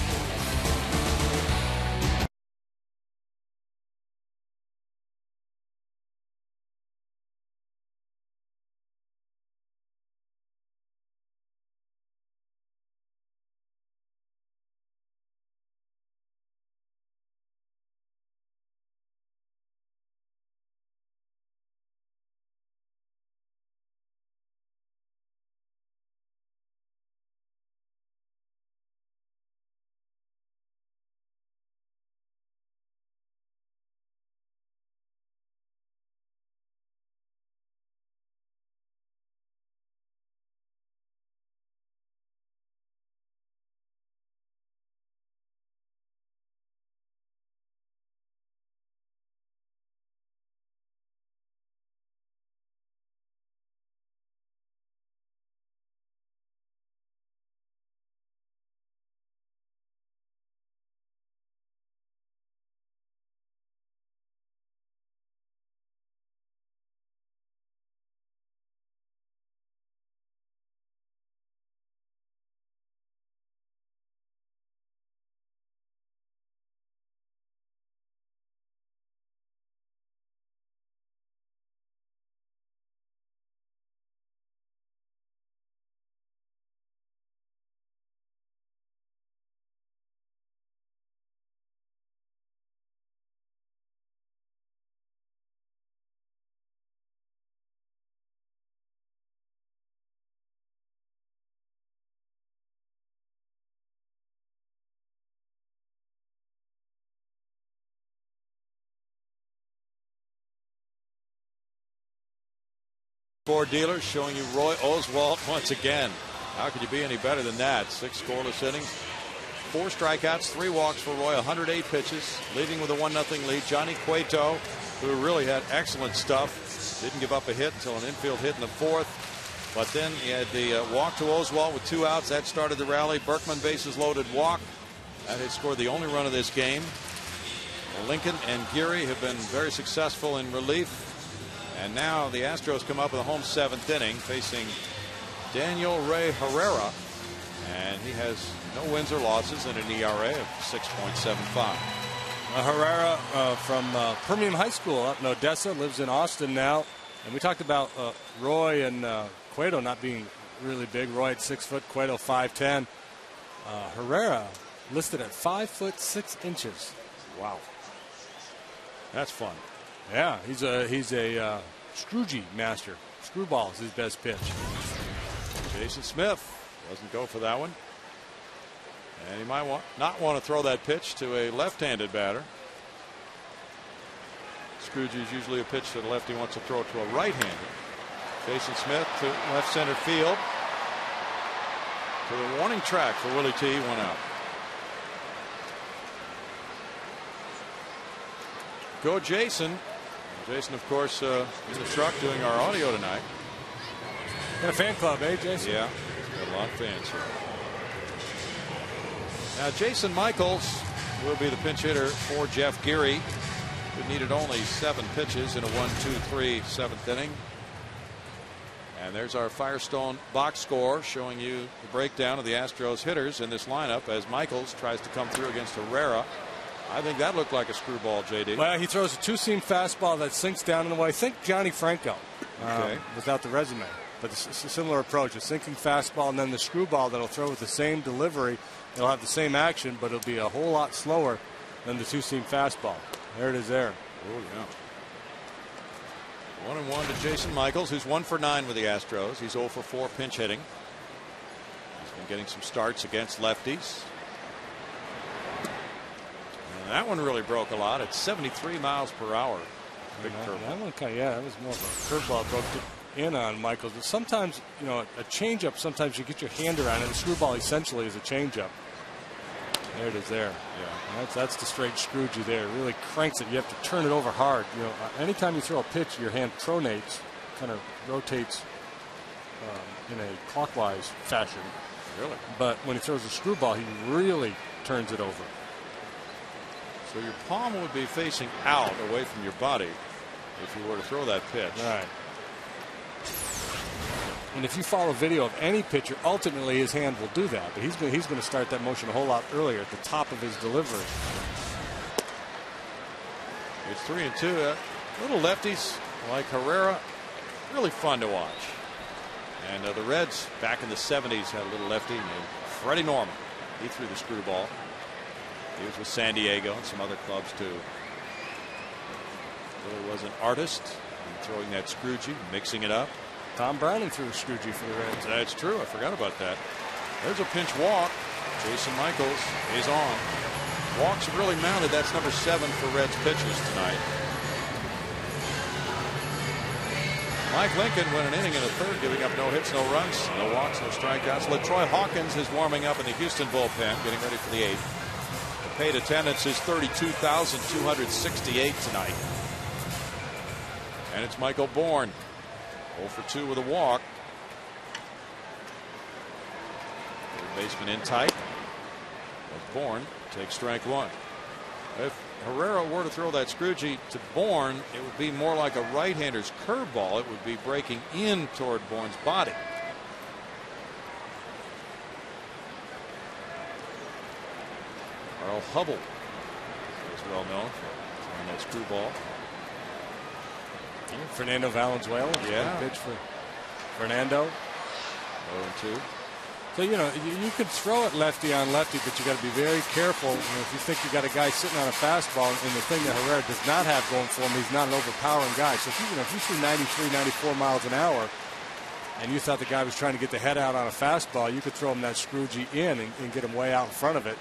Four dealers showing you Roy Oswalt once again. How could you be any better than that? 6 scoreless innings, 4 strikeouts, 3 walks for Roy, 108 pitches, leading with a 1-0 lead. Johnny Cueto, who really had excellent stuff, didn't give up a hit until an infield hit in the 4th. But then he had the walk to Oswalt with 2 outs. That started the rally. Berkman bases loaded walk. That had scored the only run of this game. Lincoln and Geary have been very successful in relief. And now the Astros come up with a home 7th inning facing Daniel Ray Herrera. And he has no wins or losses and an ERA of 6.75. Herrera from Permian High School up in Odessa, lives in Austin now. And we talked about Roy and Cueto not being really big. Roy at 6 foot, Cueto 5'10". Herrera listed at 5'6". Wow, that's fun. Yeah, he's a Scroogey master. Screwball is his best pitch. Jason Smith doesn't go for that one. And he might not want to throw that pitch to a left-handed batter. Scroogey is usually a pitch that a lefty wants to throw to a right-hander. Jason Smith to left center field. To the warning track for Willie T. 1 out. Go Jason. Jason, of course, in the truck doing our audio tonight. Got a fan club, eh, Jason? Yeah, got a lot of fans here. Now, Jason Michaels will be the pinch hitter for Jeff Geary, who needed only 7 pitches in a 1-2-3 7th inning. And there's our Firestone box score showing you the breakdown of the Astros hitters in this lineup as Michaels tries to come through against Herrera. I think that looked like a screwball, J.D. Well, he throws a 2-seam fastball that sinks down in the way. I think Johnny Franco without the resume. But it's a similar approach, a sinking fastball and then the screwball that'll throw with the same delivery. It'll have the same action, but it'll be a whole lot slower than the 2-seam fastball. There it is there. Oh, yeah. 1-1 to Jason Michaels, who's 1 for 9 with the Astros. He's 0 for 4 pinch hitting. He's been getting some starts against lefties. And that one really broke a lot. It's 73 miles per hour. Big curveball. That one that was more of a curveball. Broke in on Michaels. But sometimes, a changeup, sometimes you get your hand around it. A screwball essentially is a changeup. There it is there. Yeah. That's the straight Scroogey there. It really cranks it. You have to turn it over hard. Anytime you throw a pitch, your hand pronates, kind of rotates in a clockwise fashion. Really? But when he throws a screwball, he really turns it over. So your palm would be facing out away from your body if you were to throw that pitch. Right. And if you follow video of any pitcher, ultimately his hand will do that. But he's going to start that motion a whole lot earlier at the top of his delivery. It's 3-2. Little lefties like Herrera, really fun to watch. And the Reds back in the 70s had a little lefty named Freddie Norman. He threw the screwball. He was with San Diego and some other clubs too. Really was an artist in throwing that Scroogey, mixing it up. Tom Browning threw a Scroogey for the Reds. That's true. I forgot about that. There's a pinch walk. Jason Michaels is on. Walks really mounted. That's number 7 for Reds pitchers tonight. Mike Lincoln went an inning in a third, giving up no hits, no runs, no walks, no strikeouts. LaTroy Hawkins is warming up in the Houston bullpen, getting ready for the 8th. The paid attendance is 32,268 tonight. And it's Michael Bourne, 0 for 2 with a walk. Third baseman in tight. But Bourne takes strike 1. If Herrera were to throw that Scroogey to Bourne, it would be more like a right-hander's curveball. It would be breaking in toward Bourne's body. Earl Hubble is well known for throwing that screwball. Fernando Valenzuela. Yeah. Pitch for Fernando. 0-2. So, you could throw it lefty on lefty, but you got to be very careful. If you think you got a guy sitting on a fastball, and the thing that Herrera does not have going for him, he's not an overpowering guy. So if you threw 93, 94 miles an hour, and you thought the guy was trying to get the head out on a fastball, you could throw him that Scroogey in and get him way out in front of it.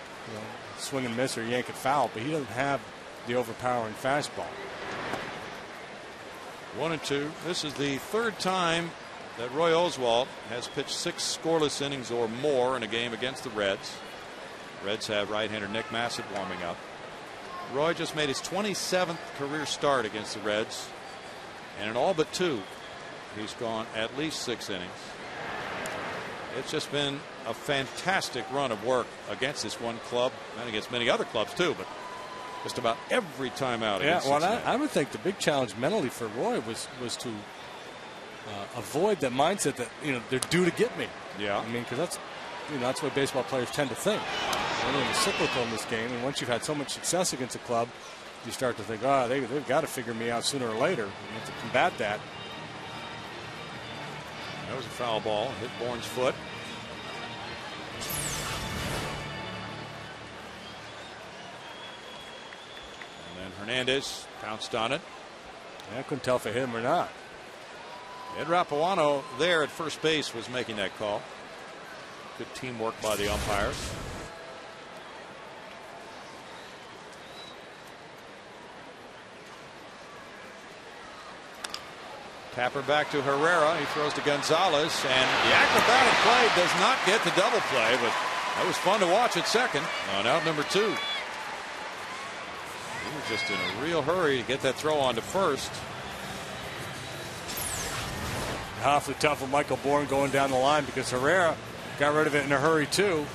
Swing and miss or yank it foul, but he doesn't have the overpowering fastball. 1-2. This is the third time that Roy Oswalt has pitched 6 scoreless innings or more in a game against the Reds. Reds have right-hander Nick Massett warming up. Roy just made his 27th career start against the Reds, and in all but 2 he's gone at least 6 innings. It's just been a fantastic run of work against this one club and against many other clubs too, but just about every time out. Yeah, well, I would think the big challenge mentally for Roy was to avoid that mindset that they're due to get me. Yeah, I mean, because that's what baseball players tend to think. It's cyclical in this game, and once you've had so much success against a club, you start to think, they've got to figure me out sooner or later. You have to combat that. That was a foul ball, hit Bourne's foot. And then Hernandez pounced on it. I couldn't tell if it hit him or not. Ed Rapuano there at first base was making that call. Good teamwork by the umpires. Tapper back to Herrera. He throws to Gonzalez, and the acrobatic play does not get the double play, but that was fun to watch at second on out number 2. He was just in a real hurry to get that throw on to first. Awfully tough with Michael Bourne going down the line because Herrera got rid of it in a hurry too.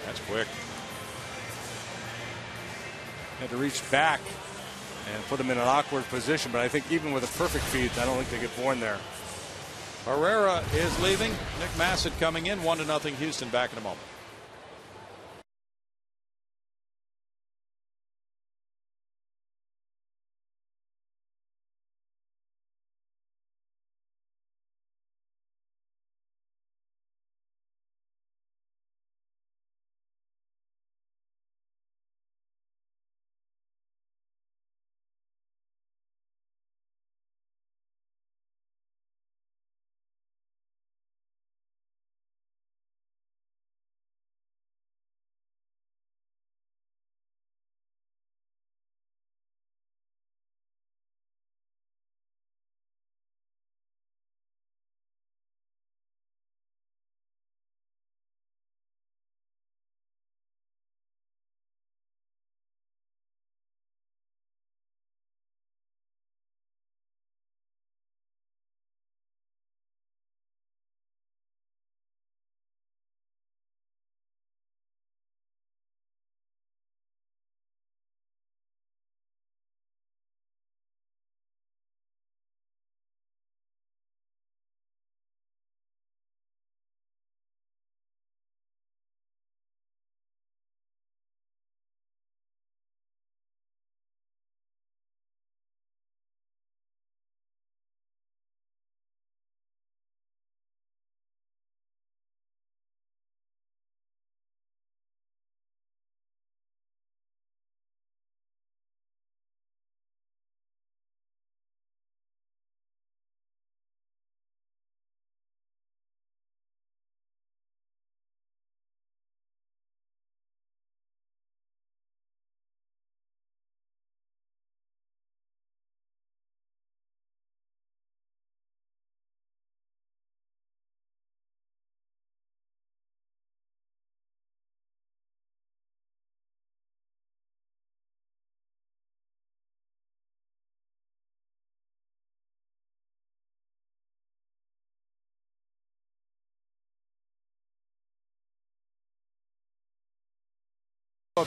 That's quick. Had to reach back and put him in an awkward position, but I think even with a perfect feed, I don't think they get Bourne there. Herrera is leaving. Nick Massett coming in. 1-0 Houston. Back in a moment.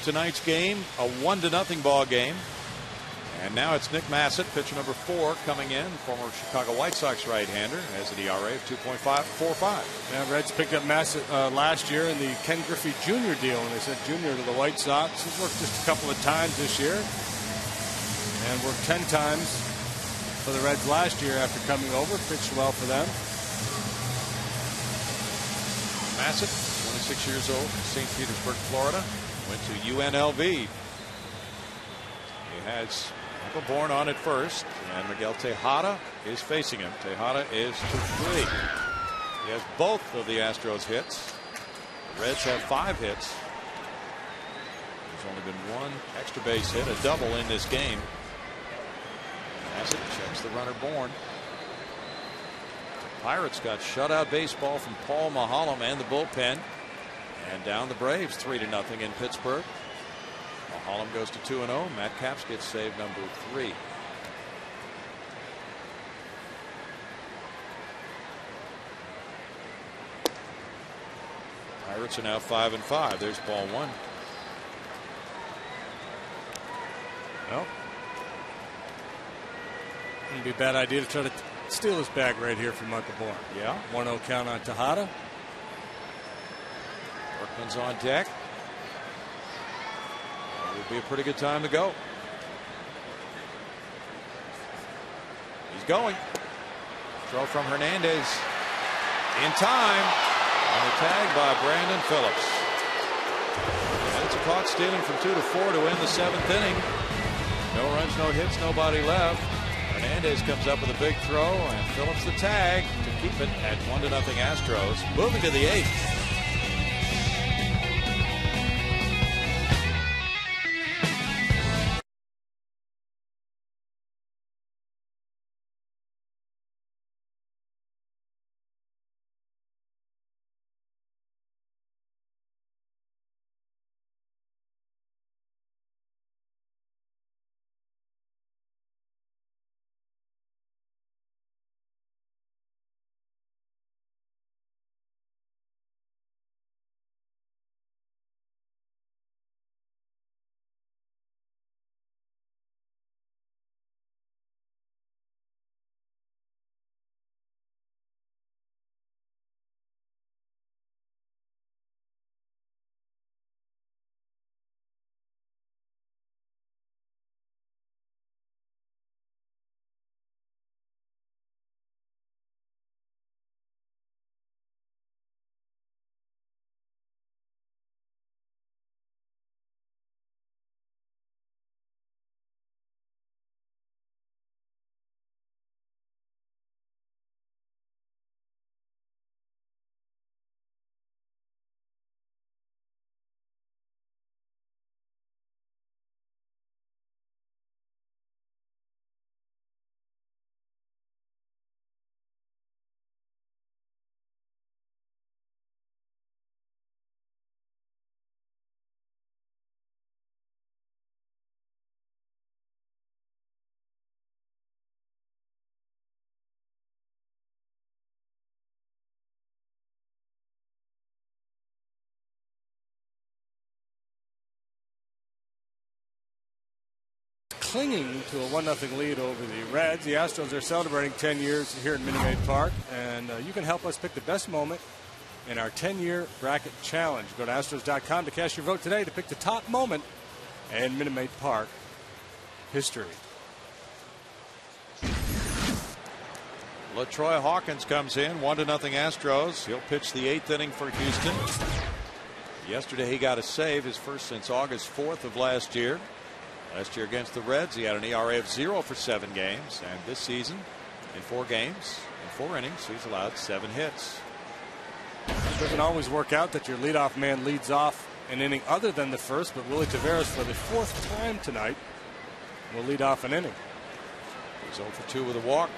Tonight's game, a 1-0 ball game. And now it's Nick Massett, pitcher number 4, coming in. Former Chicago White Sox right-hander, has an ERA of 2.45. Yeah, Reds picked up Massett last year in the Ken Griffey Jr. deal, and they sent Jr. to the White Sox. He's worked just a couple of times this year, and worked 10 times for the Reds last year after coming over. Pitched well for them. Massett, 26 years old, St. Petersburg, Florida. Went to UNLV. He has Michael Bourne on at first, and Miguel Tejada is facing him. Tejada is 2-3. He has both of the Astros hits. The Reds have 5 hits. There's only been one extra base hit, a double in this game. As it checks the runner born. The Pirates got shutout baseball from Paul Maholm and the bullpen. And down the Braves 3-0 in Pittsburgh. Maholm goes to 2-0. Matt Capps gets save number 3. Pirates are now 5-5. There's ball 1. Well, it'd be a bad idea to try to steal this bag right here from Michael Bourne. Yeah. 1-0 count on Tejada. Workman's on deck. It would be a pretty good time to go. He's going. Throw from Hernandez. In time. On the tag by Brandon Phillips. And it's a caught stealing from 2-4 to end the 7th inning. No runs, no hits, nobody left. Hernandez comes up with a big throw, and Phillips the tag to keep it at 1-0 Astros. Moving to the 8th. Clinging to a 1-0 lead over the Reds. The Astros are celebrating 10 years here at Minute Maid Park, and you can help us pick the best moment in our 10-year bracket challenge. Go to Astros.com to cast your vote today to pick the top moment in Minute Maid Park history. LaTroy Hawkins comes in, 1-0 Astros. He'll pitch the 8th inning for Houston. Yesterday he got a save, his first since August 4th of last year. Last year against the Reds, he had an ERA of 0 for 7 games. And this season, in 4 games, in 4 innings, he's allowed 7 hits. It doesn't always work out that your leadoff man leads off an inning other than the first, but Willie Taveras, for the 4th time tonight, will lead off an inning. He's 0 for 2 with a walk.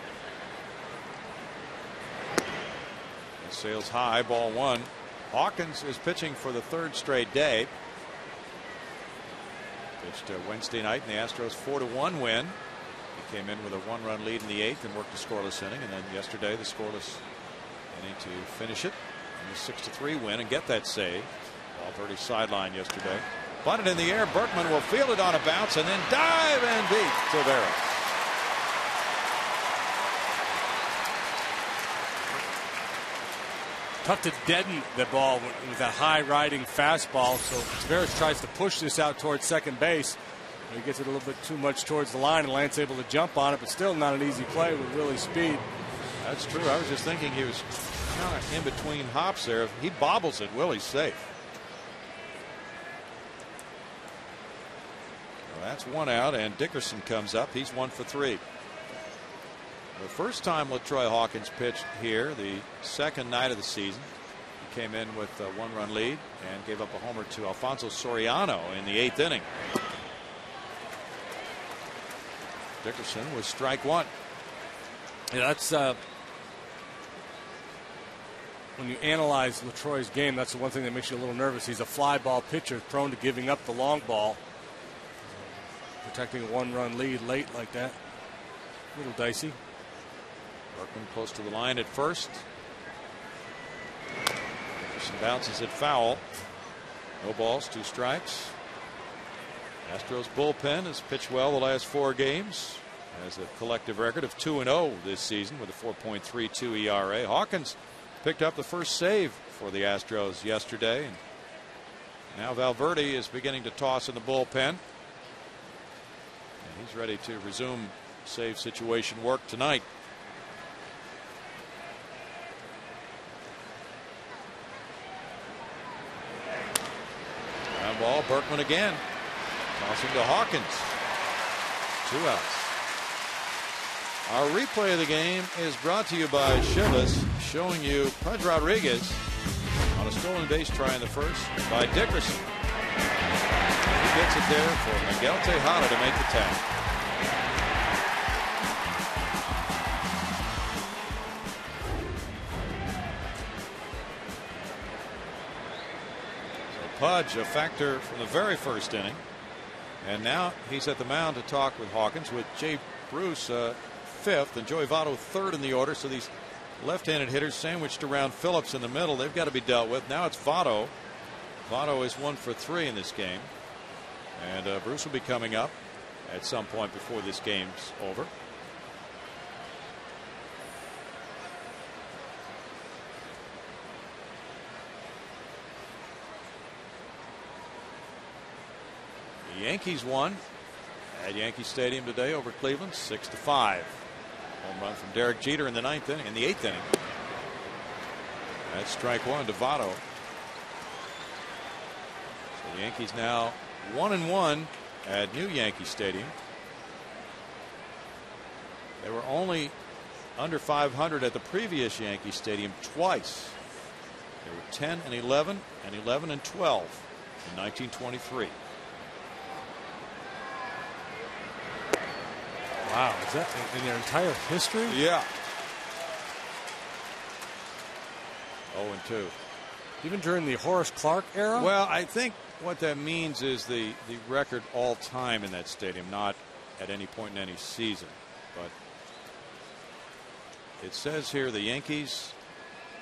He sails high, ball 1. Hawkins is pitching for the 3rd straight day. Pitched Wednesday night in the Astros 4-1 win. He came in with a 1-run lead in the 8th and worked a scoreless inning. And then yesterday, the scoreless inning to finish it. And a 6-3 win and get that save. Ball 30 sideline yesterday. Bunted in the air. Berkman will field it on a bounce and then dive and beat Taveras. Tough to deaden the ball with a high riding fastball. So Taveras tries to push this out towards second base. He gets it a little bit too much towards the line, and Lance able to jump on it, but still not an easy play with Willie's speed. That's true. I was just thinking he was kind of in between hops there. If he bobbles it, Willie's safe. Well, that's 1 out, and Dickerson comes up. He's 1 for 3. The first time LaTroy Hawkins pitched here, the 2nd night of the season, he came in with a 1-run lead and gave up a homer to Alfonso Soriano in the 8th inning. Dickerson was strike one. Yeah, that's when you analyze LaTroy's game, that's the one thing that makes you a little nervous. He's a fly ball pitcher, prone to giving up the long ball. Protecting a 1-run lead late like that, a little dicey. Berkman close to the line at first. Dickerson bounces it foul. No balls, 2 strikes. Astros bullpen has pitched well the last 4 games. Has a collective record of 2-0 this season with a 4.32 ERA. Hawkins picked up the first save for the Astros yesterday. And now Valverde is beginning to toss in the bullpen. And he's ready to resume save situation work tonight. Ground ball, Berkman again. Tossing to Hawkins. 2 outs. Our replay of the game is brought to you by Chivas, showing you Pudge Rodriguez on a stolen base try in the first by Dickerson. He gets it there for Miguel Tejada to make the tag. So Pudge, a factor from the very first inning. And now he's at the mound to talk with Hawkins, with Jay Bruce 5th and Joey Votto 3rd in the order. So these left-handed hitters sandwiched around Phillips in the middle, they've got to be dealt with. Now it's Votto. Votto is 1 for 3 in this game. And Bruce will be coming up at some point before this game's over. The Yankees won at Yankee Stadium today over Cleveland, 6-5. Home run from Derek Jeter in the 9th inning, in the 8th inning. That's strike one to Votto. So the Yankees now 1-1 at New Yankee Stadium. They were only under 500 at the previous Yankee Stadium twice. They were 10-11 and 11-12 in 1923. Wow, is that in their entire history? Yeah. 0-2. Even during the Horace Clarke era? Well, I think what that means is the record all time in that stadium, not at any point in any season. But it says here the Yankees,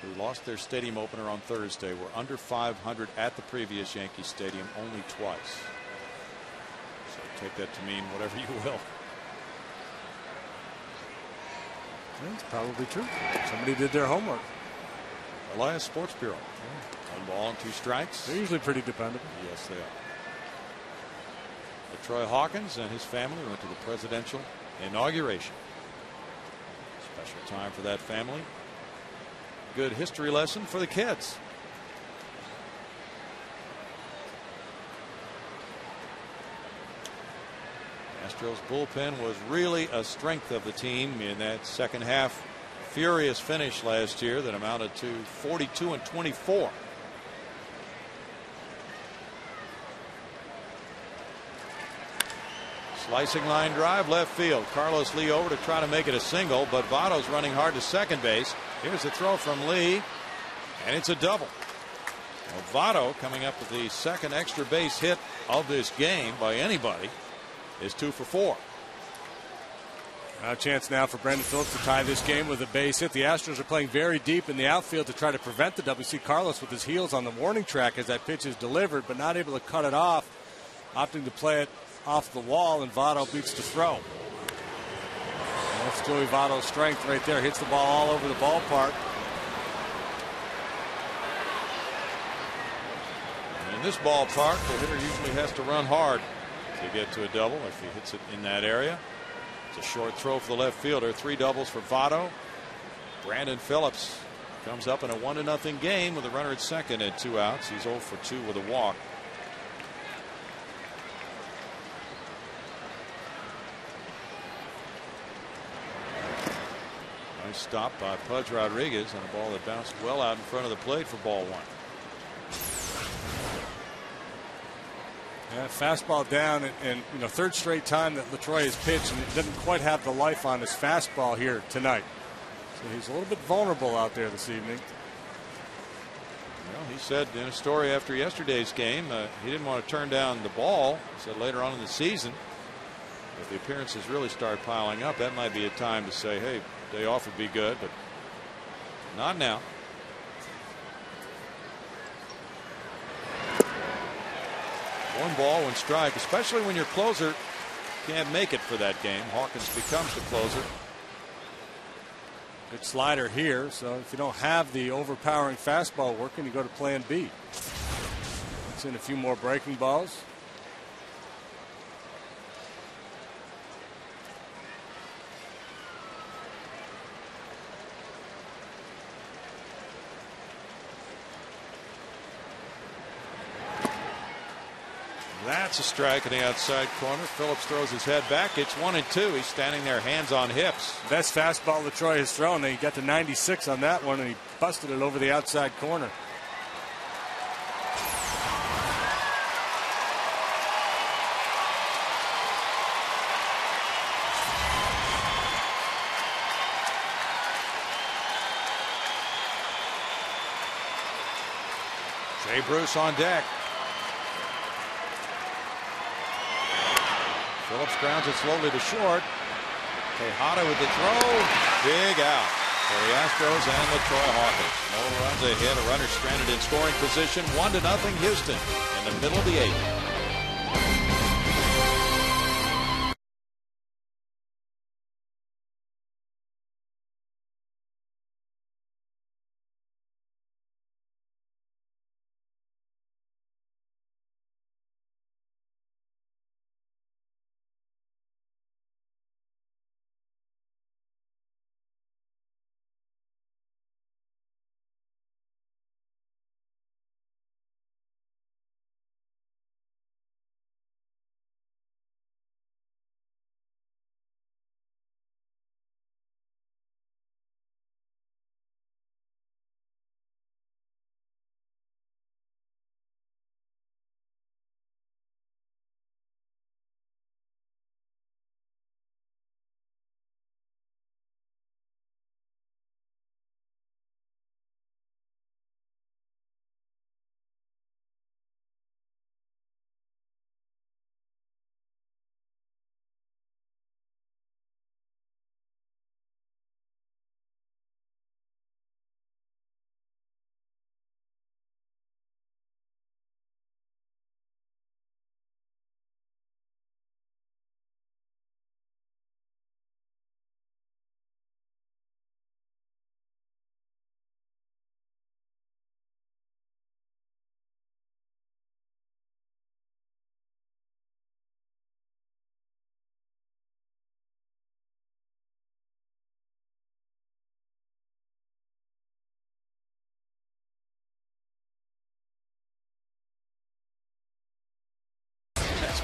who lost their stadium opener on Thursday, were under 500 at the previous Yankee Stadium only twice. So take that to mean whatever you will. That's probably true. Somebody did their homework. Elias Sports Bureau. 1 ball and 2 strikes. They're usually pretty dependable. Yes, they are. Troy Hawkins and his family went to the presidential inauguration. Special time for that family. Good history lesson for the kids. Astros bullpen was really a strength of the team in that second half furious finish last year that amounted to 42-24. Slicing line drive left field. Carlos Lee over to try to make it a single, but Votto's running hard to second base. Here's the throw from Lee, and it's a double. Well, Votto, coming up with the second extra base hit of this game by anybody, is 2 for 4. A chance now for Brandon Phillips to tie this game with a base hit. The Astros are playing very deep in the outfield to try to prevent the WC. Carlos with his heels on the warning track as that pitch is delivered, but not able to cut it off, opting to play it off the wall, and Votto beats the throw. And that's Joey Votto's strength right there. Hits the ball all over the ballpark. And in this ballpark, the hitter usually has to run hard to get to a double if he hits it in that area. It's a short throw for the left fielder. 3 doubles for Votto. Brandon Phillips comes up in a 1-0 game with a runner at second and 2 outs. He's 0 for 2 with a walk. Nice stop by Pudge Rodriguez on a ball that bounced well out in front of the plate for ball one. Yeah, fastball down, and third straight time that LaTroy has pitched, and it didn't quite have the life on his fastball here tonight. So he's a little bit vulnerable out there this evening. Well, he said in a story after yesterday's game, he didn't want to turn down the ball. He said later on in the season, if the appearances really start piling up, that might be a time to say, hey, day off would be good, but not now. One ball, one strike, especially when your closer can't make it for that game. Hawkins becomes the closer. Good slider here, so if you don't have the overpowering fastball working, you go to plan B. Let's in a few more breaking balls. That's a strike in the outside corner. Phillips throws his head back. It's 1-2. He's standing there, hands on hips. Best fastball LaTroy has thrown. He got to 96 on that one, and he busted it over the outside corner. Jay Bruce on deck. Phillips grounds it slowly to short. Tejada with the throw. Big out for the Astros and LaTroy Hawkins. No runs ahead. A runner stranded in scoring position. 1-0 Houston in the middle of the eighth.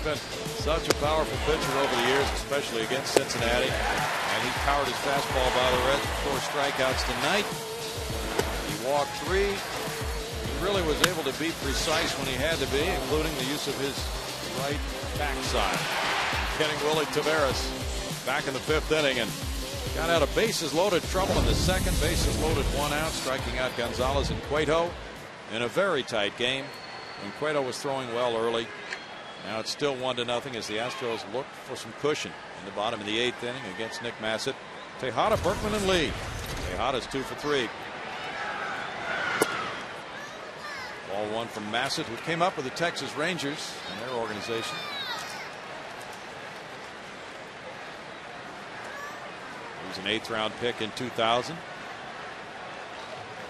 Been such a powerful pitcher over the years, especially against Cincinnati, and he powered his fastball by the Reds for 4 strikeouts tonight. He walked 3. He really was able to be precise when he had to be, including the use of his right backside. Getting Willie Taveras back in the 5th inning and got out of bases loaded trouble in the second. Bases loaded, 1 out, striking out Gonzalez and Cueto in a very tight game when Cueto was throwing well early. Now it's still 1-0 as the Astros look for some cushion in the bottom of the 8th inning against Nick Massett. Tejada, Berkman, and Lee. Tejada's 2 for 3. Ball 1 from Massett, who came up with the Texas Rangers in their organization. He was an 8th round pick in 2000.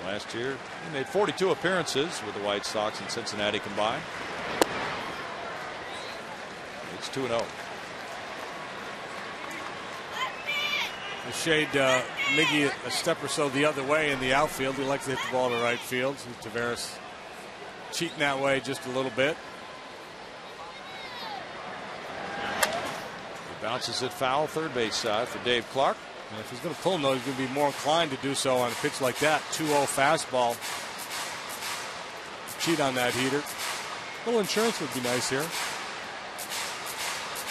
Last year he made 42 appearances with the White Sox and Cincinnati combined. It's 2-0. Shade Miggy a step or so the other way in the outfield. He likes to hit the ball to right field. Taveras cheating that way just a little bit. He bounces it foul, third base side for Dave Clark. And if he's going to pull him, though, he's going to be more inclined to do so on a pitch like that. 2-0 fastball. Cheat on that heater. A little insurance would be nice here.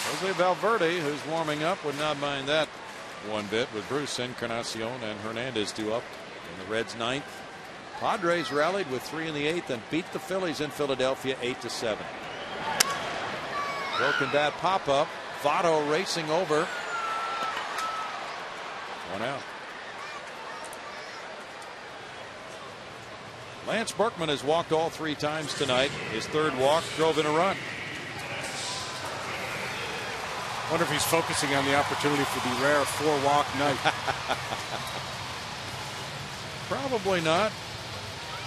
Jose Valverde, who's warming up, would not mind that one bit, with Bruce, Encarnacion, and Hernandez due up in the Reds' ninth. Padres rallied with 3 in the 8th and beat the Phillies in Philadelphia 8-7. Broken bat pop up. Votto racing over. 1 out. Lance Berkman has walked all 3 times tonight. His 3rd walk drove in a run. Wonder if he's focusing on the opportunity for the rare 4-walk night. Probably not.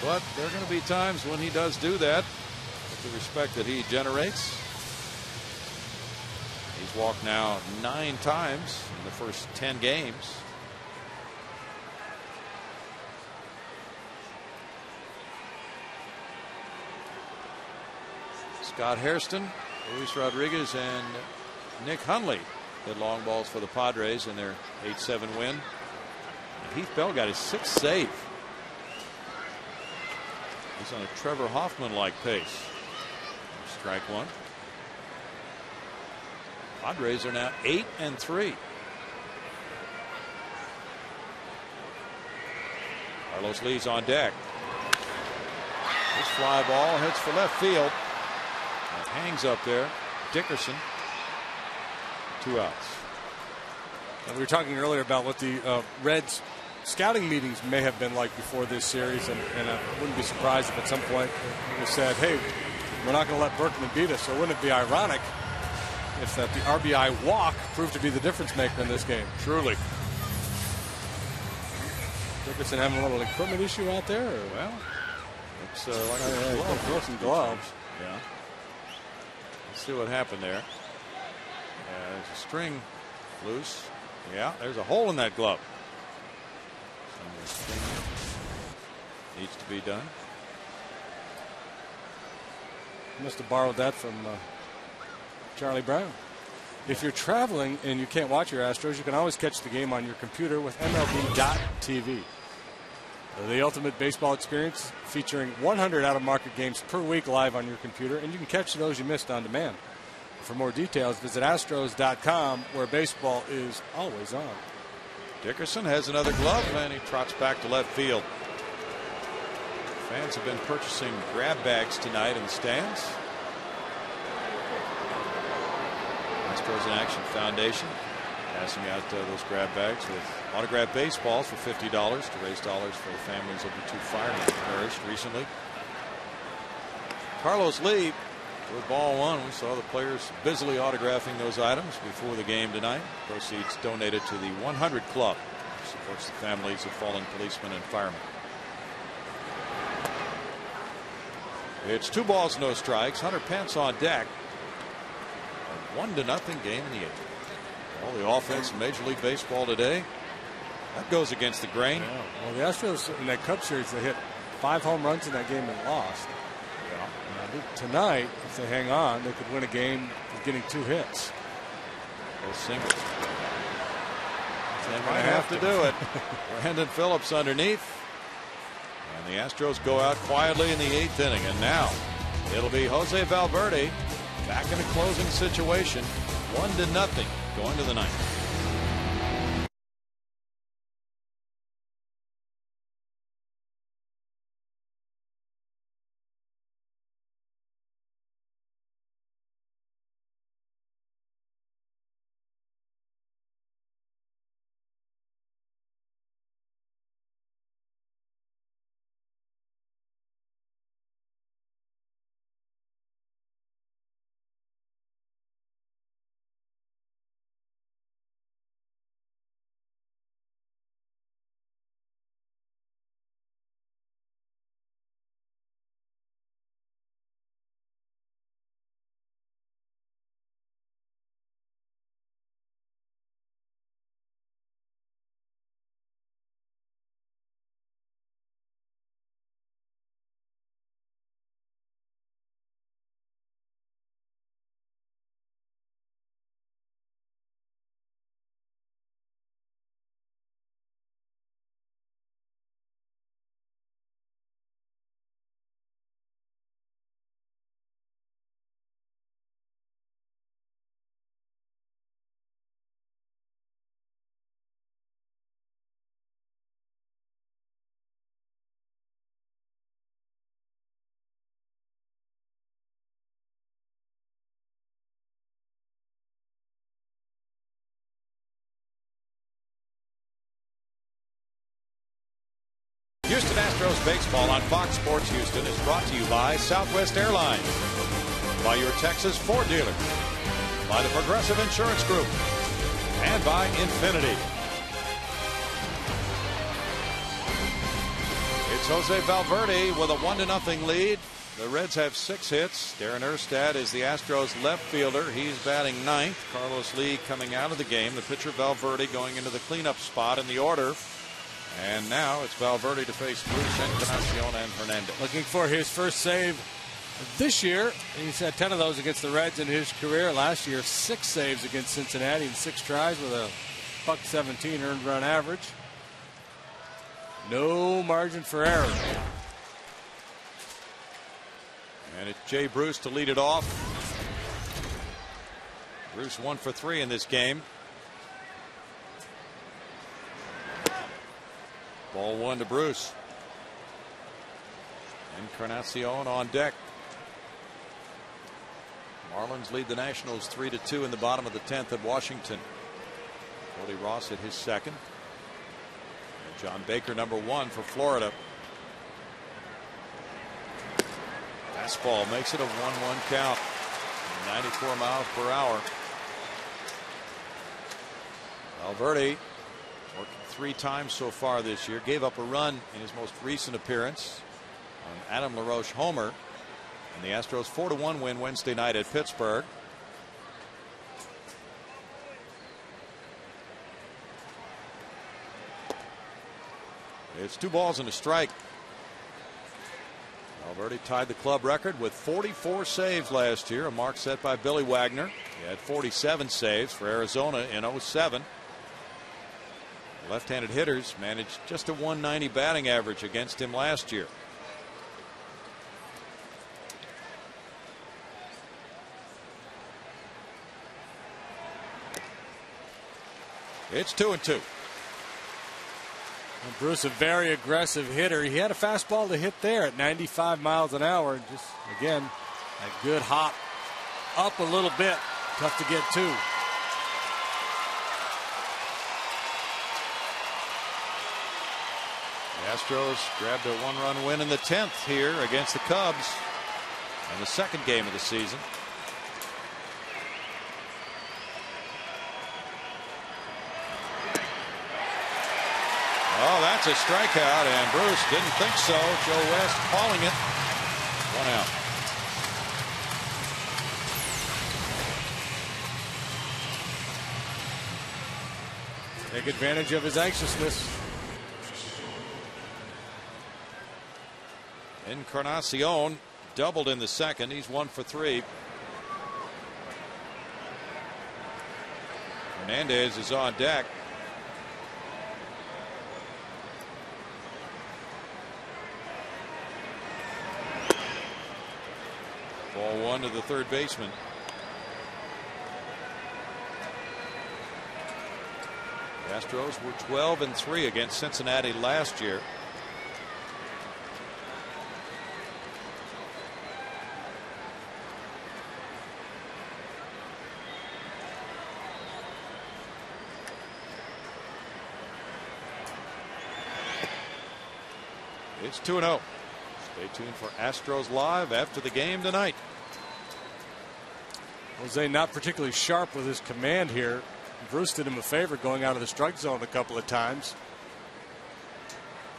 But there are going to be times when he does do that, with the respect that he generates. He's walked now 9 times in the first 10 games. Scott Hairston, Luis Rodriguez, and Nick Hundley hit long balls for the Padres in their 8-7 win. And Heath Bell got his 6th save. He's on a Trevor Hoffman-like pace. Strike 1. Padres are now 8-3. Carlos Lee's on deck. This fly ball hits for left field. It hangs up there. Dickerson. 2 outs. And we were talking earlier about what the Reds scouting meetings may have been like before this series, and I wouldn't be surprised if at some point we said, hey, we're not going to let Berkman beat us. So wouldn't it be ironic if that the RBI walk proved to be the difference maker in this game? Truly. Dickerson having a little equipment issue out there? Or? Well, it's like broken gloves. Yeah. Let's see what happened there. There's a string loose. Yeah, there's a hole in that glove. Needs to be done. Must have borrowed that from Charlie Brown. If you're traveling and you can't watch your Astros, you can always catch the game on your computer with MLB.tv. The ultimate baseball experience, featuring 100 out-of-market games per week live on your computer, and you can catch those you missed on demand. For more details, visit Astros.com, where baseball is always on. Dickerson has another glove, and he trots back to left field. Fans have been purchasing grab bags tonight in the stands. Astros in Action Foundation passing out those grab bags with autographed baseballs for $50 to raise dollars for the families of the 2 firemen who perished recently. Carlos Lee with ball 1. We saw the players busily autographing those items before the game tonight. Proceeds donated to the 100 Club, which supports the families of fallen policemen and firemen. It's 2 balls, no strikes. Hunter Pence on deck. A 1-0 game in the 8th. All the offense in Major League Baseball today. That goes against the grain. Yeah. Well, the Astros in that Cubs series, they hit 5 home runs in that game and lost. Yeah. Tonight, if they hang on, they could win a game with getting 2 hits. Both singles. They might have to do it. Brandon Phillips underneath. And the Astros go out quietly in the 8th inning. And now it'll be Jose Valverde back in a closing situation. 1-0 going to the 9th. Houston Astros baseball on Fox Sports Houston is brought to you by Southwest Airlines, by your Texas Ford dealer, by the Progressive Insurance Group, and by Infinity. It's Jose Valverde with a 1-0 lead. The Reds have 6 hits. Darren Erstad is the Astros left fielder. He's batting ninth. Carlos Lee coming out of the game. The pitcher Valverde going into the cleanup spot in the order. And now it's Valverde to face Bruce, Encarnacion, and Hernandez. Looking for his first save this year. He's had 10 of those against the Reds in his career. Last year, 6 saves against Cincinnati in 6 tries with a .117 earned run average. No margin for error. And it's Jay Bruce to lead it off. Bruce 1 for 3 in this game. Ball 1 to Bruce. Encarnacion on deck. Marlins lead the Nationals 3-2 in the bottom of the 10th at Washington. Cody Ross at his second. And John Baker number 1 for Florida. Fastball makes it a 1-1 count. 94 miles per hour. Valverde working 3 times so far this year. Gave up a run in his most recent appearance on Adam LaRoche homer. And the Astros 4-1 win Wednesday night at Pittsburgh. It's 2 balls and a strike. Valverde tied the club record with 44 saves last year, a mark set by Billy Wagner. He had 47 saves for Arizona in 07. Left-handed hitters managed just a 190 batting average against him last year. It's 2-2. And Bruce, a very aggressive hitter. He had a fastball to hit there at 95 miles an hour. Just, again, a good hop up a little bit. Tough to get to. The Astros grabbed a 1-run win in the 10th here against the Cubs in the second game of the season. Oh, that's a strikeout, and Bruce didn't think so. Joe West calling it. 1 out. Take advantage of his anxiousness. Encarnacion doubled in the second. He's 1 for 3. Hernandez is on deck. Ball 1 to the third baseman. The Astros were 12-3 against Cincinnati last year. It's 2-0. Stay tuned for Astros Live after the game tonight. Jose not particularly sharp with his command here. Bruce did him a favor going out of the strike zone a couple of times.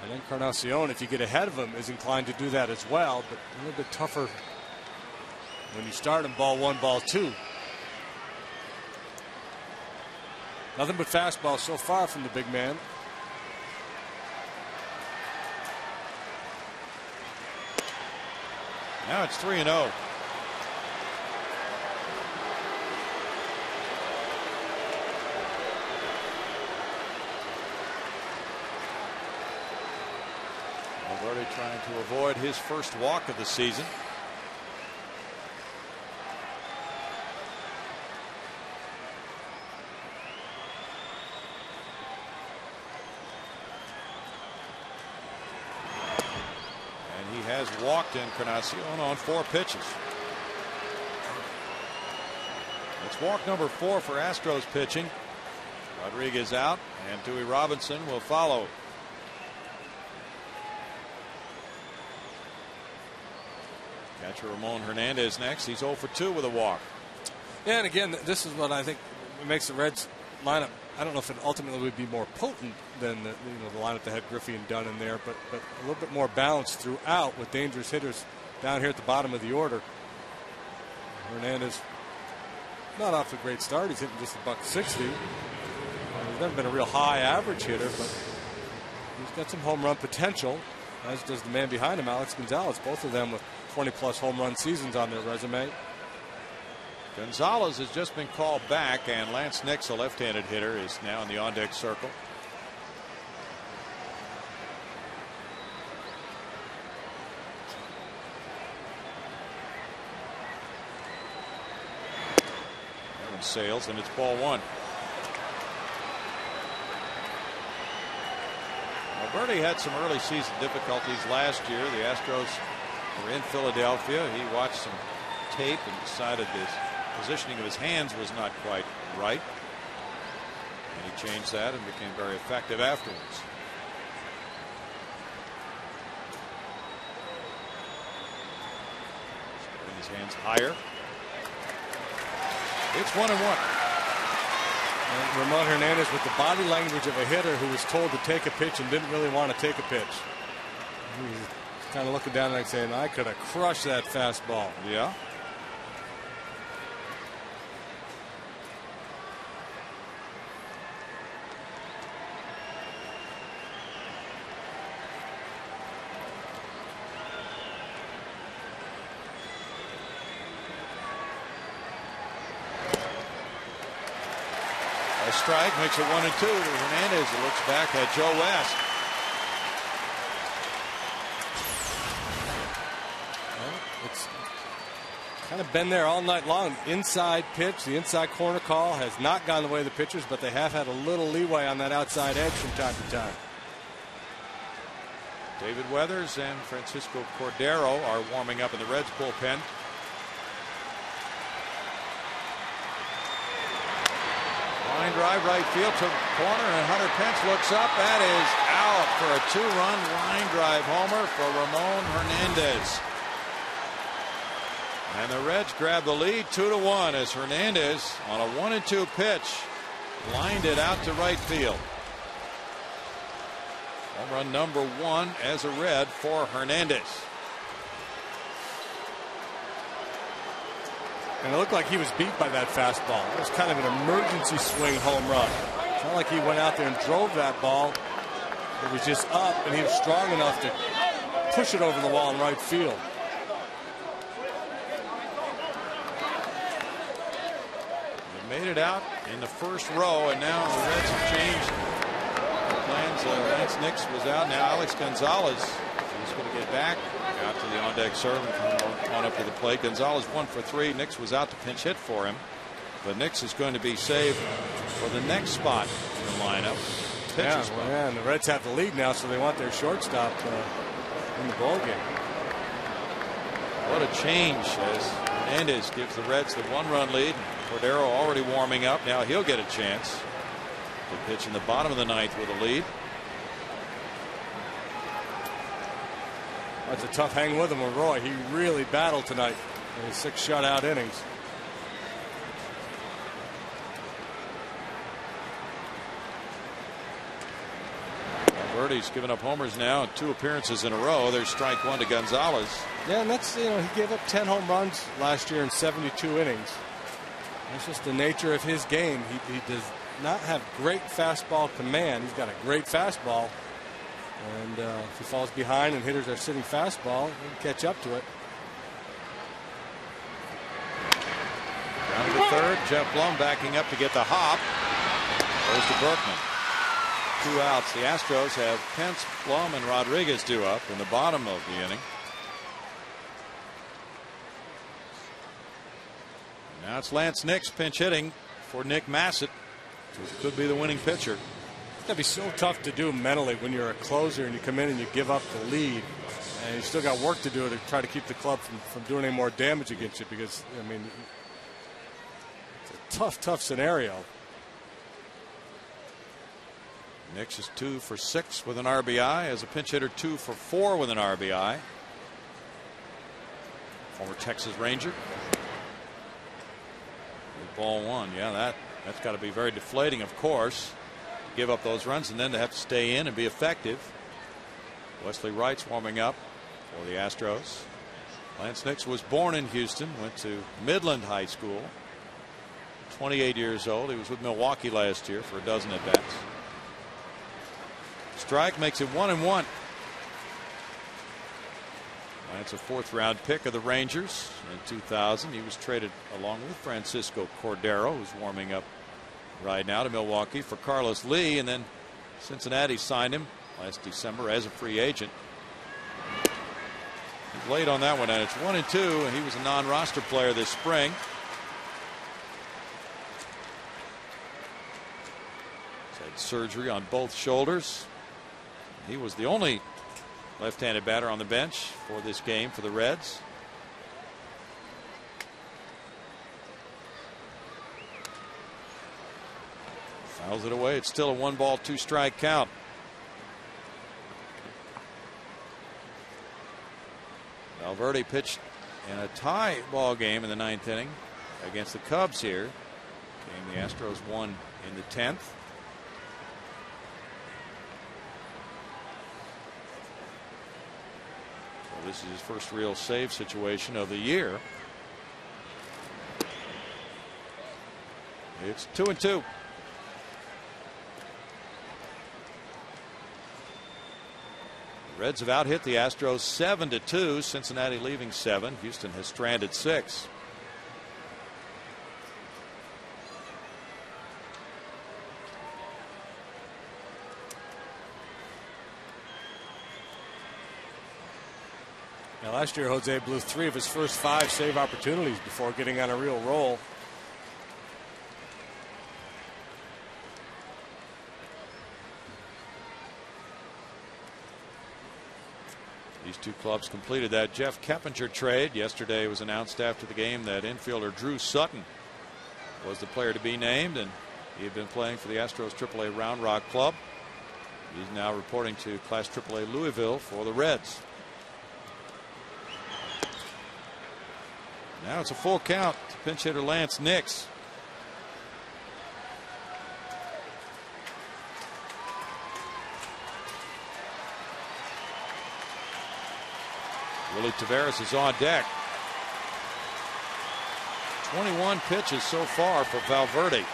And Encarnacion, if you get ahead of him, is inclined to do that as well, but a little bit tougher when you start him ball 1, ball 2. Nothing but fastball so far from the big man. Now it's 3-0. Valverde trying to avoid his first walk of the season. Has walked Encarnacion on 4 pitches. It's walk number 4 for Astros pitching. Rodriguez out, and Dewey Robinson will follow. Catcher Ramon Hernandez next. He's 0 for 2 with a walk. Yeah, and again, this is what I think makes the Reds lineup. I don't know if it ultimately would be more potent than the lineup that had Griffey and Dunn in there, but a little bit more balanced throughout with dangerous hitters down here at the bottom of the order. Hernandez not off to a great start. He's hitting just $160. He's never been a real high average hitter, but he's got some home run potential, as does the man behind him, Alex Gonzalez. Both of them with 20-plus home run seasons on their resume. Gonzalez has just been called back, and Lance Nix, a left-handed hitter, is now in the on-deck circle. That one sails, and it's ball 1. Well, Bernie had some early season difficulties last year. The Astros were in Philadelphia. He watched some tape and decided his positioning of his hands was not quite right, and he changed that and became very effective afterwards. Putting his hands higher. It's 1-1. And Ramon Hernandez with the body language of a hitter who was told to take a pitch and didn't really want to take a pitch. He's kind of looking down and saying, I could have crushed that fastball. Yeah. A strike makes it 1-2 to Hernandez. He looks back at Joe West. Well, it's kind of been there all night long. Inside pitch, the inside corner call has not gone the way of the pitchers, but they have had a little leeway on that outside edge from time to time. David Weathers and Francisco Cordero are warming up in the Reds bullpen. Line drive right field to corner, and Hunter Pence looks up. That is out for a 2-run line drive homer for Ramon Hernandez. And the Reds grab the lead 2-1 as Hernandez on a 1-2 pitch lined it out to right field. Home run number 1 as a Red for Hernandez. And it looked like he was beat by that fastball. It was kind of an emergency swing home run. It's not like he went out there and drove that ball. It was just up, and he was strong enough to push it over the wall in right field. They made it out in the first row, and now the Reds have changed plans. Lance Nix was out. Now Alex Gonzalez is going to get back out to the on-deck serve and come on up to the plate. Gonzalez 1 for 3. Nix was out to pinch hit for him, but Nix is going to be saved for the next spot in the lineup. Yeah, and the Reds have the lead now, so they want their shortstop in the ball game. What a change as Hernandez gives the Reds the 1-run lead. Cordero already warming up. Now he'll get a chance to pitch in the bottom of the 9th with a lead. That's a tough hang with him with Roy. He really battled tonight in his 6 shutout innings. Verde's given up homers now in 2 appearances in a row. There's strike 1 to Gonzalez. Yeah, and that's, he gave up 10 home runs last year in 72 innings. That's just the nature of his game. He does not have great fastball command. He's got a great fastball. And if he falls behind and hitters are sitting fastball, he'll catch up to it. Down to the third. Jeff Blum backing up to get the hop. Goes to Berkman. 2 outs. The Astros have Pence, Blum, and Rodriguez due up in the bottom of the inning. Now it's Lance Nix pinch hitting for Nick Massett. Could be the winning pitcher. It's going to be so tough to do mentally when you're a closer and you come in and you give up the lead, and you still got work to do to try to keep the club from doing any more damage against you, because I mean it's a tough scenario. Nix is 2 for 6 with an RBI. As a pinch hitter, 2 for 4 with an RBI. Former Texas Ranger. Ball one. Yeah, that's got to be very deflating, of course. Give up those runs and then to have to stay in and be effective. Wesley Wright's warming up for the Astros. Lance Nix was born in Houston, went to Midland High School. 28 years old. He was with Milwaukee last year for a dozen at bats. Strike makes it 1-1. Lance, a fourth-round pick of the Rangers in 2000. He was traded along with Francisco Cordero, who's warming up right now, to Milwaukee for Carlos Lee, and then Cincinnati signed him last December as a free agent. He's late on that one, and it's 1-2, and he was a non-roster player this spring. He's had surgery on both shoulders. He was the only left-handed batter on the bench for this game for the Reds. Fouls it away. It's still a 1-ball, 2-strike count. Valverde pitched in a tie ball game in the 9th inning against the Cubs here. Game the Astros won in the 10th. This is his first real save situation of the year. It's 2-2. The Reds have out-hit the Astros 7-2. Cincinnati leaving 7. Houston has stranded 6. Now, last year, Jose blew 3 of his first 5 save opportunities before getting on a real roll. These two clubs completed that Jeff Keppinger trade. Yesterday it was announced after the game that infielder Drew Sutton was the player to be named, and he had been playing for the Astros AAA Round Rock Club. He's now reporting to Class AAA Louisville for the Reds. Now it's a full count to pinch hitter Lance Nix. Willie Taveras is on deck. 21 pitches so far for Valverde.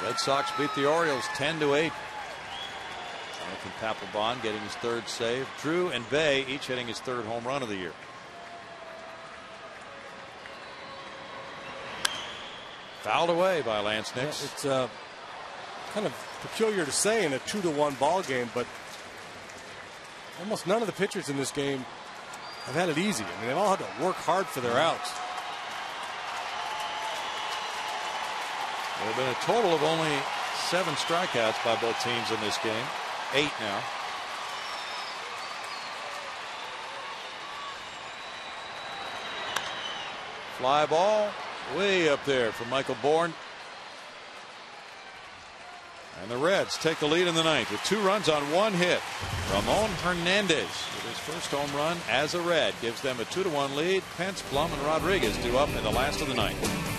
Red Sox beat the Orioles 10-8. Jonathan Papelbon getting his 3rd save. Drew and Bay each hitting his 3rd home run of the year. Fouled away by Lance Nix. Yeah, it's kind of peculiar to say in a 2-1 ball game, but almost none of the pitchers in this game have had it easy. I mean, they've all had to work hard for their outs. There have been a total of only 7 strikeouts by both teams in this game. 8 now. Fly ball way up there for Michael Bourne. And the Reds take the lead in the 9th with 2 runs on 1 hit. Ramon Hernandez with his first home run as a Red gives them a 2-1 lead. Pence, Plum, and Rodriguez due up in the last of the 9th.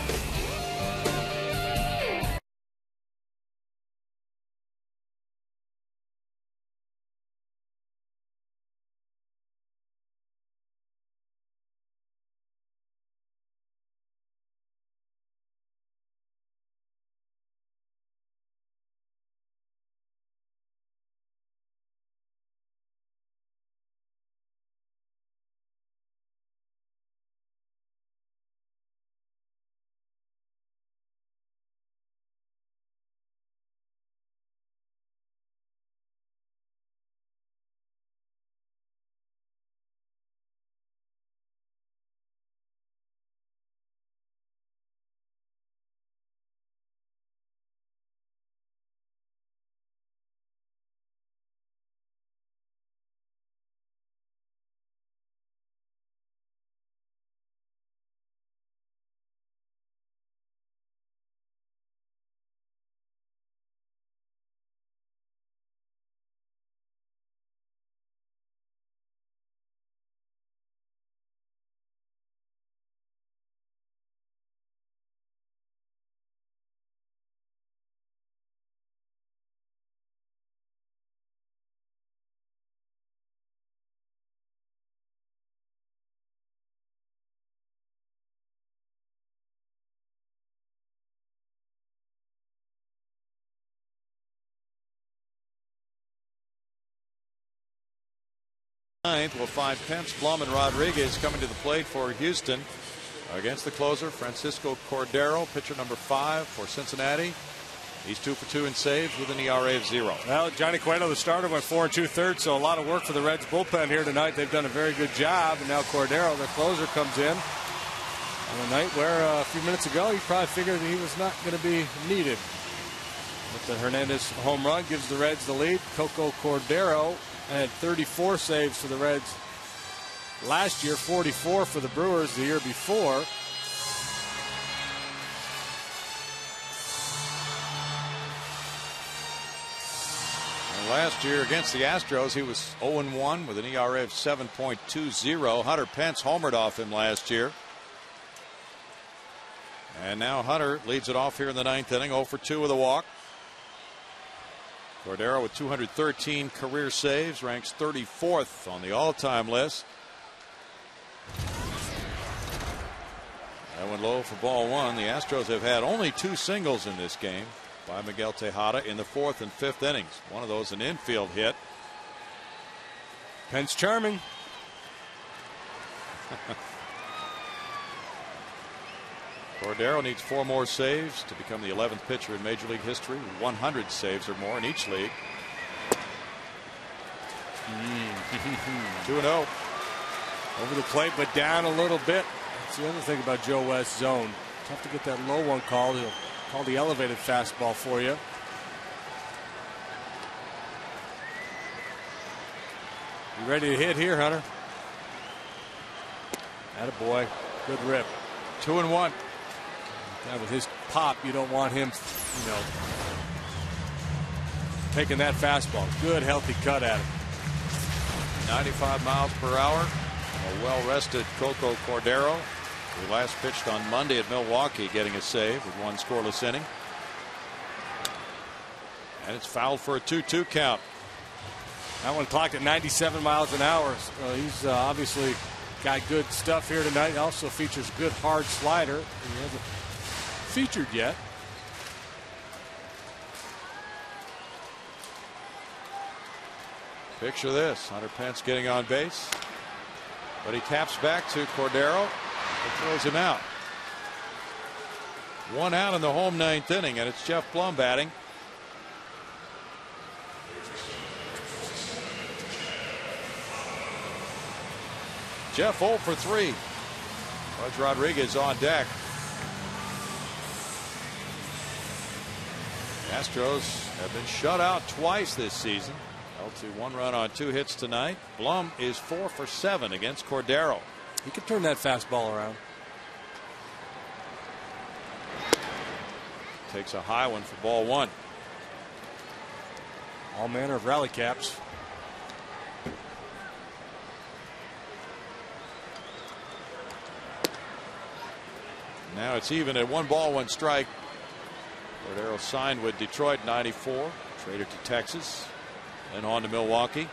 Ninth, we'll find Pence, Blum, and Rodriguez coming to the plate for Houston. Against the closer, Francisco Cordero, pitcher number 5 for Cincinnati. He's 2 for 2 in saves with an ERA of 0. Well, Johnny Cueto, the starter, went 4 2/3, so a lot of work for the Reds bullpen here tonight. They've done a very good job, and now Cordero, their closer, comes in on a night where a few minutes ago he probably figured that he was not going to be needed. But the Hernandez home run gives the Reds the lead. Coco Cordero had 34 saves for the Reds last year, 44 for the Brewers the year before. And last year against the Astros, he was 0-1 with an ERA of 7.20. Hunter Pence homered off him last year. And now Hunter leads it off here in the 9th inning, 0 for 2 with a walk. Cordero with 213 career saves, ranks 34th on the all-time list. That went low for ball 1. The Astros have had only 2 singles in this game by Miguel Tejada in the 4th and 5th innings. One of those an infield hit. Pence charming. Cordero needs 4 more saves to become the 11th pitcher in Major League history, 100 saves or more in each league. 2-0. Over the plate, but down a little bit. That's the other thing about Joe West's zone. Tough to get that low one called. He'll call the elevated fastball for you. You ready to hit here, Hunter? Attaboy. Good rip. 2-1. Yeah, with his pop, you don't want him, taking that fastball. Good, healthy cut at it. 95 miles per hour. A well-rested Coco Cordero, who last pitched on Monday at Milwaukee, getting a save with 1 scoreless inning. And it's fouled for a 2-2 count. That one clocked at 97 miles an hour. He's obviously got good stuff here tonight. He also features a good hard slider. He hasn't featured yet. Picture this. Hunter Pence getting on base. But he taps back to Cordero and throws him out. 1 out in the home 9th inning, and it's Jeff Blum batting. Jeff 0 for 3. Pudge Rodriguez on deck. The Astros have been shut out twice this season. Held to 1 run on 2 hits tonight. Blum is 4 for 7 against Cordero. He could turn that fastball around. Takes a high one for ball 1. All manner of rally caps. Now it's even at 1 ball 1 strike. Cordero signed with Detroit in '94, traded to Texas, then on to Milwaukee.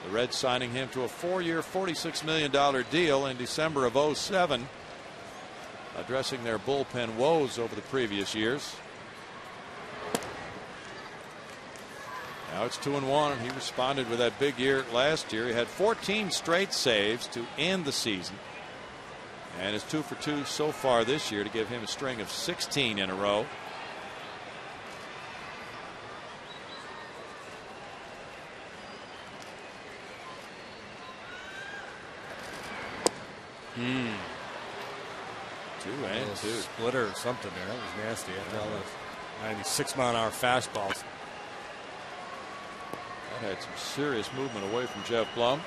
The Reds signing him to a 4-year, $46 million deal in December of '07, addressing their bullpen woes over the previous years. Now it's 2-1, and he responded with that big year last year. He had 14 straight saves to end the season, and is 2 for 2 so far this year to give him a string of 16 in a row. Hmm. 2-2. Splitter or something there. That was nasty. After all those 96-mile-an-hour fastballs. That had some serious movement away from Jeff Blum.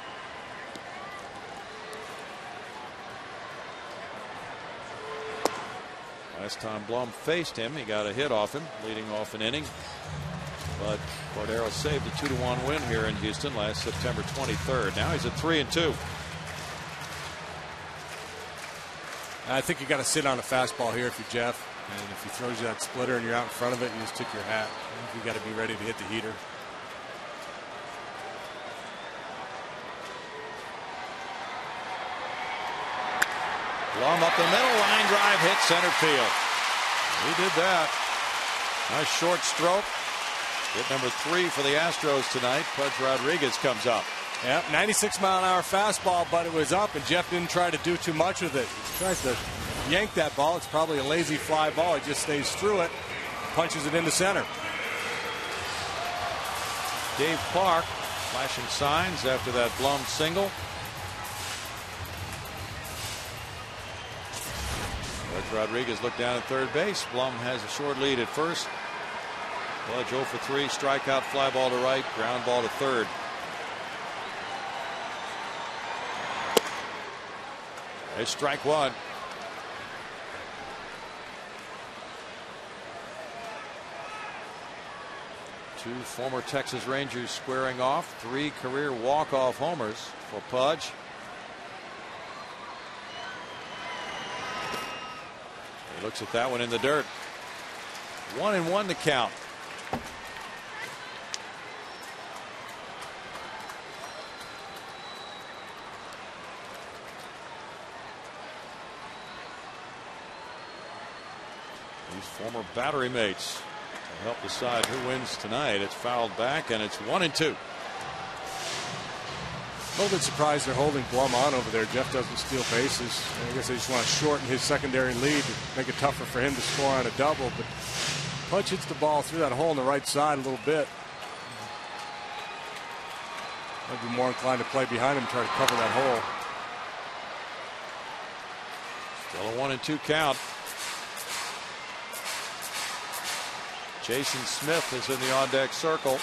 Last time Blum faced him, he got a hit off him, leading off an inning. But Cordero saved a 2-1 win here in Houston last September 23rd. Now he's at 3-2. I think you got to sit on a fastball here if you're Jeff. And if he throws you that splitter and you're out in front of it, you just took your hat. I think you got to be ready to hit the heater. Blum up the middle, line drive, hit center field. He did that. Nice short stroke. Hit number 3 for the Astros tonight. Pudge Rodriguez comes up. Yep, 96-mile-an-hour fastball, but it was up, and Jeff didn't try to do too much with it. He tries to yank that ball. It's probably a lazy fly ball. He just stays through it, punches it into center. Dave Clark flashing signs after that Blum single. Reg Rodriguez looked down at third base. Blum has a short lead at first. Pudge 0 for 3, strikeout, fly ball to right, ground ball to third. There's strike one. Two former Texas Rangers squaring off. 3 career walk-off homers for Pudge. He looks at that one in the dirt. 1-1 to count. These former battery mates will help decide who wins tonight. It's fouled back, and it's 1-2. A little bit surprised they're holding Blum on over there. Jeff doesn't steal bases. I guess they just want to shorten his secondary lead to make it tougher for him to score on a double. But Pudge hits the ball through that hole on the right side a little bit. I'd be more inclined to play behind him and try to cover that hole. Still a 1-2 count. Jason Smith is in the on-deck circle.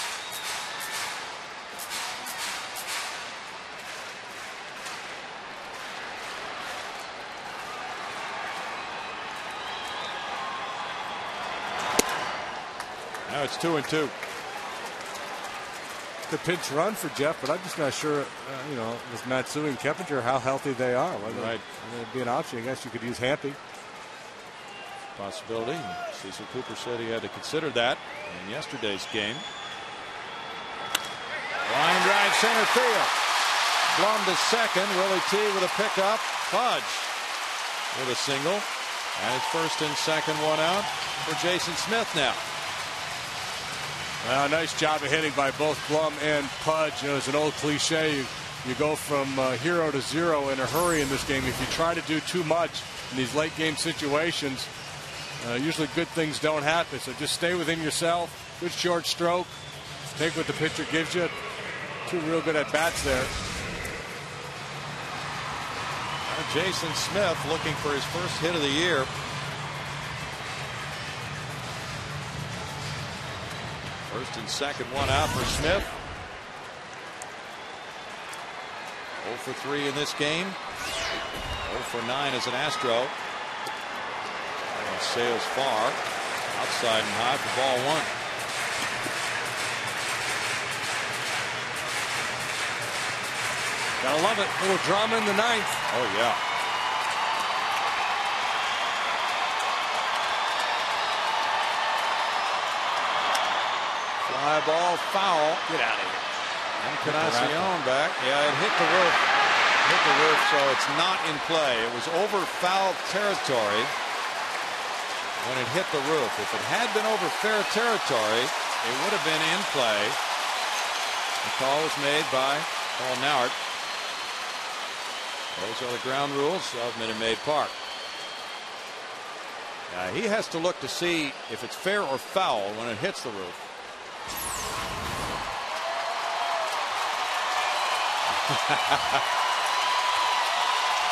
Now it's 2-2. Good pinch run for Jeff, but I'm just not sure, with Matsui and Keppinger, how healthy they are. Whether Right. it'd be an option. I guess you could use Hampy. Possibility. Cecil Cooper said he had to consider that in yesterday's game. Line drive center field. Blum to second. Willie T with a pickup. Pudge with a single. And it's first and second, one out for Jason Smith now. Well, nice job of hitting by both Blum and Pudge. It's an old cliche. You go from hero to zero in a hurry in this game. If you try to do too much in these late game situations, usually good things don't happen. So just stay within yourself. Good short stroke. Take what the pitcher gives you. 2 real good at bats there. Jason Smith looking for his first hit of the year. First and second, one out for Smith. 0 for 3 in this game. 0 for 9 as an Astro. And sails far. Outside and high for ball 1. Gotta love it. A little drama in the 9th. Oh, yeah. Fly ball, foul. Get out of here. Encarnacion back. Yeah, it hit the roof. Hit the roof, so it's not in play. It was over foul territory when it hit the roof. If it had been over fair territory, it would have been in play. The call was made by Paul Nauert. Those are the ground rules of Minute Maid Park. Now he has to look to see if it's fair or foul when it hits the roof.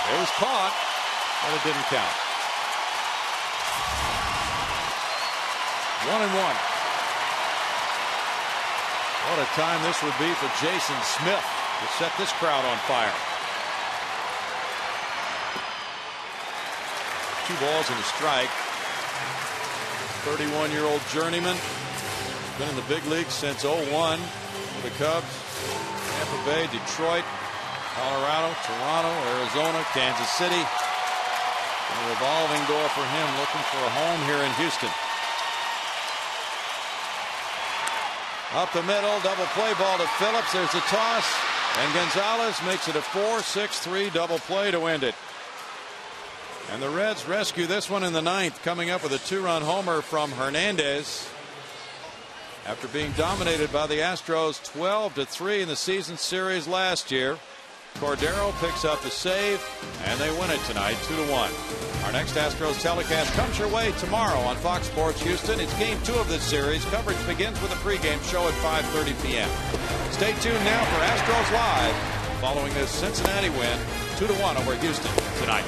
It was caught, but it didn't count. 1-1. What a time this would be for Jason Smith to set this crowd on fire. 2 balls and a strike. 31-year-old journeyman. Been in the big leagues since 01 with the Cubs. Tampa Bay, Detroit, Colorado, Toronto, Arizona, Kansas City. A revolving door for him, looking for a home here in Houston. Up the middle, double play ball to Phillips. There's a toss, and Gonzalez makes it a 4-6-3 double play to end it. And the Reds rescue this one in the 9th, coming up with a 2-run homer from Hernandez. after being dominated by the Astros 12-3 in the season series last year. Cordero picks up the save, and they win it tonight 2-1. Our next Astros telecast comes your way tomorrow on Fox Sports Houston. It's game 2 of this series. Coverage begins with a pregame show at 5:30 p.m. Stay tuned now for Astros Live following this Cincinnati win 2-1 over Houston tonight.